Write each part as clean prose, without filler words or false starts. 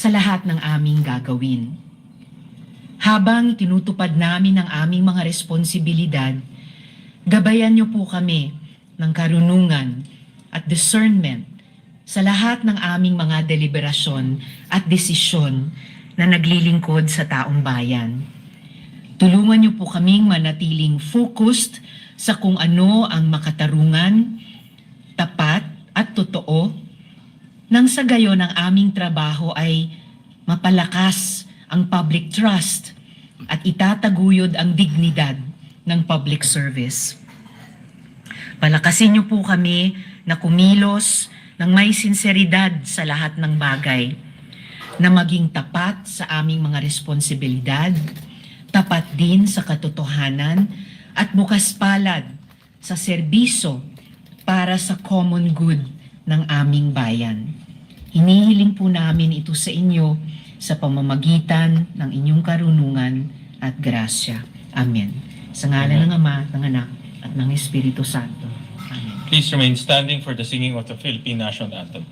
sa lahat ng aming gagawin. Habang tinutupad namin ang aming mga responsibilidad, gabayan niyo po kami ng karunungan at discernment sa lahat ng aming mga deliberasyon at desisyon na naglilingkod sa taong bayan. Tulungan niyo po kaming manatiling focused sa kung ano ang makatarungan, tapat at totoo, nang sa gayon ang aming trabaho ay mapalakas ang public trust at itataguyod ang dignidad ng public service. Palakasin niyo po kami na kumilos ng may sinseridad sa lahat ng bagay, na maging tapat sa aming mga responsibilidad, tapat din sa katotohanan at bukas palad sa serbisyo para sa common good ng aming bayan. Hinihiling po namin ito sa inyo sa pamamagitan ng inyong karunungan at grasya. Amen. Sa ngalan ng Ama, ng Anak, at ng Espiritu Santo. Amen. Please remain standing for the singing of the Philippine National Anthem.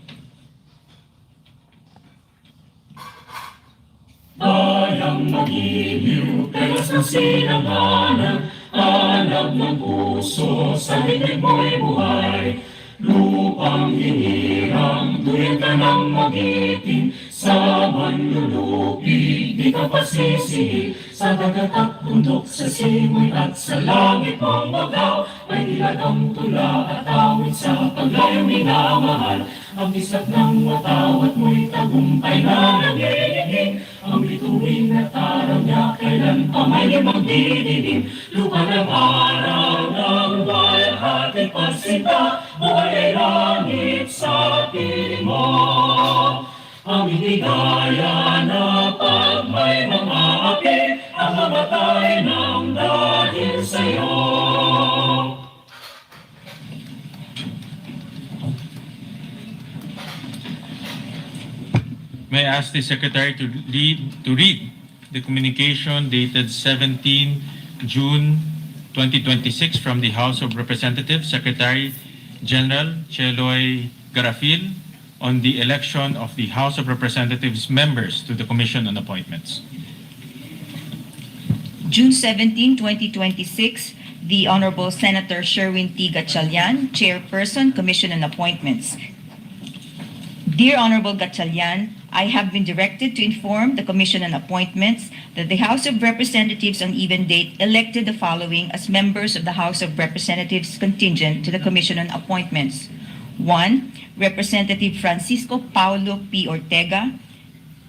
Bayang mag-ibiw, pelas ng sinangana, hanap ng puso, sa bibig mo'y buhay. Lupang hinirang, tuyan ka ng magiting, sa manlulupi, di ka pasisig. Sa dagat at bundok, sa simoy at sa langit mong magaw, may dilagang tula at awit sa paglayong minamahal. Ang isap ng watawat mo'y tagumpay na nanginginig, ang bituin at araw niya kailan pa may magdidilim. Lupa ng araw ng walhati pagsinta, buhay ay langit sa piling mo. Ang itigaya na pag may mga api, ang mamatay ng dahil sa'yo. May I ask the Secretary to read the communication dated 17 June 2026 from the House of Representatives, Secretary General Cheloy Garafil, on the election of the House of Representatives members to the Commission on Appointments. June 17, 2026, the Honorable Senator Sherwin T. Gatchalian, Chairperson, Commission on Appointments. Dear Honorable Gatchalian, I have been directed to inform the Commission on Appointments that the House of Representatives on even date elected the following as members of the House of Representatives contingent to the Commission on Appointments. 1. Representative Francisco Paulo P. Ortega.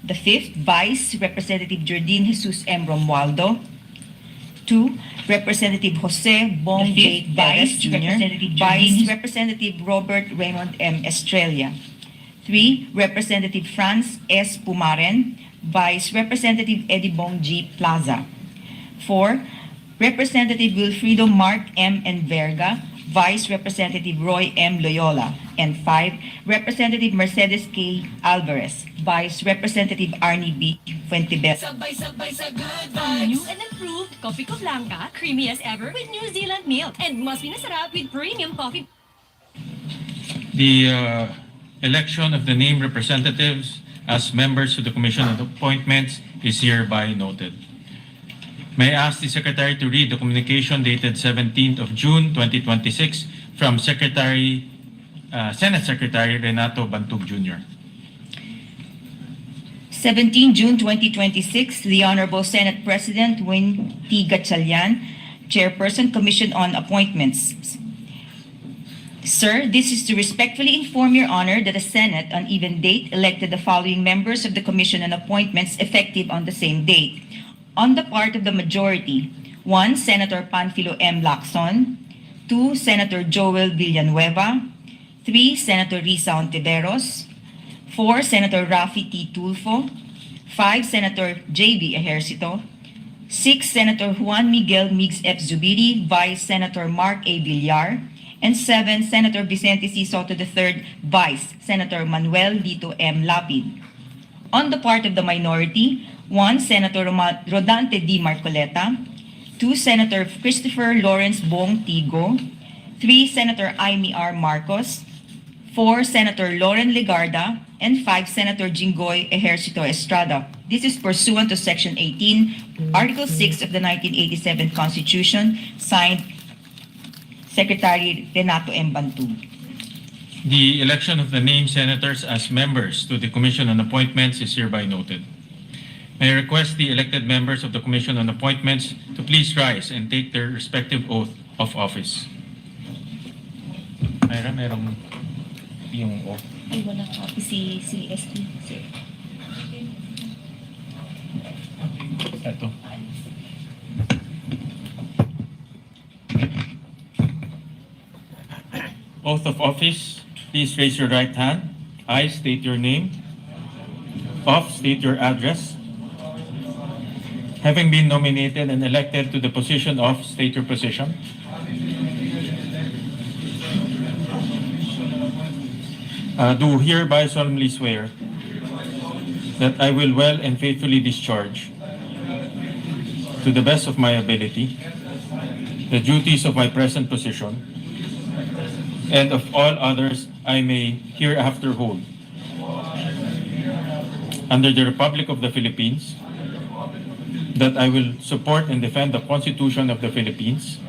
The 5th, Vice Representative Jordin Jesus M. Romualdo. 2. Representative Jose Bong J. Vice Jr. Vice Representative Robert Raymond M. Estrella. 3. Representative Franz S. Pumaren, Vice Representative Eddie Bong G. Plaza. 4. Representative Wilfrido Mark M. Enverga, Vice Representative Roy M. Loyola. And 5. Representative Mercedes K. Alvarez, Vice Representative Arnie B. Fuentebel. Sabay-sabay sa good vibes. New and improved Coffee Co Blanca, creamy as ever with New Zealand milk, and mas pinasarap with premium coffee. The election of the named representatives as members to the Commission on Appointments is hereby noted. May I ask the Secretary to read the communication dated 17th of June 2026 from Senate Secretary Renato Bantug Jr. 17 June 2026, the Honorable Senate President Win T. Gatchalian, Chairperson, Commission on Appointments. Sir, this is to respectfully inform Your Honor that the Senate on even date elected the following members of the Commission on Appointments effective on the same date. On the part of the majority, 1. Senator Panfilo M. Lacson. 2. Senator Joel Villanueva. 3. Senator Risa Ontiveros. 4. Senator Rafi T. Tulfo. 5. Senator J.B. Ejercito. 6. Senator Juan Miguel Migs F. Zubiri, Vice Senator Mark A. Villar. And 7. Senator Vicente C. Soto III, Vice Senator Manuel Lito M. Lapid. On the part of the minority, 1. Senator Rodante D. Marcoleta. 2. Senator Christopher Lawrence Bong Tigo. 3. Senator Aimee R. Marcos. 4 Senator Loren Legarda, and 5 Senator Jinggoy Ejercito Estrada. This is pursuant to Section 18, Article 6 of the 1987 Constitution, signed Secretary Renato M. Bantug. The election of the named senators as members to the Commission on Appointments is hereby noted. May I request the elected members of the Commission on Appointments to please rise and take their respective oath of office. Mayra, merong yung oath. Ay, wala copy si ST. Ito. Oath of office. Please raise your right hand. I state your name. Off, state your address. Having been nominated and elected to the position of, state your position. Do hereby solemnly swear that I will well and faithfully discharge, to the best of my ability, the duties of my present position and of all others I may hereafter hold under the Republic of the Philippines, that I will support and defend the Constitution of the Philippines,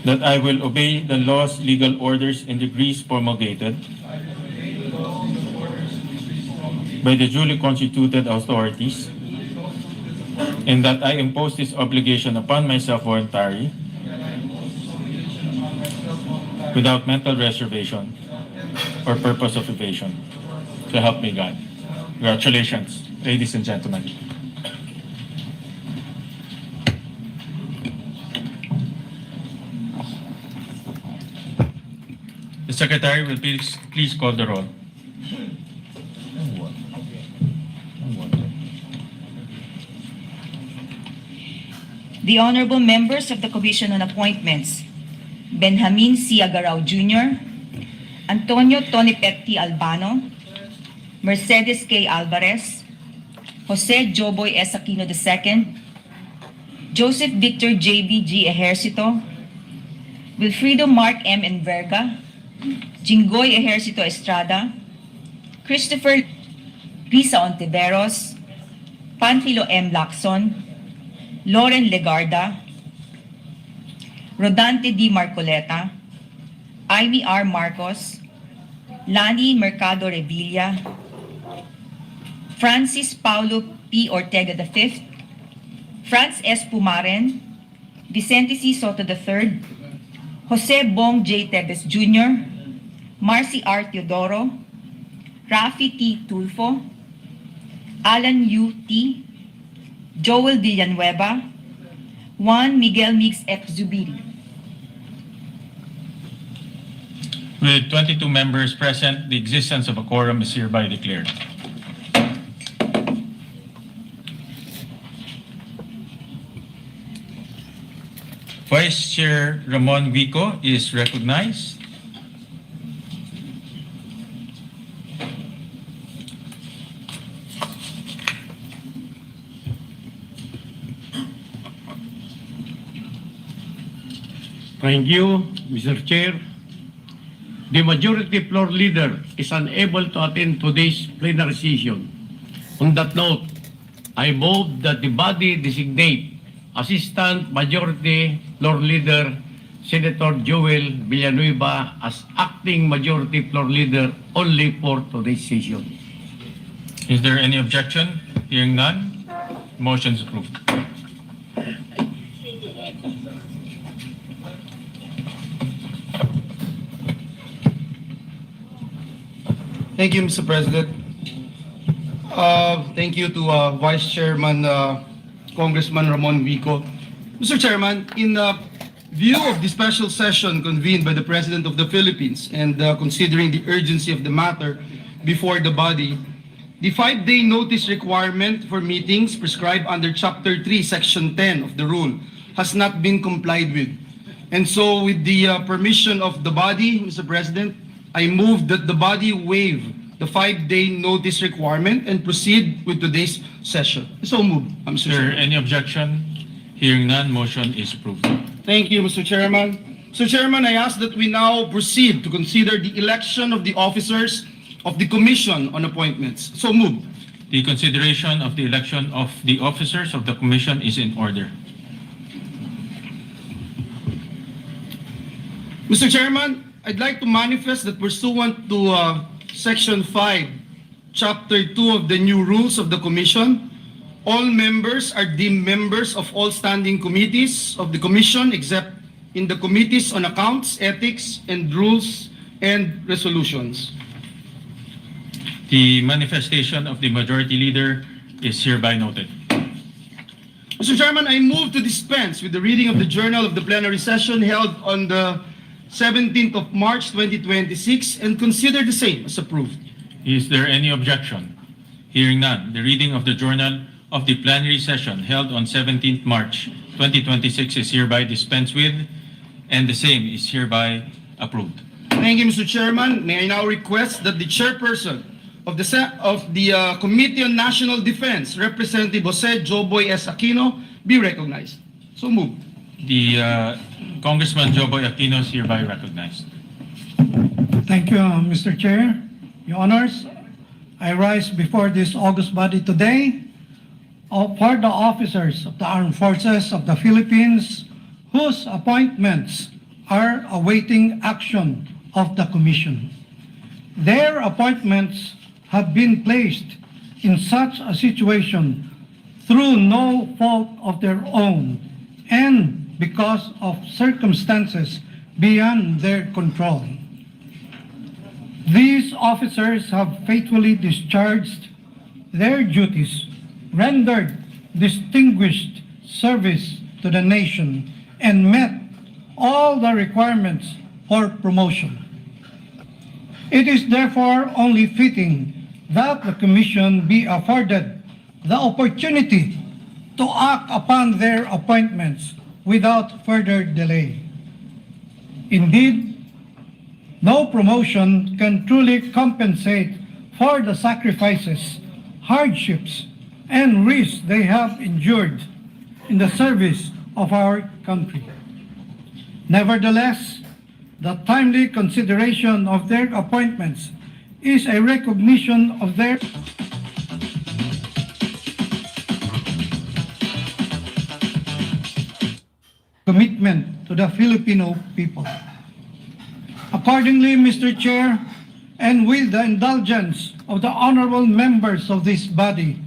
that I will obey the laws, legal orders, and decrees promulgated by the duly constituted authorities, and that I impose this obligation upon myself voluntarily, without mental reservation or purpose of evasion. So help me God. Congratulations, ladies and gentlemen. The Secretary will please call the roll. The honorable members of the Commission on Appointments, Benjamin C. Agarao Jr., Antonio Tonipet T. Albano, Mercedes K. Alvarez, Jose Joboy S. Aquino II, Joseph Victor J.B. G. Ejercito, Wilfrido Mark M. Enverga, Jinggoy Ejercito Estrada, Christopher Risa Ontiveros, Panfilo M. Lacson, Loren Legarda, Rodante D. Marcoleta, Amy R. Marcos, Lani Mercado Revilla, Francis Paulo P. Ortega V, Franz S. Pumaren, Vicente C. Soto III, Jose Bong J. Tebes Jr., Marcy R. Teodoro, Rafi T. Tulfo, Alan U. T., Joel Villanueva, Juan Miguel Mix F. Zubiri. With 22 members present, the existence of a quorum is hereby declared. Vice Chair Ramon Vico is recognized. Thank you, Mr. Chair. The majority floor leader is unable to attend today's plenary session. On that note, I move that the body designate Assistant Majority Floor Leader Senator Joel Villanueva as acting Majority Floor Leader only for today's session. Is there any objection? Hearing none, motion is approved. Thank you, Mr. President. Thank you to Vice Chairman Congressman Ramon Vico. Mr. Chairman, in view of the special session convened by the President of the Philippines and considering the urgency of the matter before the body, the 5-day notice requirement for meetings prescribed under Chapter 3, Section 10 of the rule has not been complied with. And so with the permission of the body, Mr. President, I move that the body waive the 5-day notice requirement and proceed with today's session. So move, Mr. Is there Chairman. any objection? Hearing none, motion is approved. Thank you, Mr. Chairman. So Chairman, I ask that we now proceed to consider the election of the officers of the Commission on Appointments. So moved. The consideration of the election of the officers of the commission is in order. Mr. Chairman, I'd like to manifest that pursuant to Section 5, Chapter 2 of the new rules of the Commission, all members are deemed members of all standing committees of the Commission except in the Committees on Accounts, Ethics, and Rules and Resolutions. The manifestation of the majority leader is hereby noted. Mr. Chairman, I move to dispense with the reading of the journal of the plenary session held on the 17th of March 2026 and consider the same as approved. Is there any objection? Hearing none, the reading of the journal of the plenary session held on 17th March 2026 is hereby dispensed with, and the same is hereby approved. Thank you, Mr. Chairman. May I now request that the chairperson of the Committee on National Defense, Representative Jose Joboy S. Aquino, be recognized. So moved. The Congressman Joboy Aquino is hereby recognized. Thank you, Mr. Chair. Your Honors, I rise before this august body today for the officers of the Armed Forces of the Philippines whose appointments are awaiting action of the Commission. Their appointments have been placed in such a situation through no fault of their own and because of circumstances beyond their control. These officers have faithfully discharged their duties, rendered distinguished service to the nation, and met all the requirements for promotion. It is therefore only fitting that the Commission be afforded the opportunity to act upon their appointments without further delay. Indeed, no promotion can truly compensate for the sacrifices, hardships, and risks they have endured in the service of our country. Nevertheless, the timely consideration of their appointments is a recognition of their commitment to the Filipino people. Accordingly, Mr. Chair, and with the indulgence of the honorable members of this body,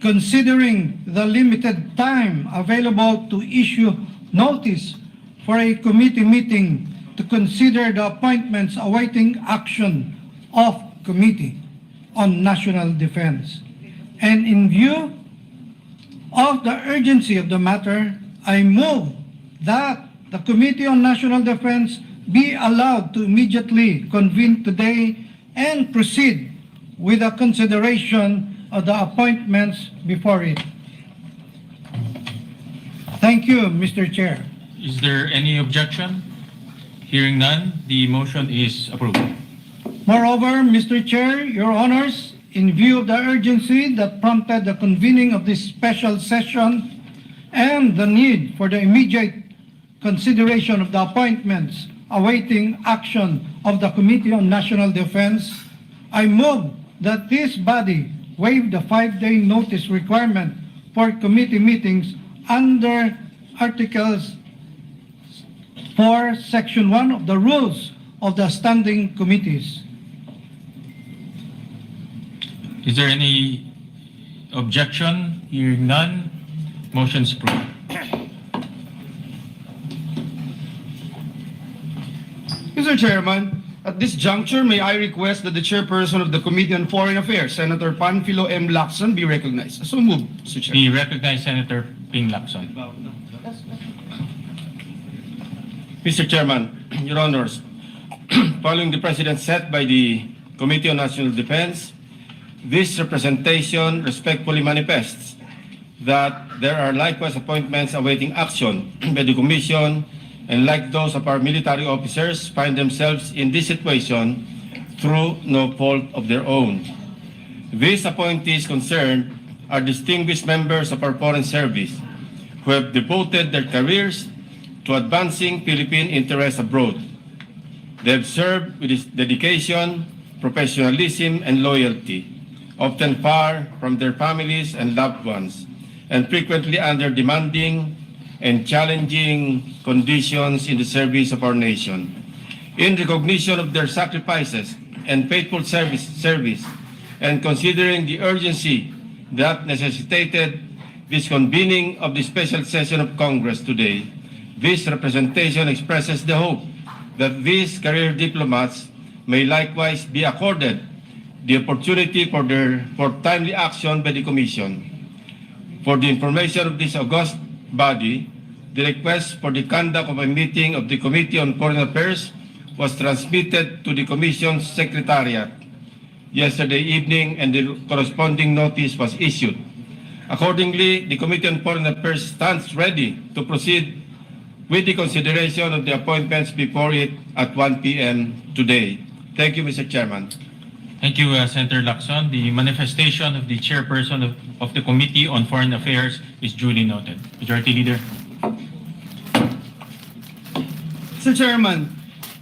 considering the limited time available to issue notice for a committee meeting to consider the appointments awaiting action of Committee on National Defense, and in view of the urgency of the matter, I move that the Committee on National Defense be allowed to immediately convene today and proceed with the consideration of the appointments before it. Thank you, Mr. Chair. Is there any objection? Hearing none, the motion is approved. Moreover, Mr. Chair, Your Honors, in view of the urgency that prompted the convening of this special session and the need for the immediate consideration of the appointments awaiting action of the Committee on National Defense, I move that this body waive the 5-day notice requirement for committee meetings under Articles 4, Section 1 of the Rules of the Standing Committees. Is there any objection? Hearing none, motion is approved. Mr. Chairman, at this juncture, may I request that the chairperson of the Committee on Foreign Affairs, Senator Panfilo M. Lacson, be recognized. So moved, Mr. Chair. We recognize Senator Ping Lacson. Mr. Chairman, Your Honors, following the precedent set by the Committee on National Defense, this representation respectfully manifests that there are likewise appointments awaiting action by the Commission, and like those of our military officers, find themselves in this situation through no fault of their own. These appointees concerned are distinguished members of our foreign service who have devoted their careers to advancing Philippine interests abroad. They have served with dedication, professionalism, and loyalty, often far from their families and loved ones, and frequently under demanding and challenging conditions in the service of our nation. In recognition of their sacrifices and faithful service, and considering the urgency that necessitated this convening of the special session of Congress today, this representation expresses the hope that these career diplomats may likewise be accorded the opportunity for timely action by the Commission. For the information of this august body, the request for the conduct of a meeting of the Committee on Foreign Affairs was transmitted to the Commission's Secretariat yesterday evening, and the corresponding notice was issued. Accordingly, the Committee on Foreign Affairs stands ready to proceed with the consideration of the appointments before it at 1 p.m. today. Thank you, Mr. Chairman. Thank you, Senator Lacson. The manifestation of the chairperson of the Committee on Foreign Affairs is duly noted. Majority Leader. Mr. Chairman,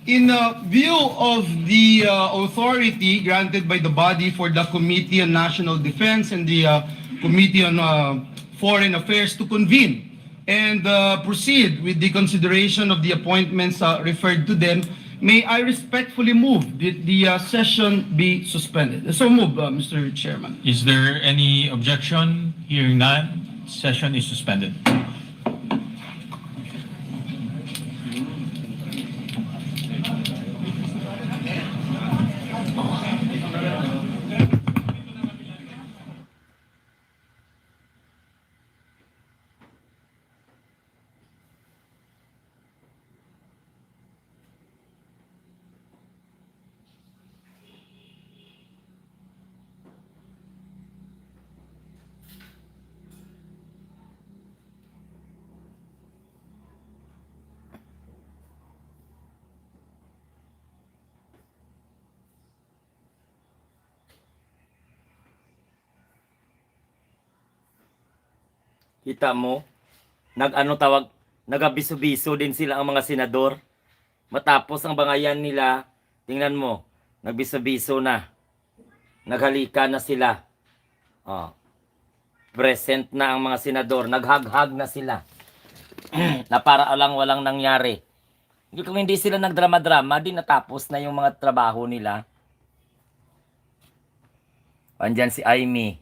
in view of the authority granted by the body for the Committee on National Defense and the Committee on Foreign Affairs to convene and proceed with the consideration of the appointments referred to them, may I respectfully move that the session be suspended. So move, Mr. Chairman. Is there any objection? Hearing none, session is suspended. Kita mo, nagabiso-biso din sila ang mga senador. Matapos ang bangayan nila, tingnan mo, nagbiso-biso na. Naghalikan na sila. Oh. Present na ang mga senador, naghag-hag na sila. Na para walang nangyari. Kung hindi sila nagdrama-drama, di natapos na yung mga trabaho nila. Andyan si Aimee.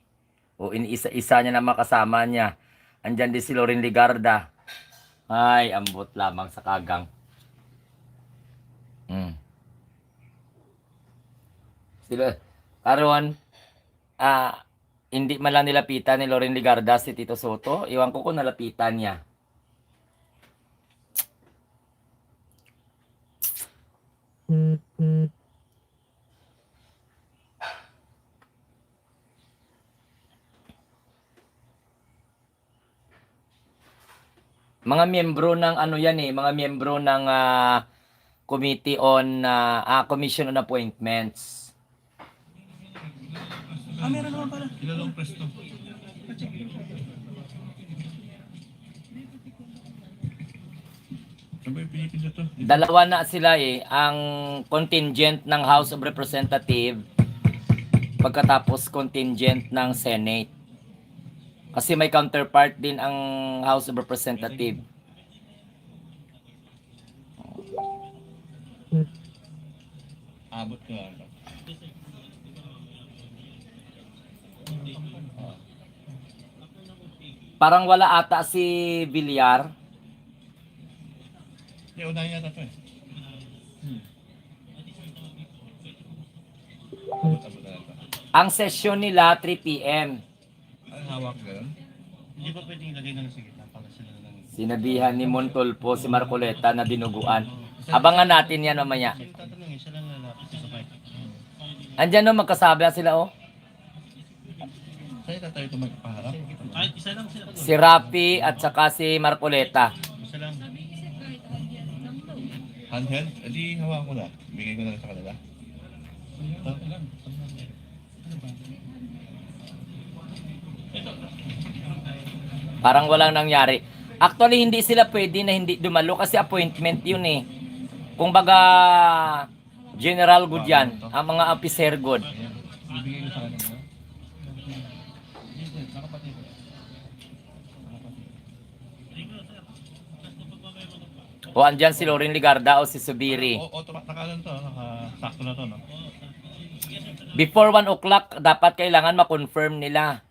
O isa-isa niya na makasama niya. Andyan din si Loren Ligarda. Ay, ambot lamang sa kagang. Sila, karon, hindi man lang nilapitan ni Loren Ligarda si Tito Soto. Iwan ko kung nalapitan niya. Mga miyembro ng mga miyembro ng Committee on Commission on Appointments. Meron naman pala. Ilalong presto. Dalawa na sila ang contingent ng House of Representatives pagkatapos contingent ng Senate. Kasi may counterpart din ang House of Representatives. Abot ka. Parang wala ata si Villar. Unahin yata ito Ang session nila 3 p.m. Ang hawak gano'n? Hindi ba pwedeng ilagay na sa gitna para sila lang? Sinabihan ni Montolpo si Marcoleta na dinuguan. Abangan natin yan mamaya. Tatanungin, siya lang lalapit sa mic. Andyan no, magkasabi sila Sa'yo tayo ito magpaharap? Ay, isa lang sila. Si Rapi at saka si Marcoleta. Isa lang. Handheld? Edi hawakan ko na. Bigay ko na lang sa kanila. Okay lang. Parang walang nangyari. Actually, hindi sila pwede na hindi dumalo kasi appointment yun eh. Kung baga, general good yan, ang mga officer good. O andyan si Loren Ligarda o si Subiri. Sakto na to, no? Before 1 o'clock, dapat kailangan ma-confirm nila.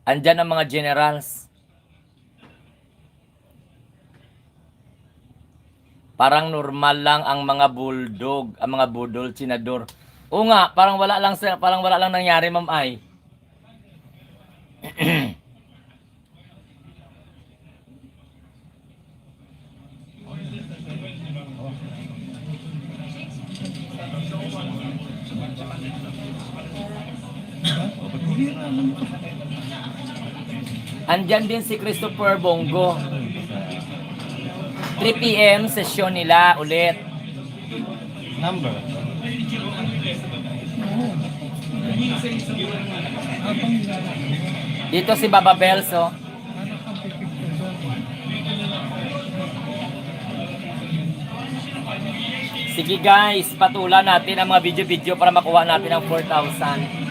Andyan ang mga generals. Parang normal lang ang mga bulldog, ang mga budol, senador. Oo nga, parang wala lang nangyari, Ma'am Ay. Andyan din si Christopher Bongo. 3 p.m. sesyon nila ulit. Number. Dito si Baba Belso. Sige guys, patulan natin ang mga video-video para makuha natin ang 4,000.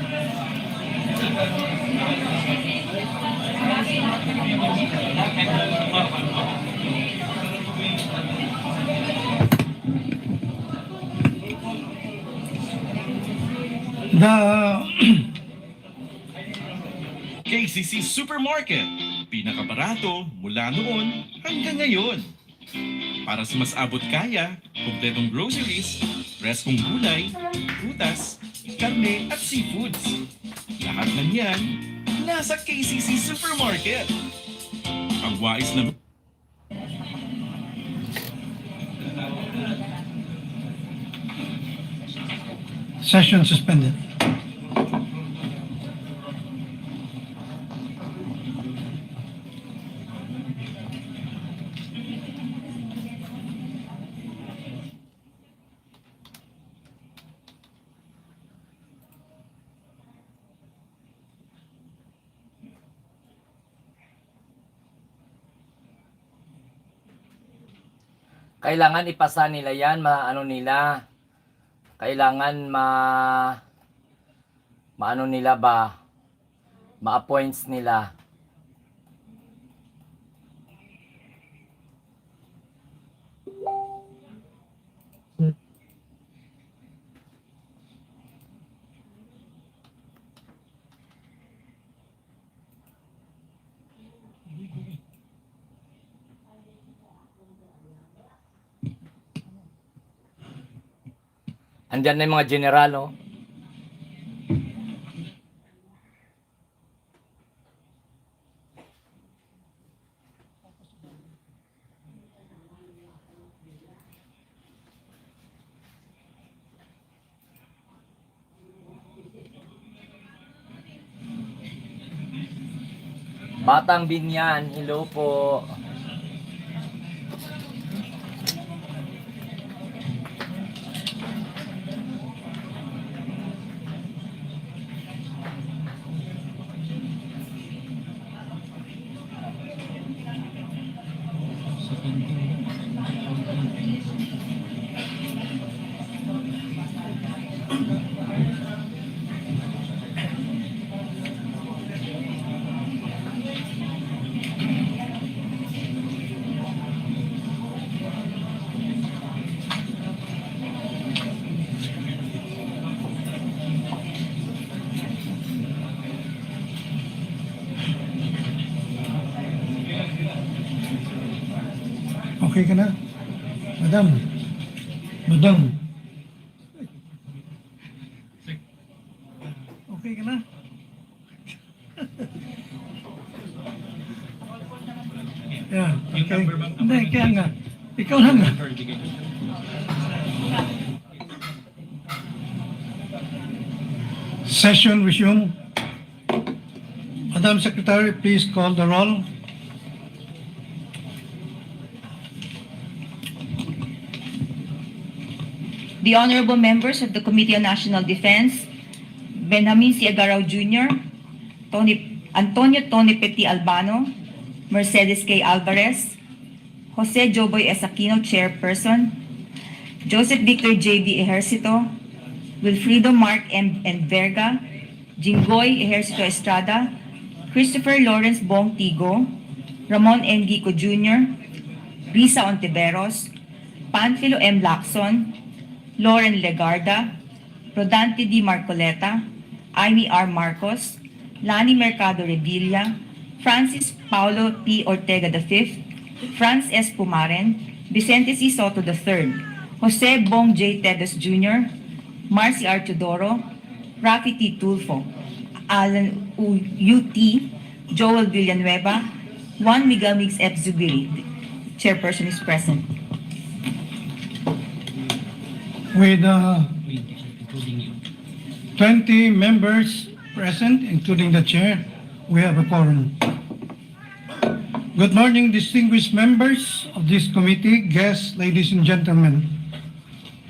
KCC Supermarket. Pinakabarato mula noon hanggang ngayon. Para sa mas abot kaya, kumpletong groceries, preskong gulay, prutas, karne at seafoods. Lahat ng yan, nasa KCC Supermarket. Ang wais na... Session suspended. Kailangan ipasa nila yan, maano nila. Kailangan maano nila ba? Ma-appoints nila. Andyan na yung mga general, oh. Batang Binyan, hello po. Okay ka na? Madam. Madam. Okay ka na? Yeah, okay. Hindi, kaya nga. Ikaw na nga. Session resume. Madam Secretary, please call the roll. The honorable members of the Committee on National Defense, Benjamin C. Agaraw Jr., Antonio Tony Petit Albano, Mercedes K. Alvarez, Jose Joboy S. Aquino, Chairperson, Joseph Victor J.B. Ejercito, Wilfrido Mark M. Verga, Jinggoy Ejercito Estrada, Christopher Lawrence Bong Tigo, Ramon N. Gico Jr., Risa Ontiveros, Panfilo M. Lacson, Lauren Legarda, Rodante D. Marcoleta, Amy R. Marcos, Lani Mercado Revilla, Francis Paulo P. Ortega V, Franz S. Pumaren, Vicente C. Soto III, Jose Bong J. Tedes Jr., Marcy R. Teodoro, Rafi T. Tulfo, Alan U.T., Joel Villanueva, Juan Miguel Mix F. Zubiri. Chairperson is present. With 20 members present, including the chair, we have a quorum. Good morning, distinguished members of this committee, guests, ladies and gentlemen.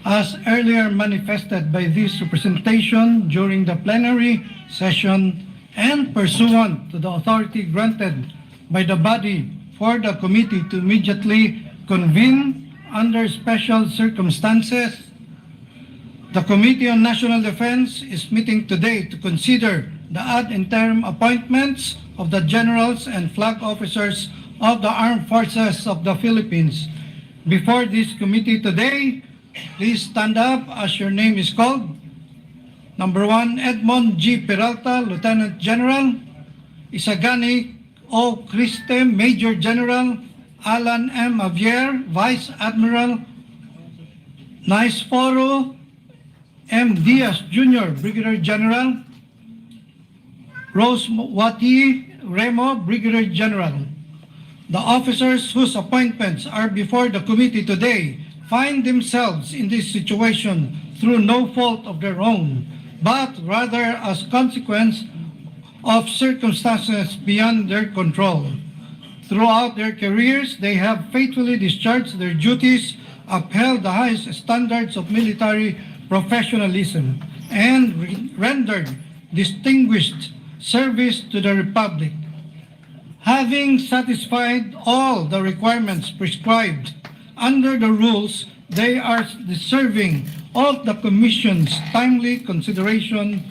As earlier manifested by this representation during the plenary session and pursuant to the authority granted by the body for the committee to immediately convene under special circumstances, the Committee on National Defense is meeting today to consider the ad interim appointments of the generals and flag officers of the Armed Forces of the Philippines. Before this committee today, please stand up as your name is called. Number 1, Edmond G. Peralta, Lieutenant General. Isagani O. Criste, Major General. Alan M. Avier, Vice Admiral. Naisforo M. Diaz Jr., Brigadier General. Rose Wati Remo, Brigadier General. The officers whose appointments are before the committee today find themselves in this situation through no fault of their own, but rather as consequence of circumstances beyond their control. Throughout their careers, they have faithfully discharged their duties, upheld the highest standards of military professionalism, and rendered distinguished service to the Republic. Having satisfied all the requirements prescribed under the rules, they are deserving of the Commission's timely consideration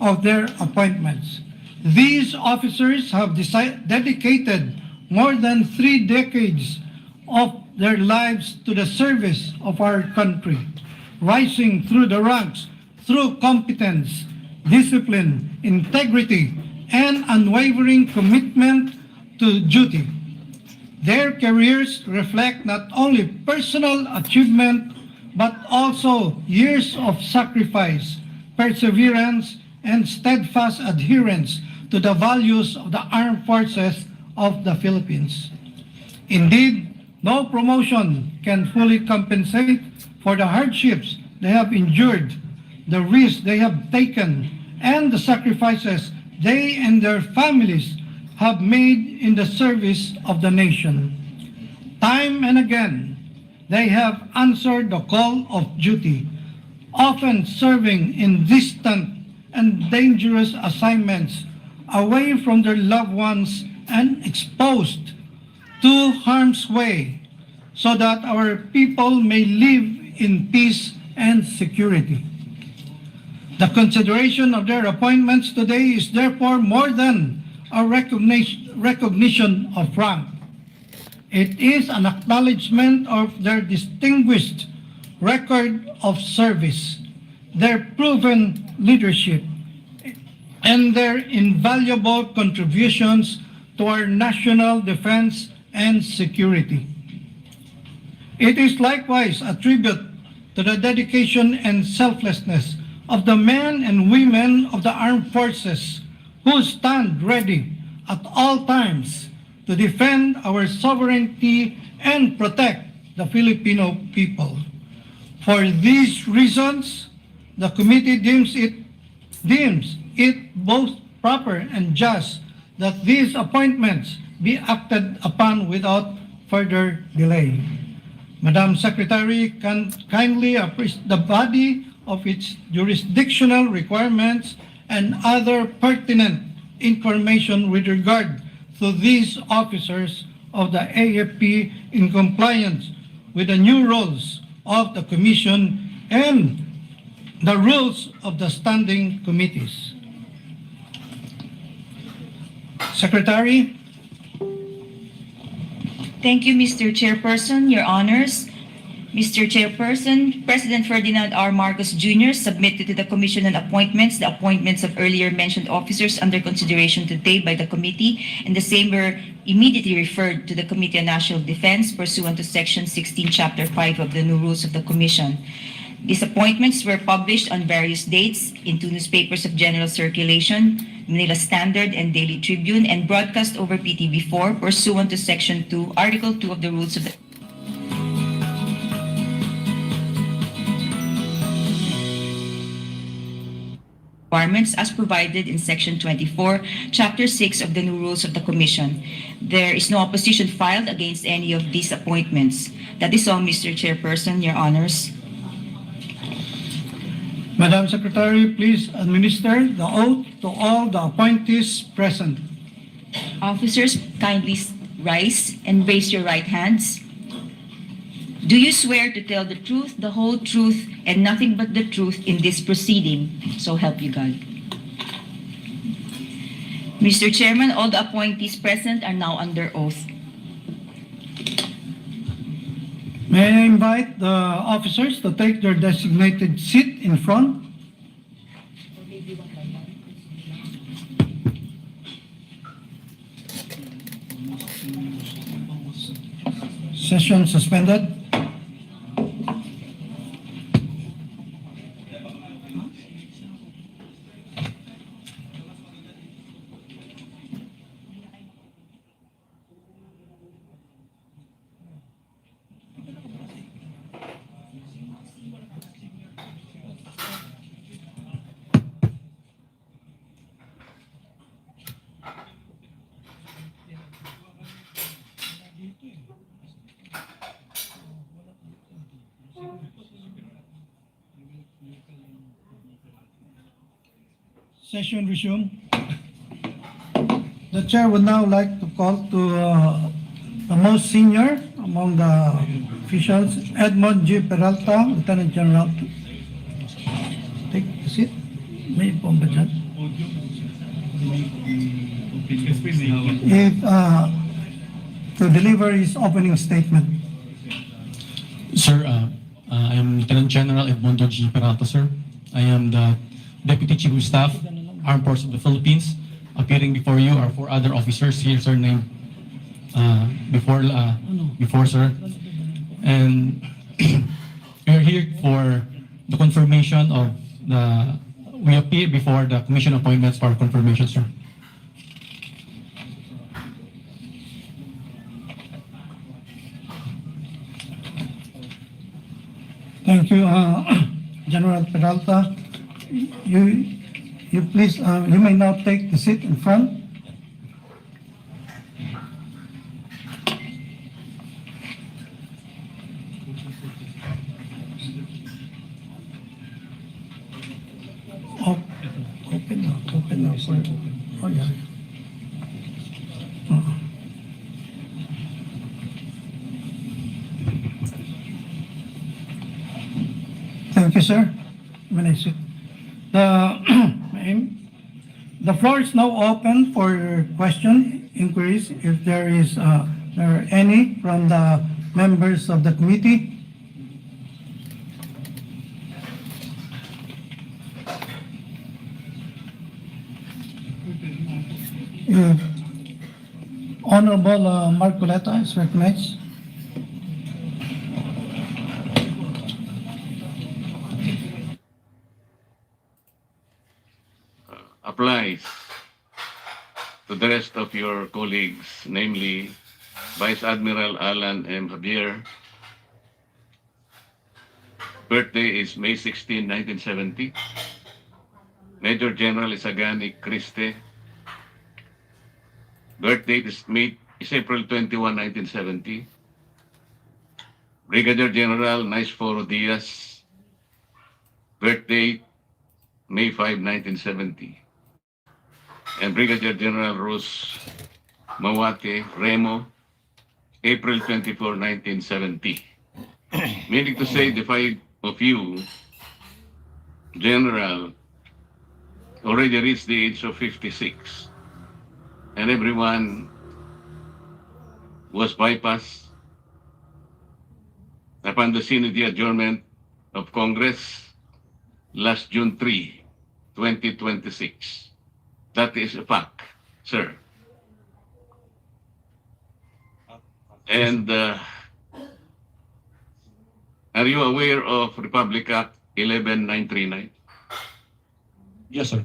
of their appointments. These officers have dedicated more than 3 decades of their lives to the service of our country, rising through the ranks through competence, discipline, integrity, and unwavering commitment to duty. Their careers reflect not only personal achievement, but also years of sacrifice, perseverance, and steadfast adherence to the values of the Armed Forces of the Philippines. Indeed, no promotion can fully compensate for the hardships they have endured, the risks they have taken, and the sacrifices they and their families have made in the service of the nation. Time and again, they have answered the call of duty, often serving in distant and dangerous assignments away from their loved ones and exposed to harm's way, so that our people may live in peace and security. The consideration of their appointments today is therefore more than a recognition of rank. It is an acknowledgement of their distinguished record of service, their proven leadership, and their invaluable contributions to our national defense and security. It is likewise a tribute to the dedication and selflessness of the men and women of the armed forces who stand ready at all times to defend our sovereignty and protect the Filipino people. For these reasons, the committee deems it both proper and just that these appointments be acted upon without further delay. Madam Secretary, can kindly appraise the body of its jurisdictional requirements and other pertinent information with regard to these officers of the AFP in compliance with the new rules of the Commission and the rules of the standing committees. Secretary, Thank you, Mr. Chairperson, Your Honors. Mr. Chairperson, President Ferdinand R. Marcos Jr. submitted to the Commission on Appointments the appointments of earlier mentioned officers under consideration today by the committee, and the same were immediately referred to the Committee on National Defense pursuant to Section 16, Chapter 5 of the new rules of the Commission. These appointments were published on various dates in two newspapers of general circulation, Manila Standard and Daily Tribune, and broadcast over PTV4 pursuant to Section 2, Article 2 of the Rules of the requirements as provided in Section 24, Chapter 6 of the new rules of the Commission. There is no opposition filed against any of these appointments. That is all, Mr. Chairperson, Your Honors. Madam Secretary, please administer the oath to all the appointees present. Officers, kindly rise and raise your right hands. Do you swear to tell the truth, the whole truth, and nothing but the truth in this proceeding? So help you God. Mr. Chairman, all the appointees present are now under oath. May I invite the officers to take their designated seat in front? Session suspended. Session resumed. The chair would now like to call to the most senior among the officials, Edmond G. Peralta, Lieutenant General. Take the seat. May po ba dyan? If, to deliver his opening statement. Sir, I am Lieutenant General Edmundo G. Peralta, sir. I am the Deputy Chief of Staff, Armed Forces of the Philippines. Appearing before you are four other officers here, sir, named before, sir. And we are here for the confirmation of we appear before the Commission appointments for confirmation, sir. Thank you, General Peralta. You please, you may now take the seat in front. Open now, sir. Oh, yeah. Thank you, sir. When I sit. The floor is now open for question, inquiries, if there are any from the members of the committee. Honorable Marcoleta is recognized. Applies to the rest of your colleagues, namely Vice Admiral Alan M. Javier. Birthday is May 16, 1970. Major General Isagani Criste. Birthday is April 21, 1970. Brigadier General Naisforo Diaz. Birthday May 5, 1970. And Brigadier General Rose Mawate, Remo, April 24, 1970. Meaning to say, the five of you, General, already reached the age of 56. And everyone was bypassed upon the Senate adjournment of Congress last June 3, 2026. That is a fact, sir. And are you aware of Republic Act 11939? Yes, sir.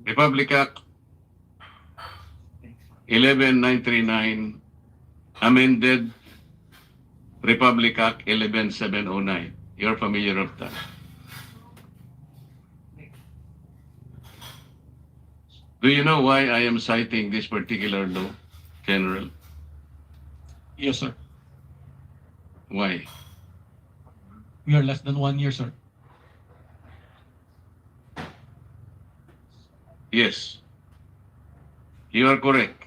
Republic Act 11939 amended Republic Act 11709. You're familiar with that. Do you know why I am citing this particular law, General? Yes, sir. Why? We are less than 1 year, sir. Yes, you are correct.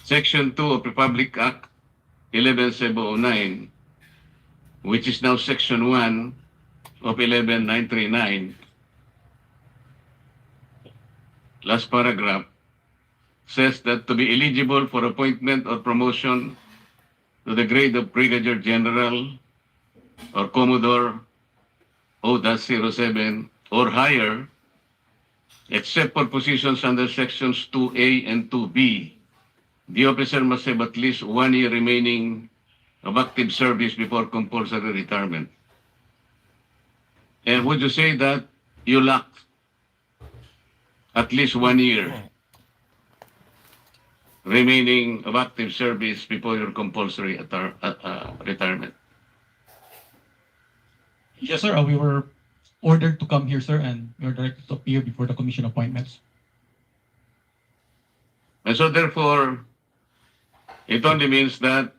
Section 2 of Republic Act 11709, which is now Section 1 of 11939, last paragraph, says that to be eligible for appointment or promotion to the grade of Brigadier General or Commodore O-07 or higher, except for positions under Sections 2A and 2B, the officer must have at least 1 year remaining of active service before compulsory retirement. And would you say that you lack at least 1 year remaining of active service before your compulsory retirement? Yes, sir. We were ordered to come here, sir, and we are directed to appear before the commission appointments. And so therefore, it only means that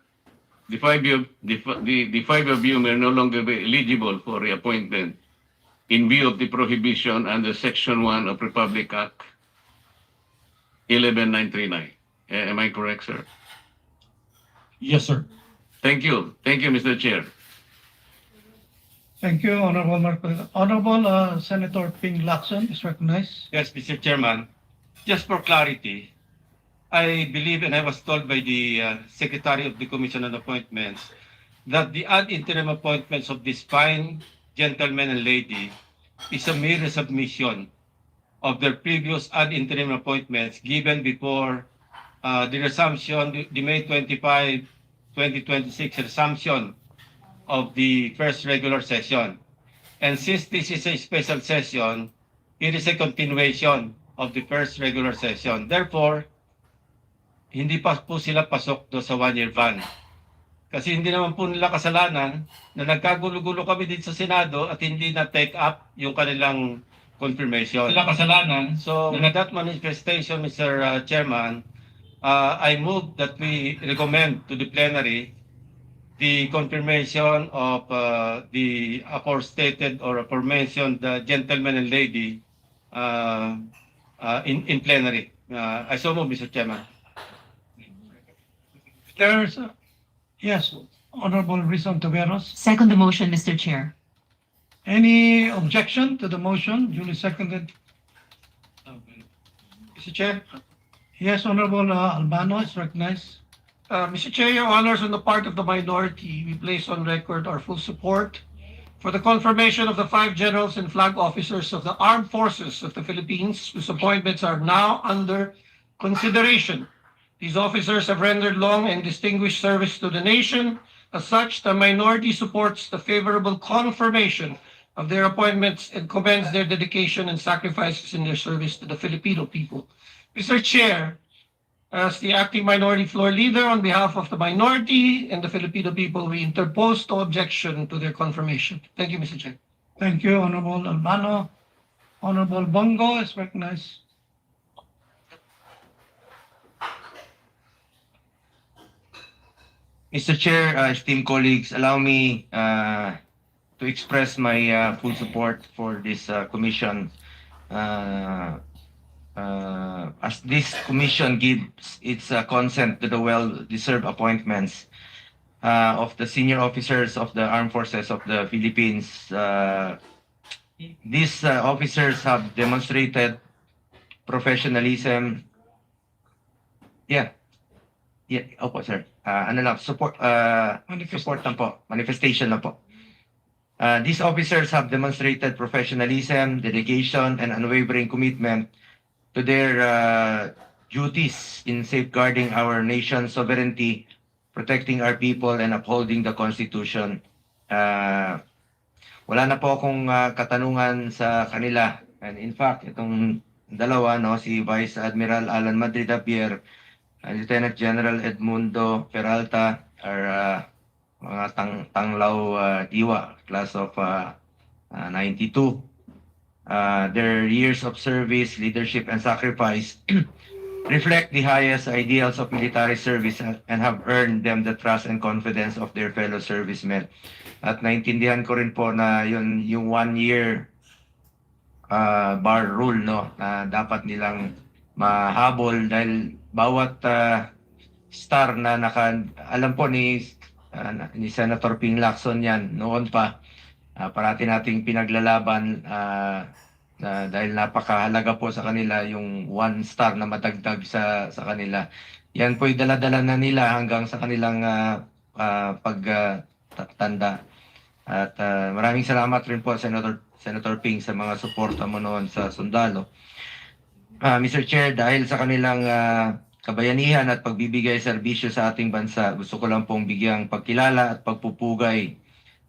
the five of you may no longer be eligible for reappointment in view of the prohibition under Section 1 of Republic Act 11939. Am I correct, sir? Yes, sir. Thank you. Thank you, Mr. Chair. Thank you, Honorable Marco. Honorable Senator Ping Lacson is recognized. Yes, Mr. Chairman. Just for clarity, I believe and I was told by the Secretary of the Commission on Appointments that the ad interim appointments of this fine gentleman and lady is a mere submission of their previous ad interim appointments given before the resumption, the May 25, 2026 resumption of the first regular session. And since this is a special session, it is a continuation of the first regular session. Therefore, hindi pa po sila pasok do sa 1-year ban. Kasi hindi naman po nila kasalanan na nagkagulo-gulo kami dito sa Senado at hindi na take up yung kanilang confirmation. Sila kasalanan. So, with that manifestation, Mr. Chairman, I move that we recommend to the plenary the confirmation of the aforementioned or aforementioned gentleman and lady in plenary. I so move, Mr. Chairman. There's, yes, Honorable Rizon Taveros. Second the motion, Mr. Chair. Any objection to the motion duly seconded? Mr. Chair. Yes, Honorable Albano is recognized. Mr. Chair, Your Honors, on the part of the minority, we place on record our full support for the confirmation of the 5 generals and flag officers of the Armed Forces of the Philippines, whose appointments are now under consideration. These officers have rendered long and distinguished service to the nation. As such, the minority supports the favorable confirmation of their appointments and commends their dedication and sacrifices in their service to the Filipino people. Mr. Chair, as the acting minority floor leader on behalf of the minority and the Filipino people, we interpose no objection to their confirmation. Thank you, Mr. Chair. Thank you, Honorable Albano. Honorable Bongo is recognized. Mr. Chair, esteemed colleagues, allow me to express my full support for this commission as this commission gives its consent to the well-deserved appointments of the senior officers of the Armed Forces of the Philippines. These officers have demonstrated professionalism. Opo, sir. Ano lang, support lang po, manifestation lang po. These officers have demonstrated professionalism, dedication, and unwavering commitment to their duties in safeguarding our nation's sovereignty, protecting our people, and upholding the Constitution. Wala na po akong katanungan sa kanila. And in fact, itong dalawa, no, si Vice Admiral Alan Madrid Javier, Lieutenant General Edmundo Peralta, are mga tanglaw diwa, class of 92. Their years of service, leadership, and sacrifice reflect the highest ideals of military service and have earned them the trust and confidence of their fellow servicemen. At naintindihan ko rin po na yung 1 year bar rule, no, na dapat nilang mahabol dahil bawat star na alam po ni Senator Ping Lacson yan noon pa, parati nating pinaglalaban dahil napakahalaga po sa kanila yung 1 star na madagdag sa kanila. Yan po'y dala-dala na nila hanggang sa kanilang pagtanda. At maraming salamat rin po, Senator Ping, sa mga suporta mo noon sa sundalo. Mr. Chair, dahil sa kanilang kabayanihan at pagbibigay serbisyo sa ating bansa, gusto ko lang pong bigyang pagkilala at pagpupugay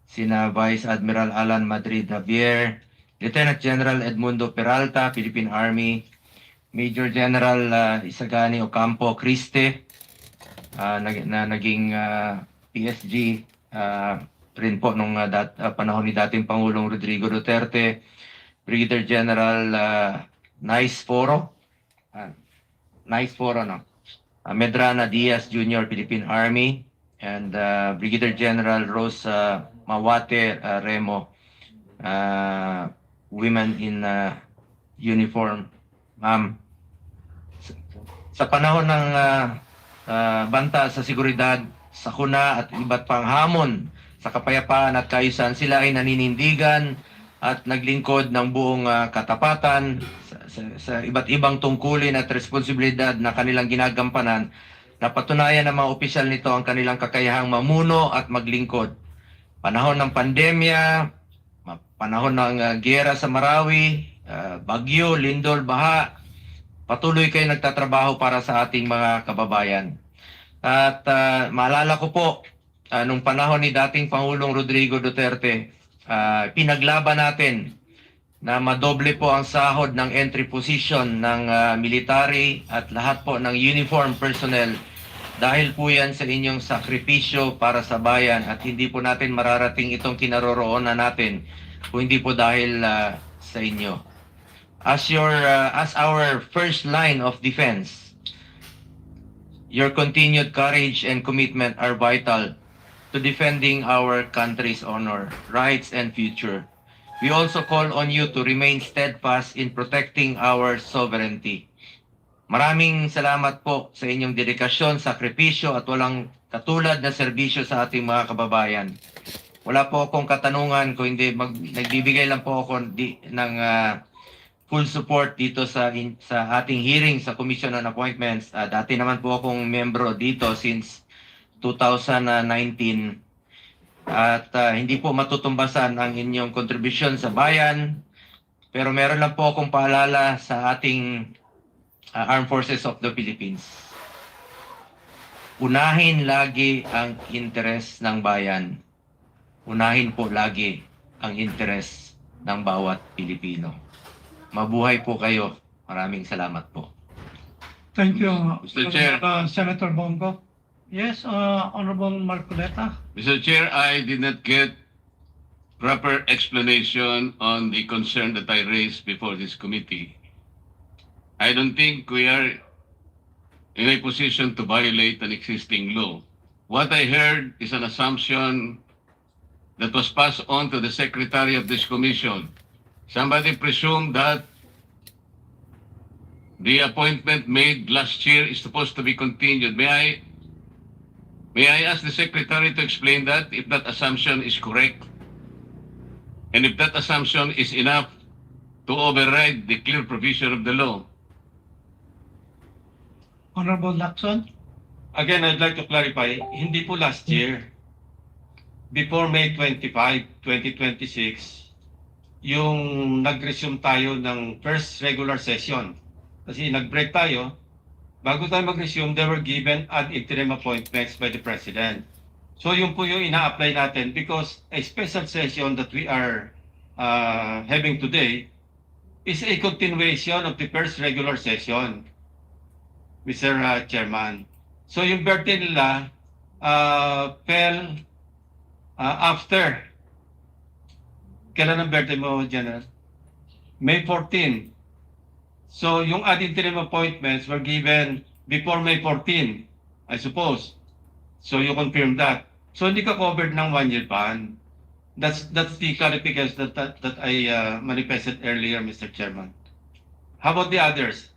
sina Vice Admiral Alan Madrid Javier, Lieutenant General Edmundo Peralta, Philippine Army, Major General Isagani Ocampo Criste, na naging PSG rin po nung panahon ni dating Pangulong Rodrigo Duterte, Brigadier General Nice Foro, no? Medrana Diaz Jr., Philippine Army, and Brigadier General Rosa Mawate Remo, Women in Uniform. Sa panahon ng banta sa seguridad, sakuna at iba't pang hamon sa kapayapaan at kaayusan, sila ay naninindigan at naglingkod ng buong katapatan sa iba't ibang tungkulin at responsibilidad na kanilang ginagampanan. Napatunayan ng mga opisyal nito ang kanilang kakayahang mamuno at maglingkod. Panahon ng pandemya, panahon ng giyera sa Marawi, bagyo, lindol, baha, patuloy kayo nagtatrabaho para sa ating mga kababayan. At maalala ko po, nung panahon ni dating Pangulong Rodrigo Duterte, pinaglaban natin na madoble po ang sahod ng entry position ng military at lahat po ng uniform personnel dahil po yan sa inyong sakripisyo para sa bayan, at hindi po natin mararating itong kinaroroonan natin kung hindi po dahil sa inyo. As our first line of defense, your continued courage and commitment are vital to defending our country's honor, rights, and future. We also call on you to remain steadfast in protecting our sovereignty. Maraming salamat po sa inyong dedikasyon, sakripisyo, at walang katulad na serbisyo sa ating mga kababayan. Wala po akong katanungan, kung hindi nagbibigay lang po ako ng full support dito sa ating hearing sa Commission on Appointments. Dati naman po akong membro dito since 2019, at hindi po matutumbasan ang inyong kontribusyon sa bayan. Pero meron lang po akong paalala sa ating Armed Forces of the Philippines. Unahin lagi ang interes ng bayan. Unahin po lagi ang interes ng bawat Pilipino. Mabuhay po kayo. Maraming salamat po. Thank you, Mr. Chair. Senator Bongo. Yes, Honorable Marcoleta. Mr. Chair, I did not get proper explanation on the concern that I raised before this committee. I don't think we are in a position to violate an existing law. What I heard is an assumption that was passed on to the secretary of this commission. Somebody presumed that the appointment made last year is supposed to be continued. May I ask the Secretary to explain that, if that assumption is correct? And if that assumption is enough to override the clear provision of the law? Honorable Lacson? Again, I'd like to clarify, hindi po last year. Before May 25, 2026, yung nag-resume tayo ng first regular session. Kasi nag-break tayo, bago tayo mag-resume, they were given ad interim appointments by the President. So yun po yung ina-apply natin because a special session that we are having today is a continuation of the first regular session, Mr. Chairman. So yung birthday nila fell after. Kailan ang birthday mo, General? May 14. So yung ad interim appointments were given before May 14, I suppose. So you confirm that. So hindi ka covered ng 1-year ban. That's the clarification that I manifested earlier, Mr. Chairman. How about the others?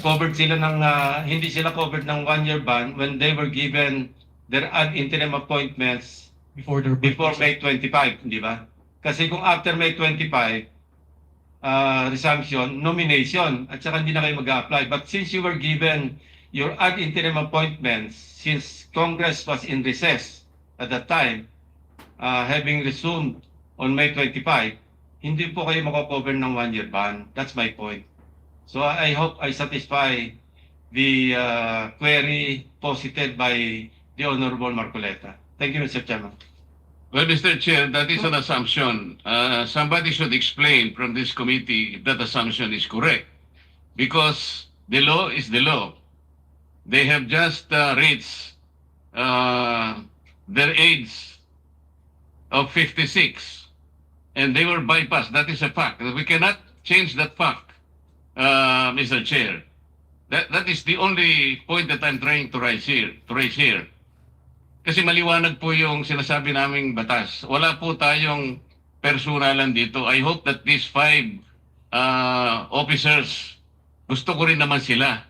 Covered sila ng hindi sila covered ng 1-year ban when they were given their ad interim appointments before May 25, di ba? Kasi kung after May 25, resumption, nomination, at saka hindi na kayo mag-apply. But since you were given your ad interim appointments, since Congress was in recess at that time, having resumed on May 25, hindi po kayo makakover ng 1-year ban. That's my point. So I hope I satisfy the query posited by the Honorable Marcoleta. Thank you, Mr. Chairman. Well, Mr. Chair, that is an assumption. Somebody should explain from this committee if that assumption is correct. Because the law is the law. They have just reached their age of 56. And they were bypassed. That is a fact. We cannot change that fact, Mr. Chair. That is the only point that I'm trying to raise here. Kasi maliwanag po yung sinasabi naming batas. Wala po tayong personalan dito. I hope that these 5 officers, gusto ko rin naman sila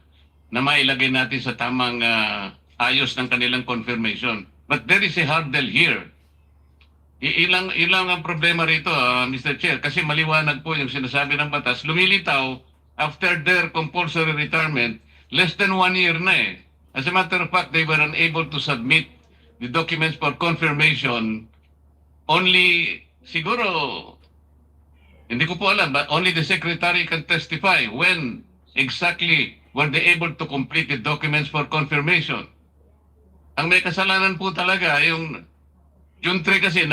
na mailagay natin sa tamang ayos ng kanilang confirmation. But there is a hurdle here. Ilang ang problema rito, Mr. Chair, kasi maliwanag po yung sinasabi ng batas. Lumilitaw, after their compulsory retirement, less than 1 year na eh. As a matter of fact, they were unable to submit the documents for confirmation only, siguro, hindi ko po alam, but only the Secretary can testify when exactly were they able to complete the documents for confirmation. Ang may kasalanan po talaga, yung June 3 kasi,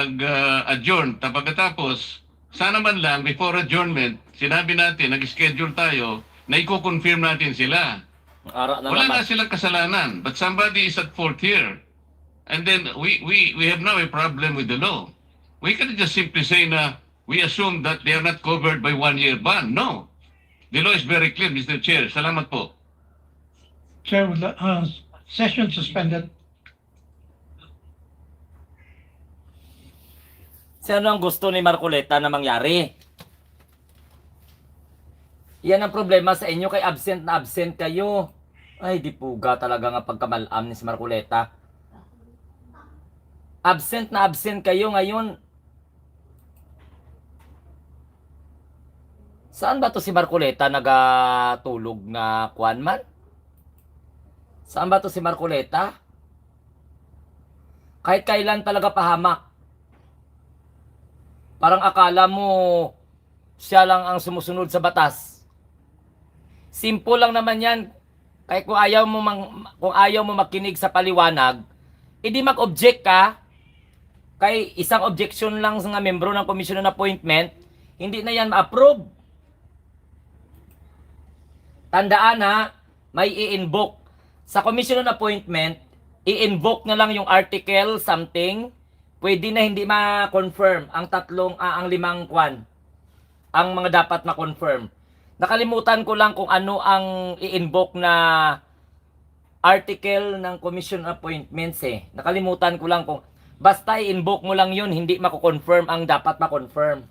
nag-adjourn, pagkatapos, sana man lang, before adjournment, sinabi natin, nag-schedule tayo, na i-confirm natin sila. Wala na silang kasalanan, but somebody is at fault here. And then we have now a problem with the law. We can just simply say na we assume that they are not covered by 1-year ban. No. The law is very clear, Mr. Chair. Salamat po. Chair, session suspended. Ano ang gusto ni Marcoleta na mangyari? Yan ang problema sa inyo, kay absent na absent kayo. Ay, di puga talaga nga pagkamalam ni si Marcoleta. Absent na absent kayo ngayon. Saan ba to si Marcoleta nagatulog na kuwan man? Saan ba to si Marcoleta? Kahit kailan talaga pahamak. Parang akala mo siya lang ang sumusunod sa batas. Simple lang naman yan. Kaya kung ayaw mo makinig sa paliwanag, edi mag-object ka. Kay isang objection lang sa membro ng Commission on Appointment, hindi na yan ma-approve. Tandaan ha, may i-invoke. Sa Commission on Appointment, i-invoke na lang yung article something, pwede na hindi ma-confirm ang ang 5 kwan. Ang mga dapat ma-confirm. Nakalimutan ko lang kung ano ang i-invoke na article ng Commission Appointments eh. Nakalimutan ko lang kung basta i-invoke mo lang yun, hindi mako-confirm ang dapat ma-confirm.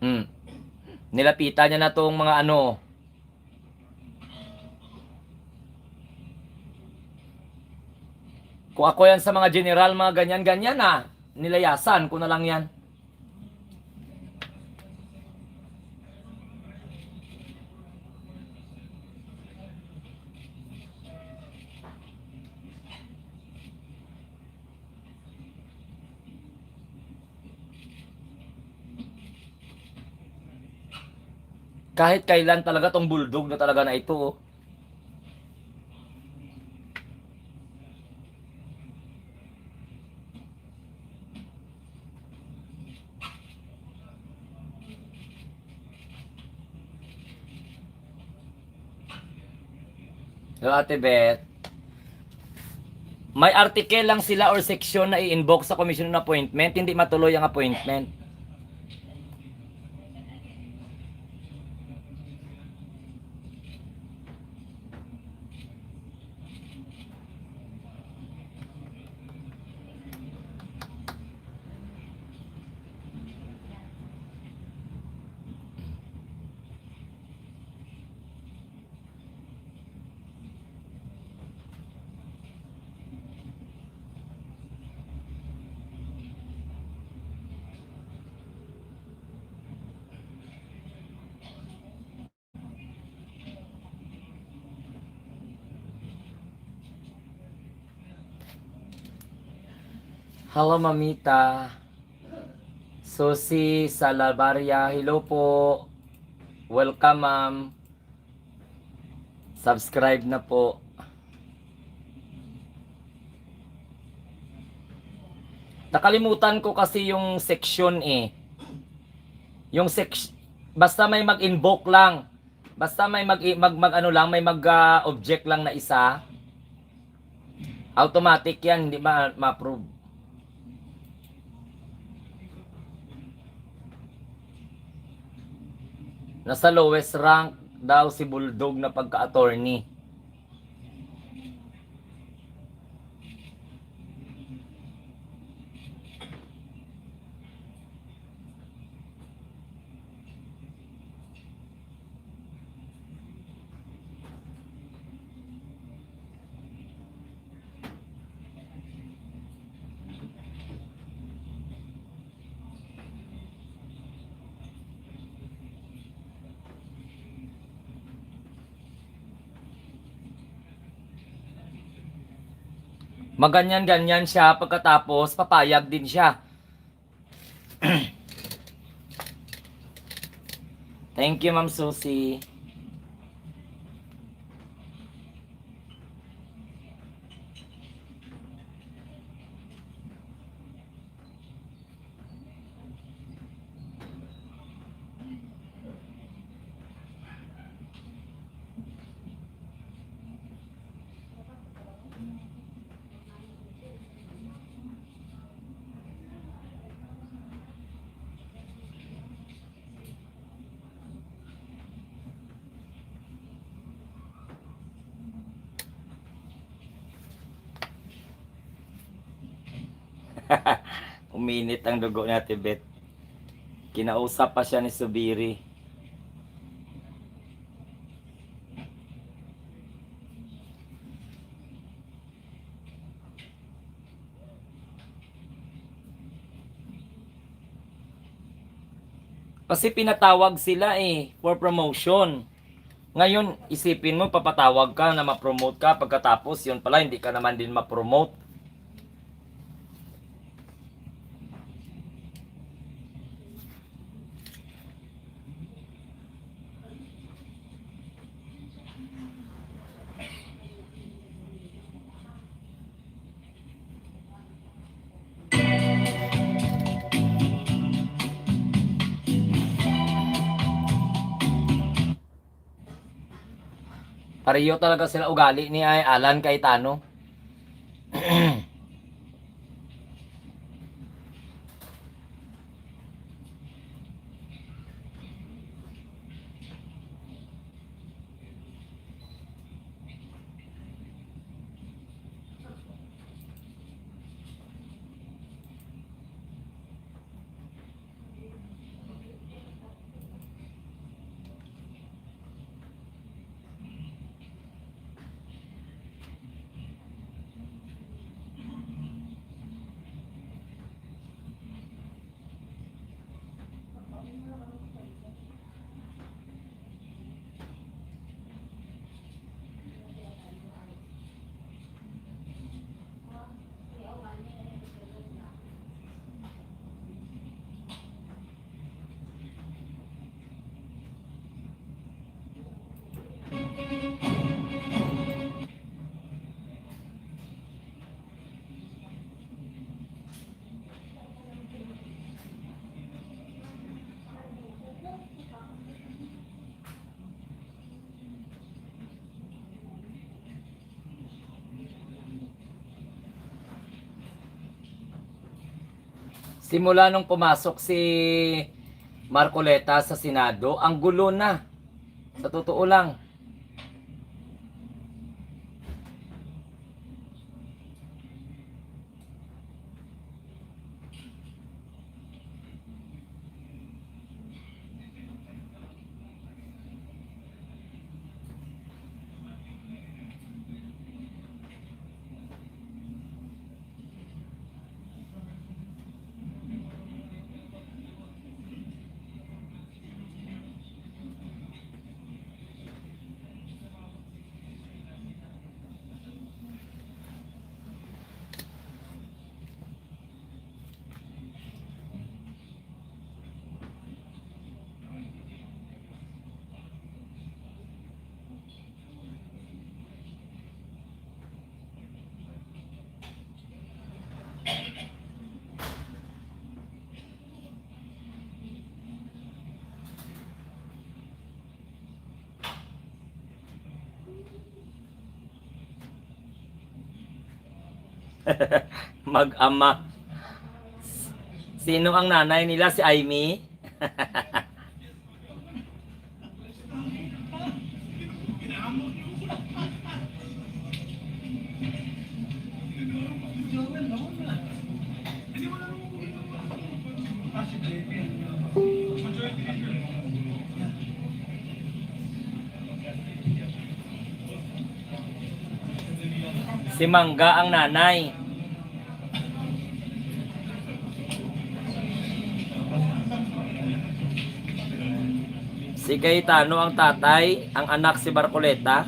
Hmm. Nilapitan niya na tong mga ano. Kung ako yan sa mga general, mga ganyan-ganyan na. Nilayasan ko na lang yan. Kahit kailan talaga tong bulldog na talaga na ito. Oh. Hello, Ate Beth. May article lang sila or section na i-inbox sa commission ng appointment, hindi matuloy ang appointment. Hello, Mamita. Susi Salabaria, hello po. Welcome, ma'am. Subscribe na po. Nakalimutan ko kasi yung section eh. Yung section, basta may mag-invoke lang. Basta may ano lang, may mag-object lang na isa. Automatic yan, hindi ma-approve. Nasa lowest rank daw si Bulldog na pagka-attorney. Maganyan-ganyan siya, pagkatapos papayag din siya. Thank you, Ma'am Susie. Uminit ang dugo ni Ate Beth. Kinausap pa siya ni Subiri. Kasi pinatawag sila eh for promotion. Ngayon, isipin mo, papatawag ka na ma-promote ka, pagkatapos yun pala, hindi ka naman din ma-promote. Pareho talaga sila ugali ni Alan Cayetano. Simula nung pumasok si Marcoleta sa Senado, ang gulo na. Sa totoo lang. Mag-ama. Sino ang nanay nila? Si Aimee? Si Mangga ang nanay. Si Cayetano ang tatay, ang anak si Barcoleta.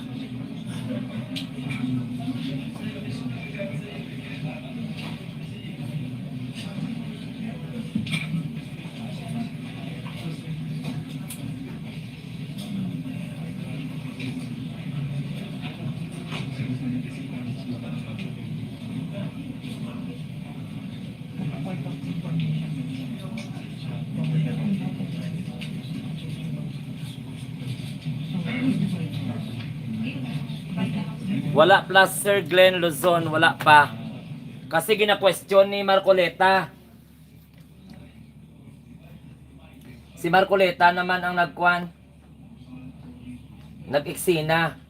Wala plus Sir Glenn Luzon, wala pa. Kasi gina-question ni Marcoleta. Si Marcoleta naman ang nagkuhan. Nag-eksena.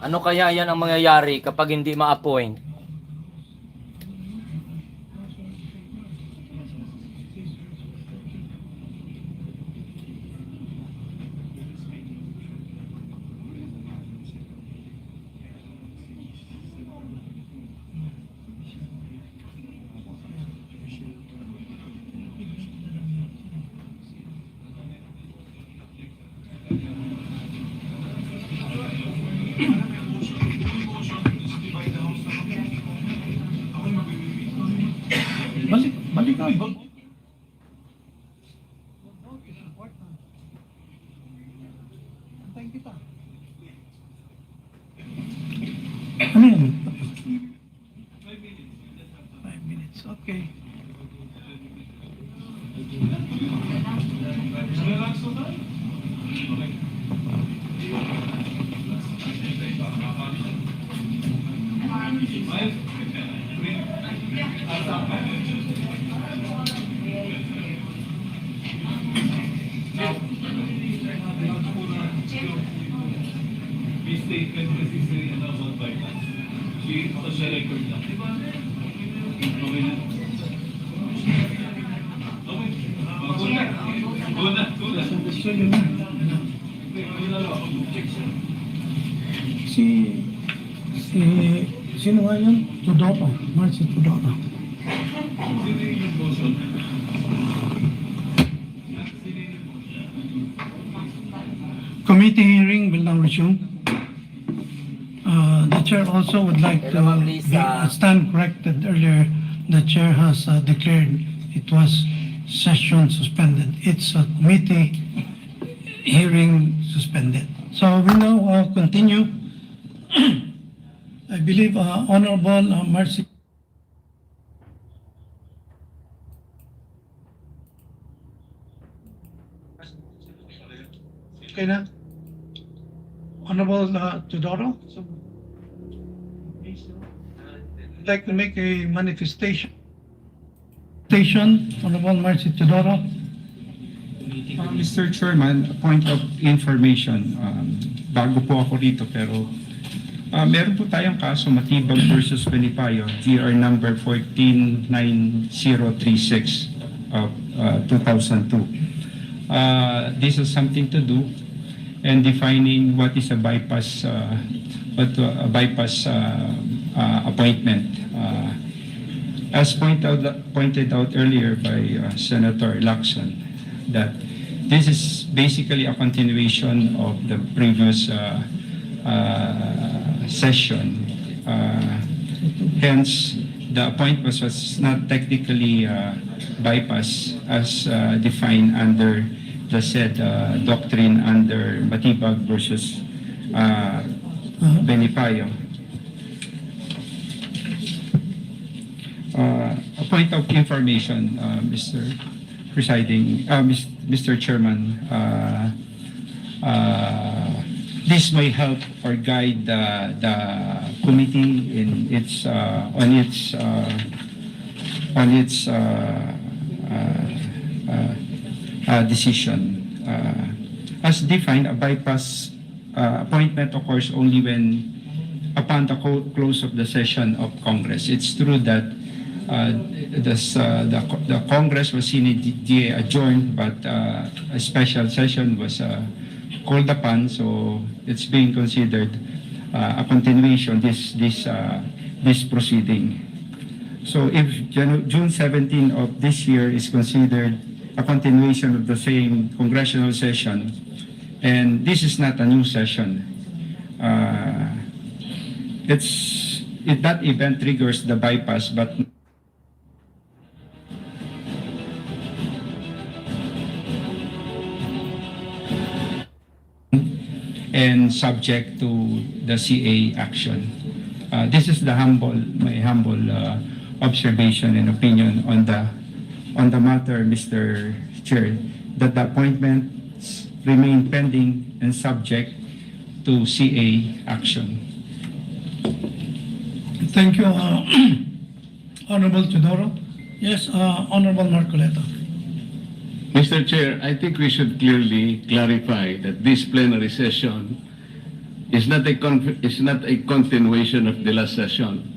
Ano kaya yan ang mangyayari kapag hindi ma-appoint? Balik ka. Antayin kita. Ano yan? 5 minutes. Okay. Sino nga yun? Tudoro. Marcy Tudoro. Committee hearing will now resume. The Chair also would like to stand corrected earlier. The Chair has declared it was session suspended. It's a committee hearing suspended. So we now continue. I believe Honorable Marcy. Okay na? Honorable Teodoro? I'd like to make a manifestation. Honorable Marcy Teodoro. Mr. Chairman, a point of information. Bago po ako rito pero meron po tayong kaso Matibag versus Benipayo, GR number 149036 of 2002. This has something to do and defining what is a bypass appointment. As pointed out earlier by Senator Lacson, that this is basically a continuation of the previous session. Hence, the appointment was not technically bypass as defined under the said doctrine under Matibag versus Benipayo. A point of information, Mr. Presiding, Mr. Chairman, this may help or guide the committee in its decision. As defined, a bypass appointment occurs only when upon the close of the session of Congress. It's true that the Congress was immediately adjourned, but a special session was called upon, so it's being considered a continuation this proceeding. So if June 17 of this year is considered a continuation of the same congressional session, and this is not a new session, that event triggers the bypass, but and subject to the CA action. This is my humble observation and opinion on the matter, Mr. Chair, that the appointments remain pending and subject to CA action. Thank you, Honorable Teodoro. Yes, Honorable Marcoleta. Mr. Chair, I think we should clearly clarify that this plenary session is not a continuation of the last session.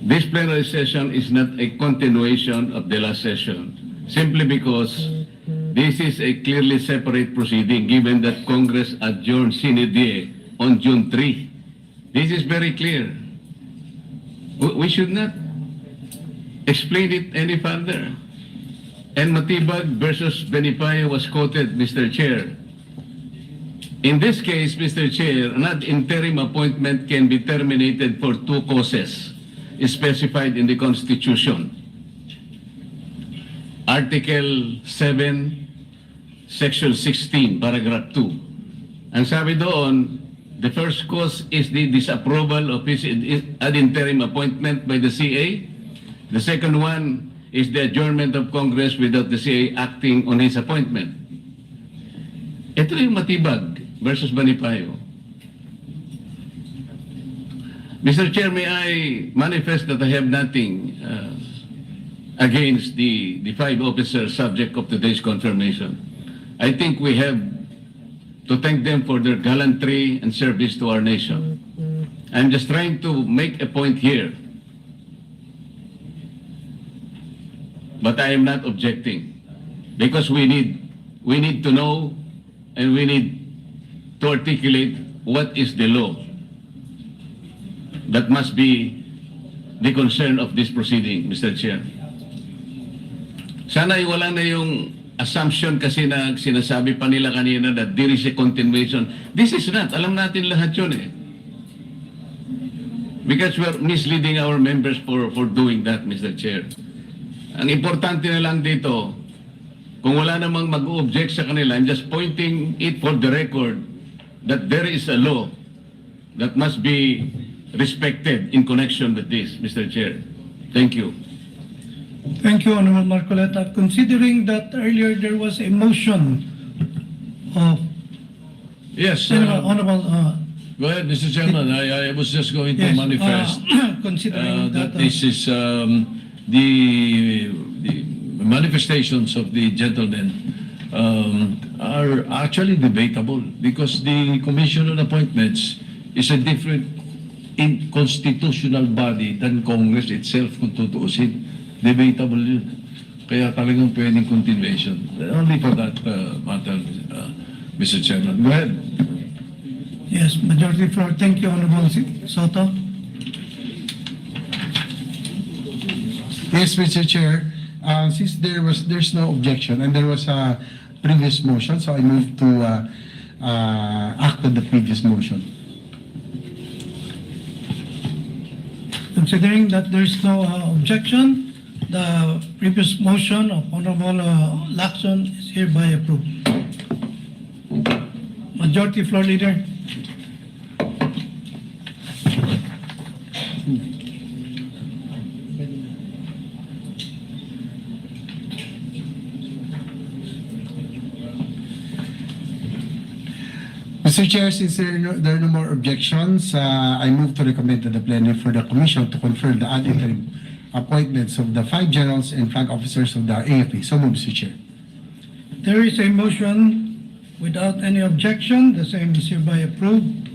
This plenary session is not a continuation of the last session, simply because this is a clearly separate proceeding, given that Congress adjourned sine die on June 3. This is very clear. We should not explain it any further. And Matibag versus Benipayo was quoted, Mr. Chair. In this case, Mr. Chair, an ad interim appointment can be terminated for two causes specified in the Constitution. Article 7, Section 16, Paragraph 2. Ang sabi doon, the first cause is the disapproval of his ad interim appointment by the CA. The second one is the adjournment of Congress without the CA acting on his appointment. Ito yung Matibag versus Benipayo. Mr. Chair, may I manifest that I have nothing against the five officers subject of today's confirmation. I think we have to thank them for their gallantry and service to our nation. I'm just trying to make a point here. But I am not objecting, because we need to know and we need to articulate what is the law that must be the concern of this proceeding, Mr. Chair. Sana wala na yung assumption kasi na sinasabi pa nila kanina that there is a continuation. This is not. Alam natin lahat yun eh. Because we're misleading our members for doing that, Mr. Chair. Ang importante na lang dito, kung wala namang mag-object sa kanila, I'm just pointing it for the record that there is a law that must be respected in connection with this, Mr. Chair. Thank you. Thank you, Honorable Marcoleta. Considering that earlier there was a motion of Yes. Honorable, Go ahead, Mr. Chairman. I was just going to yes, manifest considering that that, this is the manifestations of the gentlemen are actually debatable because the Commission on Appointments is a different constitutional body than Congress itself kung tutuusin. Debatable yun. Kaya talagang pwedeng continuation. Only for that matter, Mr. Chairman. Go ahead. yes, Majority Floor. Thank you, Honorable Soto. Yes, Mr. Chair. Since there's no objection and there was a previous motion, so I move to act on the previous motion. Considering that there's no objection, the previous motion of Honorable Lacson is hereby approved. Majority Floor Leader. Mr. Chair, since there are no more objections, I move to recommend to the plenary for the Commission to confirm the ad interim appointments of the 5 generals and flag officers of the AFP. So move, Mr. Chair. There is a motion without any objection. The same is hereby approved.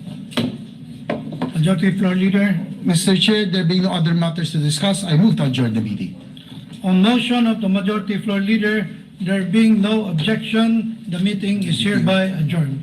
Majority Floor Leader. Mr. Chair, there being no other matters to discuss, I move to adjourn the meeting. On motion of the Majority Floor Leader, there being no objection, the meeting is hereby adjourned.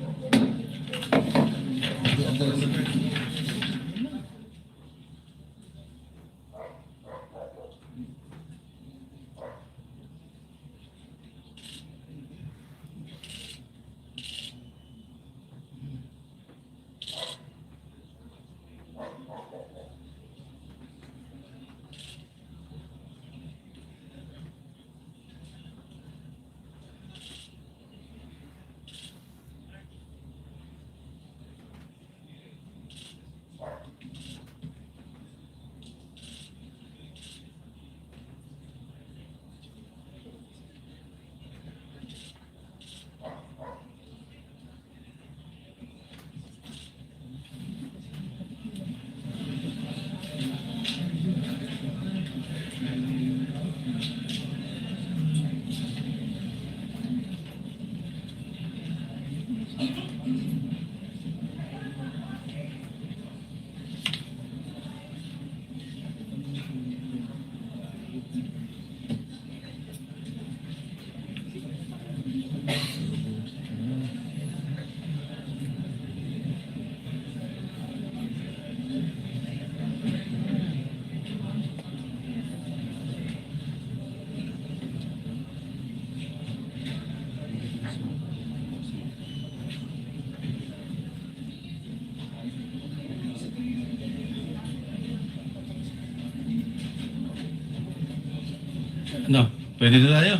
No, pwede na tayo.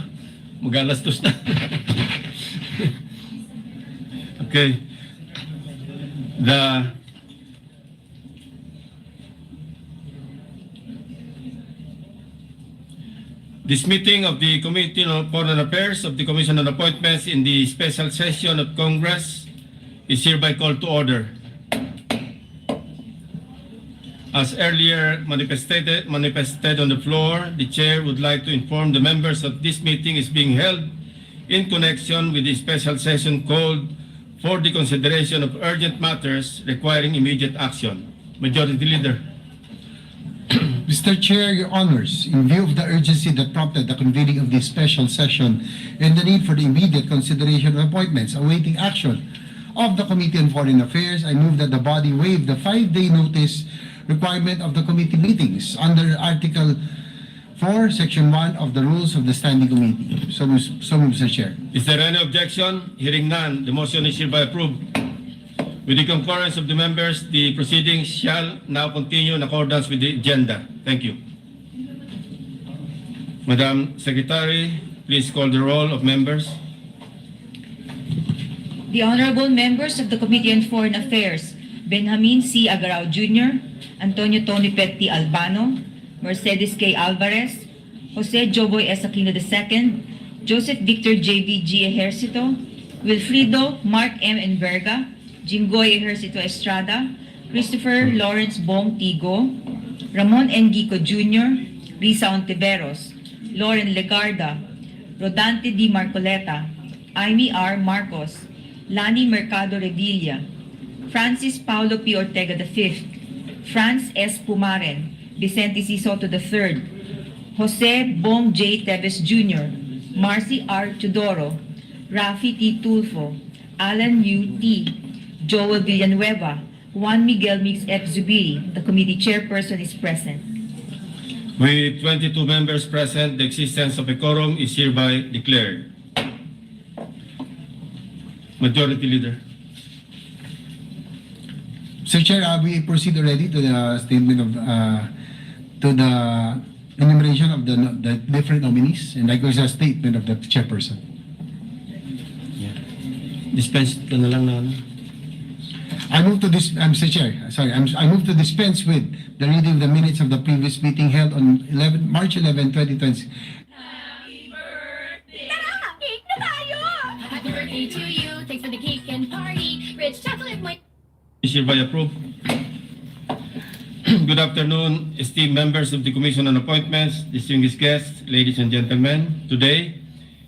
Mag-alastos na. Okay. This meeting of the Committee on Foreign Affairs of the Commission on Appointments in the special session of Congress is hereby called to order. As earlier manifested on the floor, the chair would like to inform the members that this meeting is being held in connection with the special session called for the consideration of urgent matters requiring immediate action. Majority Leader. Mr. Chair, Your Honors, in view of the urgency that prompted the convening of this special session and the need for the immediate consideration of appointments awaiting action of the Committee on Foreign Affairs, I move that the body waive the 5-day notice requirement of the committee meetings under Article 4, Section 1 of the Rules of the Standing Committee. So moved, Mr. Chair. Is there any objection? Hearing none, the motion is hereby approved. With the concurrence of the members, the proceedings shall now continue in accordance with the agenda. Thank you. Madam Secretary, please call the roll of members. The honorable members of the Committee on Foreign Affairs, Benjamin C. Agarao Jr., Antonio Tony Petti Albano, Mercedes K. Alvarez, Jose Joboy S. Aquino II, Joseph Victor J.V. G. Ejercito, Wilfrido Mark M. Enverga, Jinggoy Ejercito Estrada, Christopher Lawrence Bong Tigo, Ramon N. Gico Jr., Risa Ontiveros, Lauren Legarda, Rodante D. Marcoleta, Amy R. Marcos, Lani Mercado Revilla, Francis Paulo P. Ortega V, Franz S. Pumaren, Vicente C. Soto III, Jose Bong J. Teves Jr., Marcy R. Tudoro, Rafi T. Tulfo, Alan U. T., Joel Villanueva, Juan Miguel Mix F. Zubiri. The committee chairperson is present. With 22 members present, the existence of a quorum is hereby declared. Majority Leader. Mr. Chair, we proceed already to the statement of, to the enumeration of the different nominees, and likewise a statement of the chairperson. Dispense ka na lang na ano. I move to this, Mr. Chair, I move to dispense with the reading of the minutes of the previous meeting held on March 11, 2020. Happy birthday! Tara! Cake na tayo! Happy birthday to you. Thanks for the cake and party. Rich chocolate moist. Is hereby approved. Good afternoon, esteemed members of the Commission on Appointments, distinguished guests, ladies and gentlemen. Today,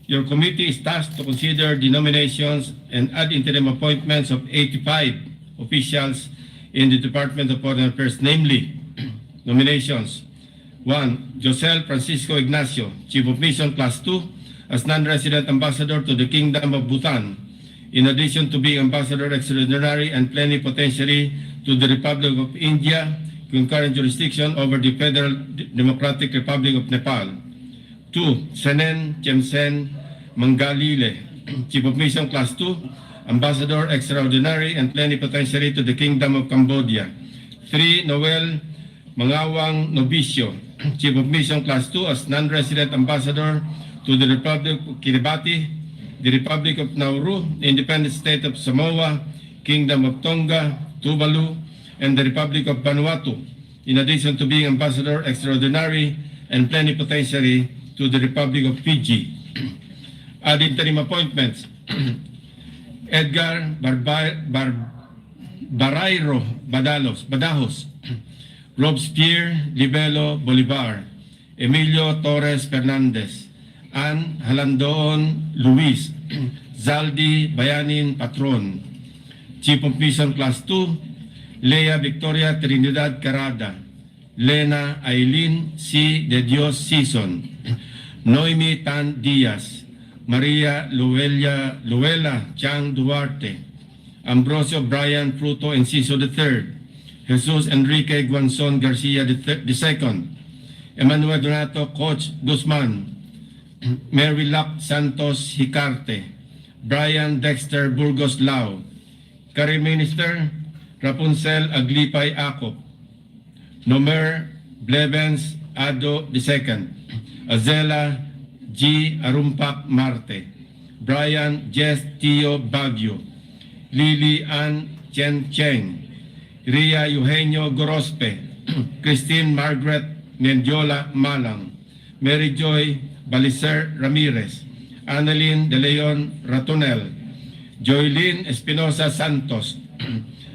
your committee is tasked to consider the nominations and ad interim appointments of 85 officials in the Department of Foreign Affairs, namely, nominations. 1. Josel Francisco Ignacio, Chief of Mission Class 2, as non-resident ambassador to the Kingdom of Bhutan, in addition to being ambassador extraordinary and plenipotentiary to the Republic of India, concurrent jurisdiction over the Federal Democratic Republic of Nepal. 2. Senen Chemsen Mangalile, Chief of Mission Class 2, Ambassador Extraordinary and Plenipotentiary to the Kingdom of Cambodia. 3. Noel Mangawang Novicio, Chief of Mission Class 2 as non-resident ambassador to the Republic of Kiribati, the Republic of Nauru, the Independent State of Samoa, Kingdom of Tonga, Tuvalu, and the Republic of Vanuatu, in addition to being Ambassador Extraordinary and Plenipotentiary to the Republic of Fiji. Ad interim appointments. Edgar Barairo Badajos, Robespierre Libelo Bolivar, Emilio Torres Fernandez, Ann Halandoon Luis, Zaldi Bayanin Patron, Chief of Mission Class 2, Lea Victoria Trinidad Carada, Lena Aileen C. De Dios Season, Noemi Tan Diaz, Maria Luella Chang Duarte, Ambrosio Brian Fruto Enciso III, Jesus Enrique Guanzon Garcia II, Emmanuel Donato Coach Guzman, Mary Lac Santos Hicarte, Brian Dexter Burgos Lao, Career Minister Rapunzel Aglipay Acop, Nomer Blevens Ado II, Azela G. Arumpak Marte, Brian Jess Tio Baguio, Lily Ann Chen Cheng, Ria Eugenio Gorospe, Christine Margaret Mendiola Malang, Mary Joy Balicer Ramirez, Annalyn De Leon Ratonel, Joylyn Espinosa Santos,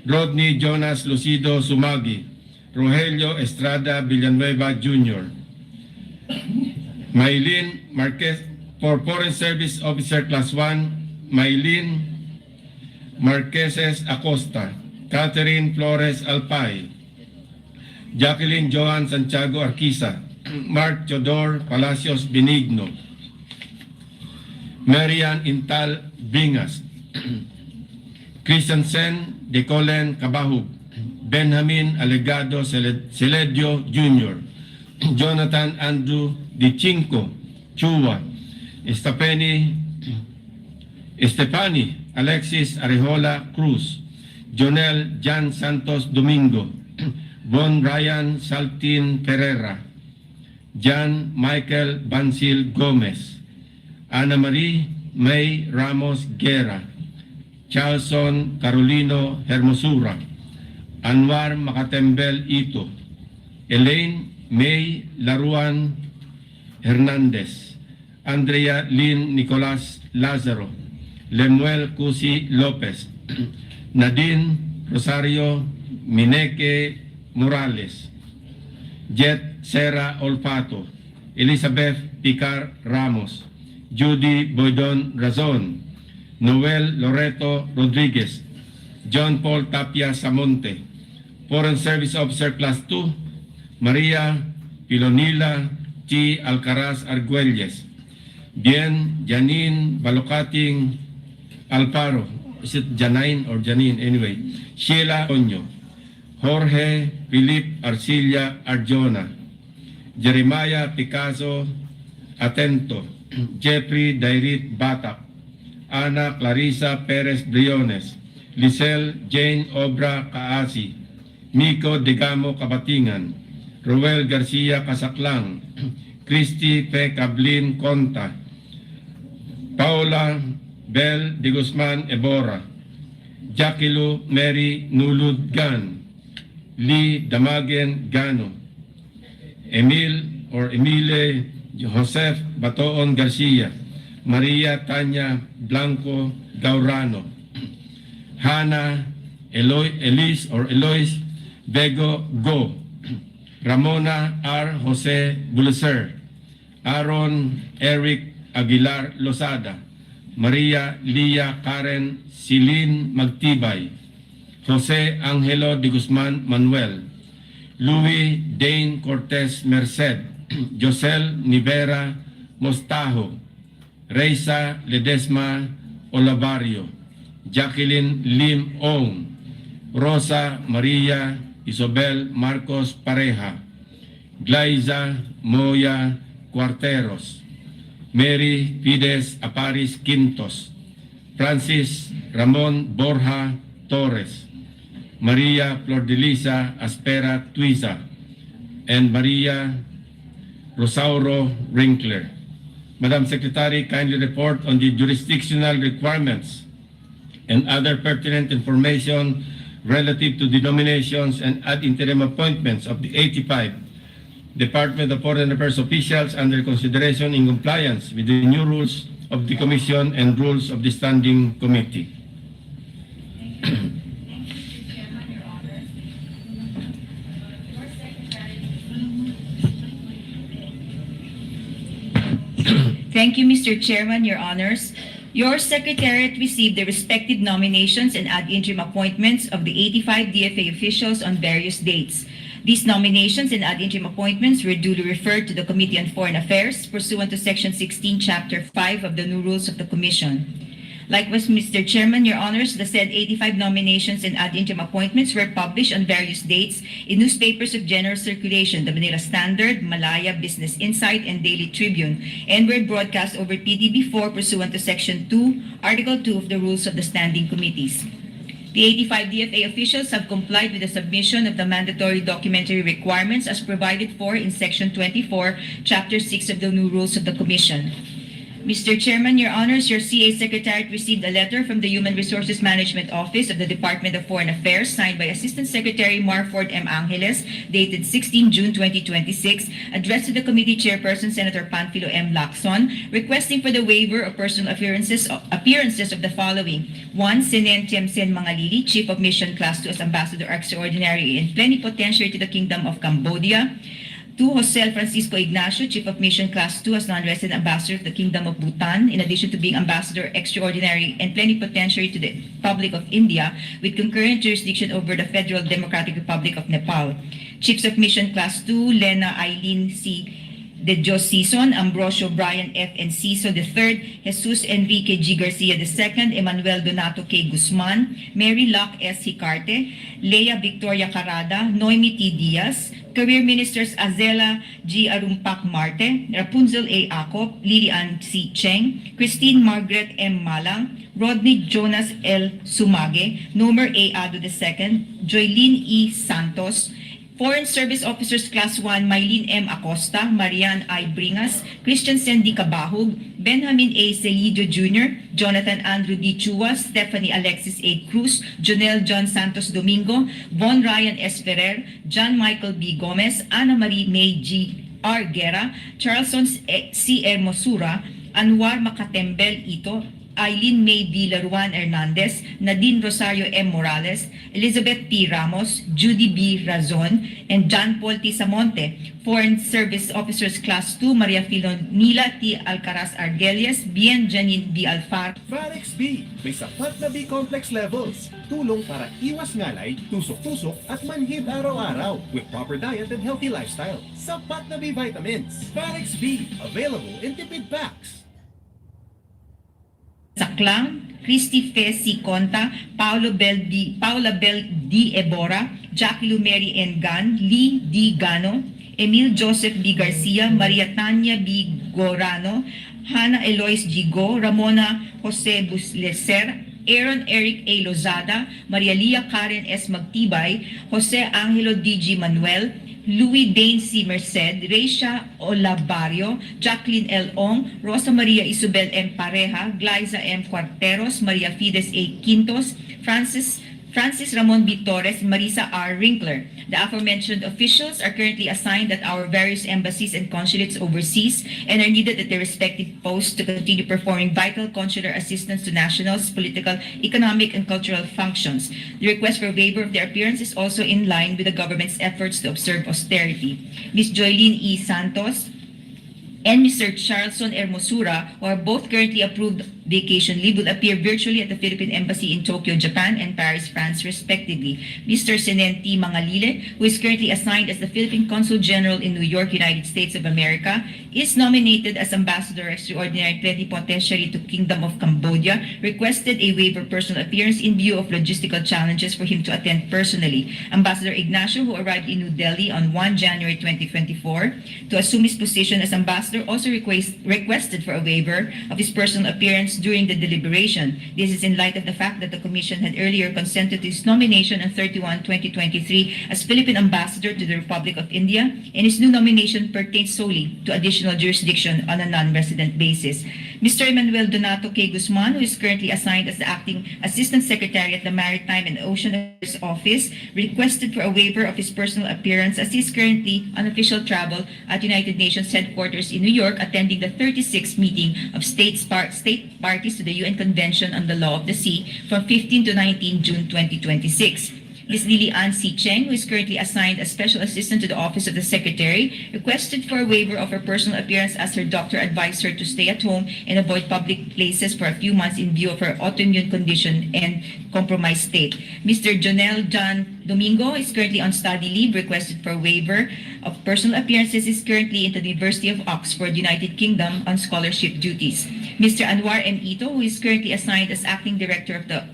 Rodney Jonas Lucido Sumagi, Rogelio Estrada Villanueva Jr., Maylin Marquez, for Foreign Service Officer Class 1, Maylin Marqueses Acosta, Catherine Flores Alpay, Jacqueline Johan Santiago Arquisa, Mark Chodor Palacios Benigno, Marian Intal Bingas, Christensen Decolen Cabahug, Benjamin Alegado Celedio Jr., Jonathan Andrew Dichinko Chua, Estefani Alexis Arejola Cruz, Jonel Jan Santos Domingo, Bon Ryan Saltin Pereira, Jan Michael Bansil Gomez, Ana Marie May Ramos Guerra, Charlson Carolino Hermosura, Anwar Makatembel Ito, Elaine May Laruan Hernandez, Andrea Lynn Nicolas Lazaro, Lemuel Cusi Lopez, Nadine Rosario Mineke Morales, Jet Sera Olpato, Elizabeth Picar Ramos, Judy Boydon Razon, Noel Loreto Rodriguez, John Paul Tapia Samonte, Foreign Service Officer Class 2, Maria Pilonila T. Alcaraz Arguelles, Bien Janine Balocating Alparo, is it Janine or Janine anyway, Sheila Onyo, Jorge Philip Arcilla Arjona, Jeremiah Picasso Atento, Jeffrey Dairit Batak, Ana Clarissa Perez Briones, Lisel Jane Obra Kaasi, Miko Degamo Kabatingan, Roel Garcia Casaklang, Christy P. Cablin Conta, Paula Bel de Guzman Ebora, Jaquilu Mary Nulud Gan, Lee Damagen Gano, Emile Joseph Batoon Garcia, Maria Tanya Blanco Gaurano, Hannah Eloise Bego Go, Ramona R. Jose Buluser, Aaron Eric Aguilar Losada, Maria Lia Karen Silin Magtibay, Jose Angelo de Guzman Manuel, Louis Dane Cortez Merced, Josel Nivera Mostajo, Reisa Ledesma Olavario, Jacqueline Lim Ong, Rosa Maria Isabel Marcos Pareja, Glaiza Moya Cuarteros, Mary Fides Aparis Quintos, Francis Ramon Borja Torres, Maria Flordelisa Aspera Tuiza, and Maria Rosauro Winkler. Madam Secretary, kindly report on the jurisdictional requirements and other pertinent information relative to the nominations and ad interim appointments of the 85 Department of Foreign Affairs officials under consideration in compliance with the new rules of the Commission and rules of the Standing Committee. Thank you, Mr. Chairman, Your Honors. Your Secretariat received the respective nominations and ad interim appointments of the 85 DFA officials on various dates. These nominations and ad interim appointments were duly referred to the Committee on Foreign Affairs pursuant to Section 16, Chapter 5 of the new rules of the Commission. Likewise, Mr. Chairman, Your Honors, the said 85 nominations and ad interim appointments were published on various dates in newspapers of general circulation, the Manila Standard, Malaya, Business Insight, and Daily Tribune, and were broadcast over PDB4 pursuant to Section 2, Article 2 of the Rules of the Standing Committees. The 85 DFA officials have complied with the submission of the mandatory documentary requirements as provided for in Section 24, Chapter 6 of the new rules of the Commission. Mr. Chairman, Your Honors, your CA Secretariat received a letter from the Human Resources Management Office of the Department of Foreign Affairs signed by Assistant Secretary Marford M. Angeles, dated 16 June 2026, addressed to the Committee Chairperson Senator Panfilo M. Lacson, requesting for the waiver of personal appearances of the following. 1. Senen Tiemsen Mangalili, Chief of Mission Class 2 as Ambassador Extraordinary and Plenipotentiary to the Kingdom of Cambodia. 2. Jose Francisco Ignacio, Chief of Mission Class 2 as Non-Resident Ambassador of the Kingdom of Bhutan, in addition to being Ambassador Extraordinary and Plenipotentiary to the Republic of India, with concurrent jurisdiction over the Federal Democratic Republic of Nepal. Chiefs of Mission Class 2, Lena Eileen C. De Dios Sison, Ambrosio Brian F. Enciso III, Jesus Enrique G. Garcia II, Emmanuel Donato K. Guzman, Mary Locke S. Hicarte, Leia Victoria Carada, Noemi T. Diaz, Career Ministers Azela G. Arumpak Marte, Rapunzel A. Acop, Lilian C. Cheng, Christine Margaret M. Malang, Rodney Jonas L. Sumage, Nomer A. Ado II, Joylene E. Santos, Foreign Service Officers Class 1, Mylene M. Acosta, Marian I. Bringas, Christian Sandy Cabahug, Benjamin A. Celidio Jr., Jonathan Andrew D. Chua, Stephanie Alexis A. Cruz, Jonel John Santos Domingo, Von Ryan S. Ferrer, John Michael B. Gomez, Ana Marie May G. R. Guerra, Charleston C. Hermosura, Anwar Makatembel Ito, Eileen May Villaruan Hernandez, Nadine Rosario M. Morales, Elizabeth P. Ramos, Judy B. Razon, and John Paul T. Samonte. Foreign Service Officers Class 2, Maria Filonila T. Alcaraz Argelias, Bien Janine B. Alfar. Farex B, may sapat na B-complex levels. Tulong para iwas ngalay, tusok-tusok at manhid araw-araw with proper diet and healthy lifestyle. Sapat na B vitamins. Farex B, available in tipid packs. Saklang, Christy Fe C. Conta, Paula Bel D. Ebora, Jackie Lumeri N. Gan, Lee D. Gano, Emil Joseph B. Garcia, Maria Tanya B. Gorano, Hannah Eloise G. Go, Ramona Jose Busleser, Aaron Eric A. Lozada, Maria Lia Karen S. Magtibay, Jose Angelo D. G. Manuel, Louis Dane C. Merced, Reisha Olabario, Jacqueline L. Ong, Rosa Maria Isabel M. Pareja, Glyza M. Cuarteros, Maria Fides A. Quintos, Francis Ramon B. Torres, Marisa R. Rinkler. The aforementioned officials are currently assigned at our various embassies and consulates overseas and are needed at their respective posts to continue performing vital consular assistance to nationals, political, economic, and cultural functions. The request for waiver of their appearance is also in line with the government's efforts to observe austerity. Ms. Joylene E. Santos and Mr. Charleston Hermosura, who are both currently approved vacation leave, will appear virtually at the Philippine Embassy in Tokyo, Japan, and Paris, France, respectively. Mr. Senenti Mangalile, who is currently assigned as the Philippine Consul General in New York, United States of America, is nominated as Ambassador Extraordinary Plenipotentiary to Kingdom of Cambodia, requested a waiver of personal appearance in view of logistical challenges for him to attend personally. Ambassador Ignacio, who arrived in New Delhi on 1 January 2024 to assume his position as ambassador, also requested for a waiver of his personal appearance during the deliberation. This is in light of the fact that the Commission had earlier consented to his nomination on 31/2023 as Philippine Ambassador to the Republic of India, and his new nomination pertains solely to additional jurisdiction on a non-resident basis. Mr. Emmanuel Donato K. Guzman, who is currently assigned as the Acting Assistant Secretary at the Maritime and Ocean Affairs Office, requested for a waiver of his personal appearance as he is currently on official travel at United Nations headquarters in New York, attending the 36th meeting of state parties to the UN Convention on the Law of the Sea from 15 to 19 June 2026. Ms. Lily Ann C. Cheng, who is currently assigned as Special Assistant to the Office of the Secretary, requested for a waiver of her personal appearance as her doctor advised her to stay at home and avoid public places for a few months in view of her autoimmune condition and compromised state. Mr. Jonel John Domingo is currently on study leave, requested for a waiver of personal appearances, is currently in the University of Oxford, United Kingdom, on scholarship duties. Mr. Anwar M. Ito, who is currently assigned as Acting Director of the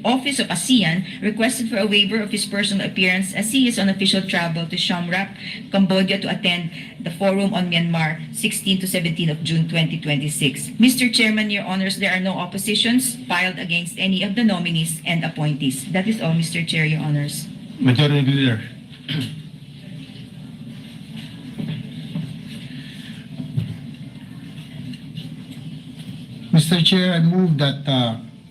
Office of ASEAN, requested for a waiver of his personal appearance as he is on official travel to Siem Reap, Cambodia, to attend the Forum on Myanmar 16 to 17 of June 2026. Mr. Chairman, Your Honors, there are no oppositions filed against any of the nominees and appointees. That is all, Mr. Chair, Your Honors. Majority Leader. Mr. Chair, I move that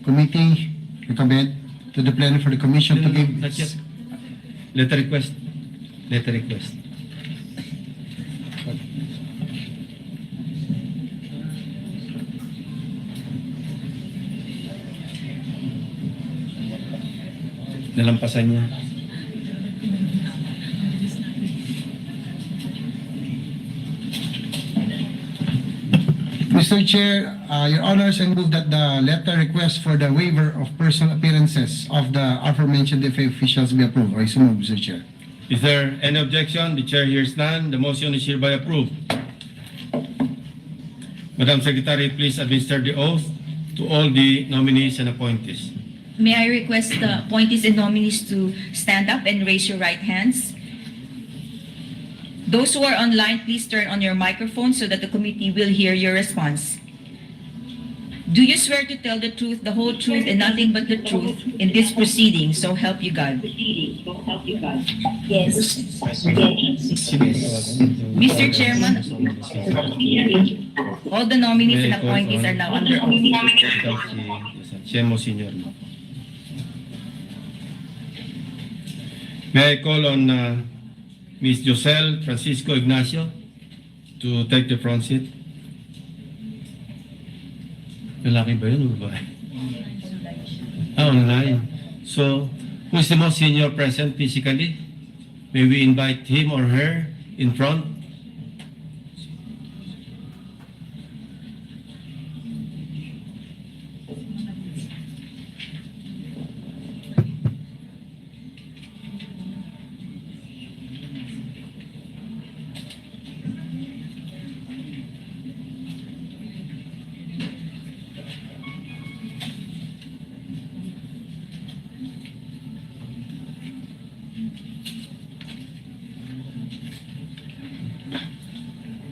committee recommend to the plenary for the commission to give... Not yet. Letter request. Letter request. Nalampasan niya. Mr. Chair, Your Honors, I move that the letter request for the waiver of personal appearances of the aforementioned FA officials be approved. I so move, Mr. Chair. Is there any objection? The chair hears none. The motion is hereby approved. Madam Secretary, please administer the oath to all the nominees and appointees. May I request the appointees and nominees to stand up and raise your right hands? Those who are online, please turn on your microphone so that the committee will hear your response. Do you swear to tell the truth, the whole truth, and nothing but the truth in this proceeding, so help you God? Yes. Mr. Chairman, all the nominees and appointees are now under oath. Chemo Senior. May I call on Ms. Josel Francisco Ignacio to take the front seat? Lalaki ba yun o babae? Online. So, who is the most senior present physically? May we invite him or her in front?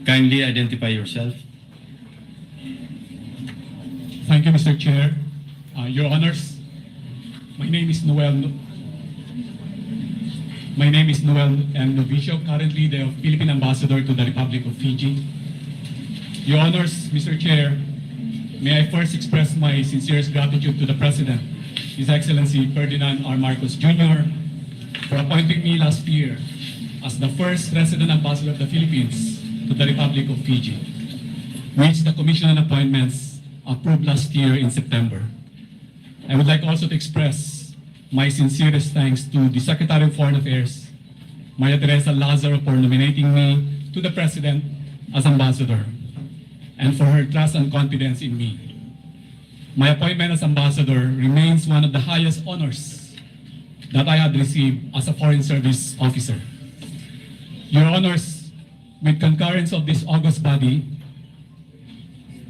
Kindly identify yourself. Thank you, Mr. Chair. Your Honors, my name is Noel M. Novicio, currently the Philippine Ambassador to the Republic of Fiji. Your Honors, Mr. Chair, may I first express my sincerest gratitude to the President, His Excellency Ferdinand R. Marcos Jr., for appointing me last year as the first resident ambassador of the Philippines to the Republic of Fiji, which the Commission on Appointments approved last year in September. I would like also to express my sincerest thanks to the Secretary of Foreign Affairs, Maria Teresa Lazaro, for nominating me to the President as Ambassador and for her trust and confidence in me. My appointment as Ambassador remains one of the highest honors that I had received as a Foreign Service officer. Your Honors, with concurrence of this august body,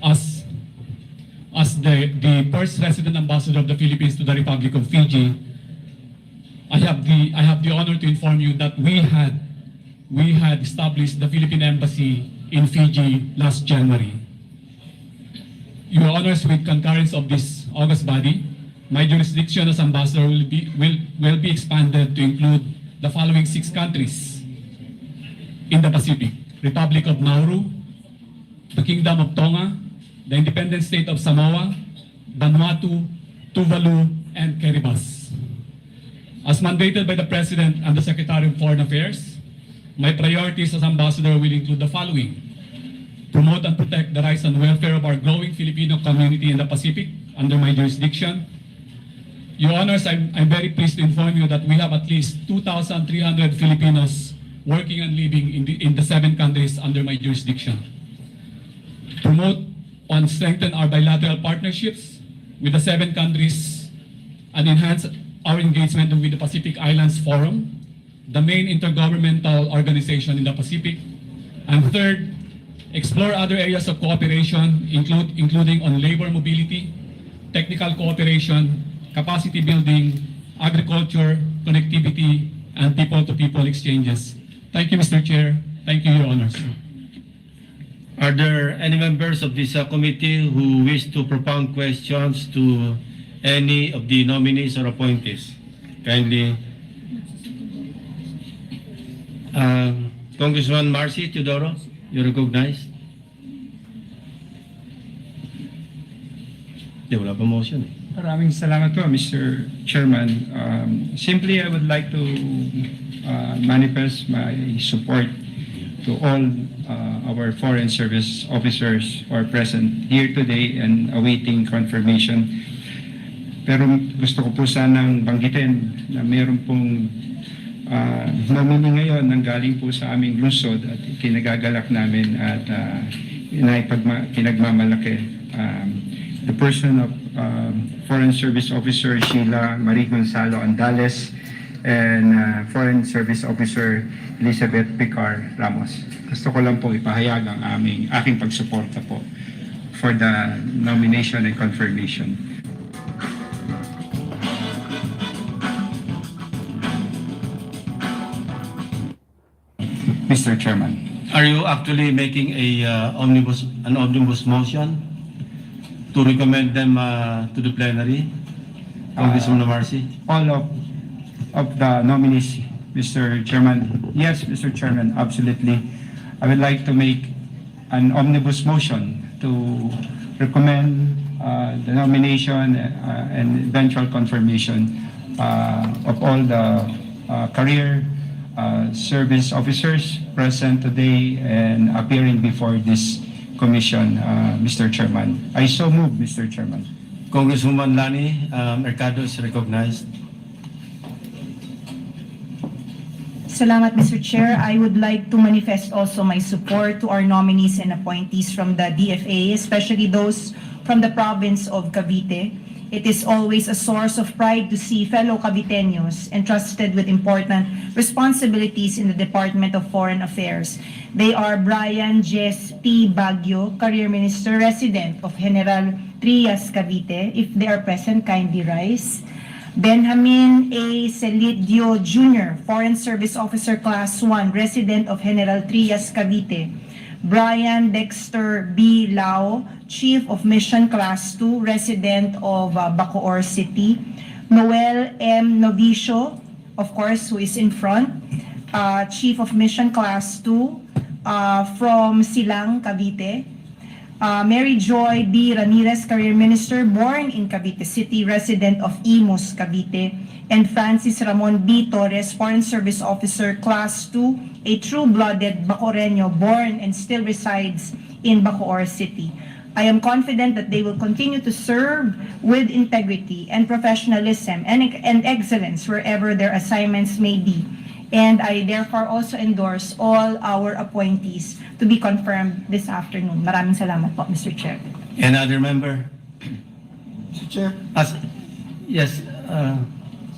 as the first resident ambassador of the Philippines to the Republic of Fiji, I have the honor to inform you that we had established the Philippine Embassy in Fiji last January. Your Honors, with concurrence of this august body, my jurisdiction as ambassador will be expanded to include the following 6 countries in the Pacific: Republic of Nauru, the Kingdom of Tonga, the Independent State of Samoa, Vanuatu, Tuvalu, and Kiribati. As mandated by the President and the Secretary of Foreign Affairs, my priorities as ambassador will include the following: promote and protect the rights and welfare of our growing Filipino community in the Pacific under my jurisdiction. Your Honors, I'm very pleased to inform you that we have at least 2,300 Filipinos working and living in the 7 countries under my jurisdiction. Promote and strengthen our bilateral partnerships with the 7 countries and enhance our engagement with the Pacific Islands Forum, the main intergovernmental organization in the Pacific. And third, explore other areas of cooperation, including on labor mobility, technical cooperation, capacity building, agriculture, connectivity, and people-to-people exchanges. Thank you, Mr. Chair. Thank you, Your Honors. Are there any members of this committee who wish to propound questions to any of the nominees or appointees? Kindly. Congressman Marcy Teodoro, you recognized? Wala pa motion eh. Maraming salamat po, Mr. Chairman. Simply, I would like to manifest my support to all our Foreign Service officers who are present here today and awaiting confirmation. Pero gusto ko po sanang banggitin na mayroon pong nominee ngayon nang galing po sa aming lungsod at kinagagalak namin at pinagmamalaki. The person of Foreign Service Officer Sheila Marie Gonzalo Andales and Foreign Service Officer Elizabeth Picar Ramos. Gusto ko lang po ipahayag ang aking pagsuporta po for the nomination and confirmation. Mr. Chairman. Are you actually making an omnibus motion to recommend them to the plenary, Congressman Marcy? All of the nominees, Mr. Chairman. Yes, Mr. Chairman, absolutely. I would like to make an omnibus motion to recommend the nomination and eventual confirmation of all the career service officers present today and appearing before this commission, Mr. Chairman. I so move, Mr. Chairman. Congresswoman Lani Mercado is recognized. Salamat, Mr. Chair. I would like to manifest also my support to our nominees and appointees from the DFA, especially those from the province of Cavite. It is always a source of pride to see fellow Caviteños entrusted with important responsibilities in the Department of Foreign Affairs. They are Brian Jess P. Baguio, Career Minister, resident of General Trias, Cavite. If they are present, kindly rise. Benjamin A. Celidio Jr., Foreign Service Officer Class 1, resident of General Trias, Cavite. Brian Dexter B. Lao, Chief of Mission Class 2, resident of Bacoor City. Noel M. Novicio, of course, who is in front, Chief of Mission Class 2 from Silang, Cavite. Mary Joy B. Ramirez, Career Minister, born in Cavite City, resident of Imus, Cavite. And Francis Ramon B. Torres, Foreign Service Officer, Class 2, a true-blooded Bacoreño, born and still resides in Bacoor City. I am confident that they will continue to serve with integrity and professionalism and excellence wherever their assignments may be. And I therefore also endorse all our appointees to be confirmed this afternoon. Maraming salamat po, Mr. Chair. Another member? Mr. Chair. Yes.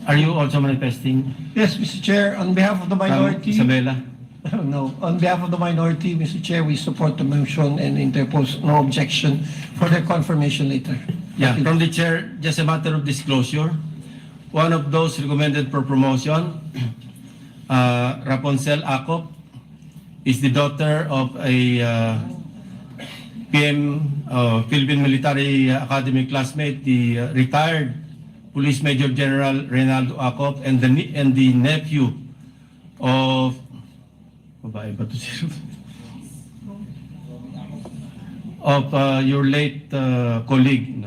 Are you also manifesting? Yes, Mr. Chair, on behalf of the minority. Isabella? No, on behalf of the minority, Mr. Chair, we support the motion and interpose no objection for their confirmation later. Yeah, from the chair, just a matter of disclosure. One of those recommended for promotion, Rapunzel Acop, is the daughter of a Philippine Military Academy classmate, the retired Police Major General Reynaldo Acop, and the nephew of your late colleague,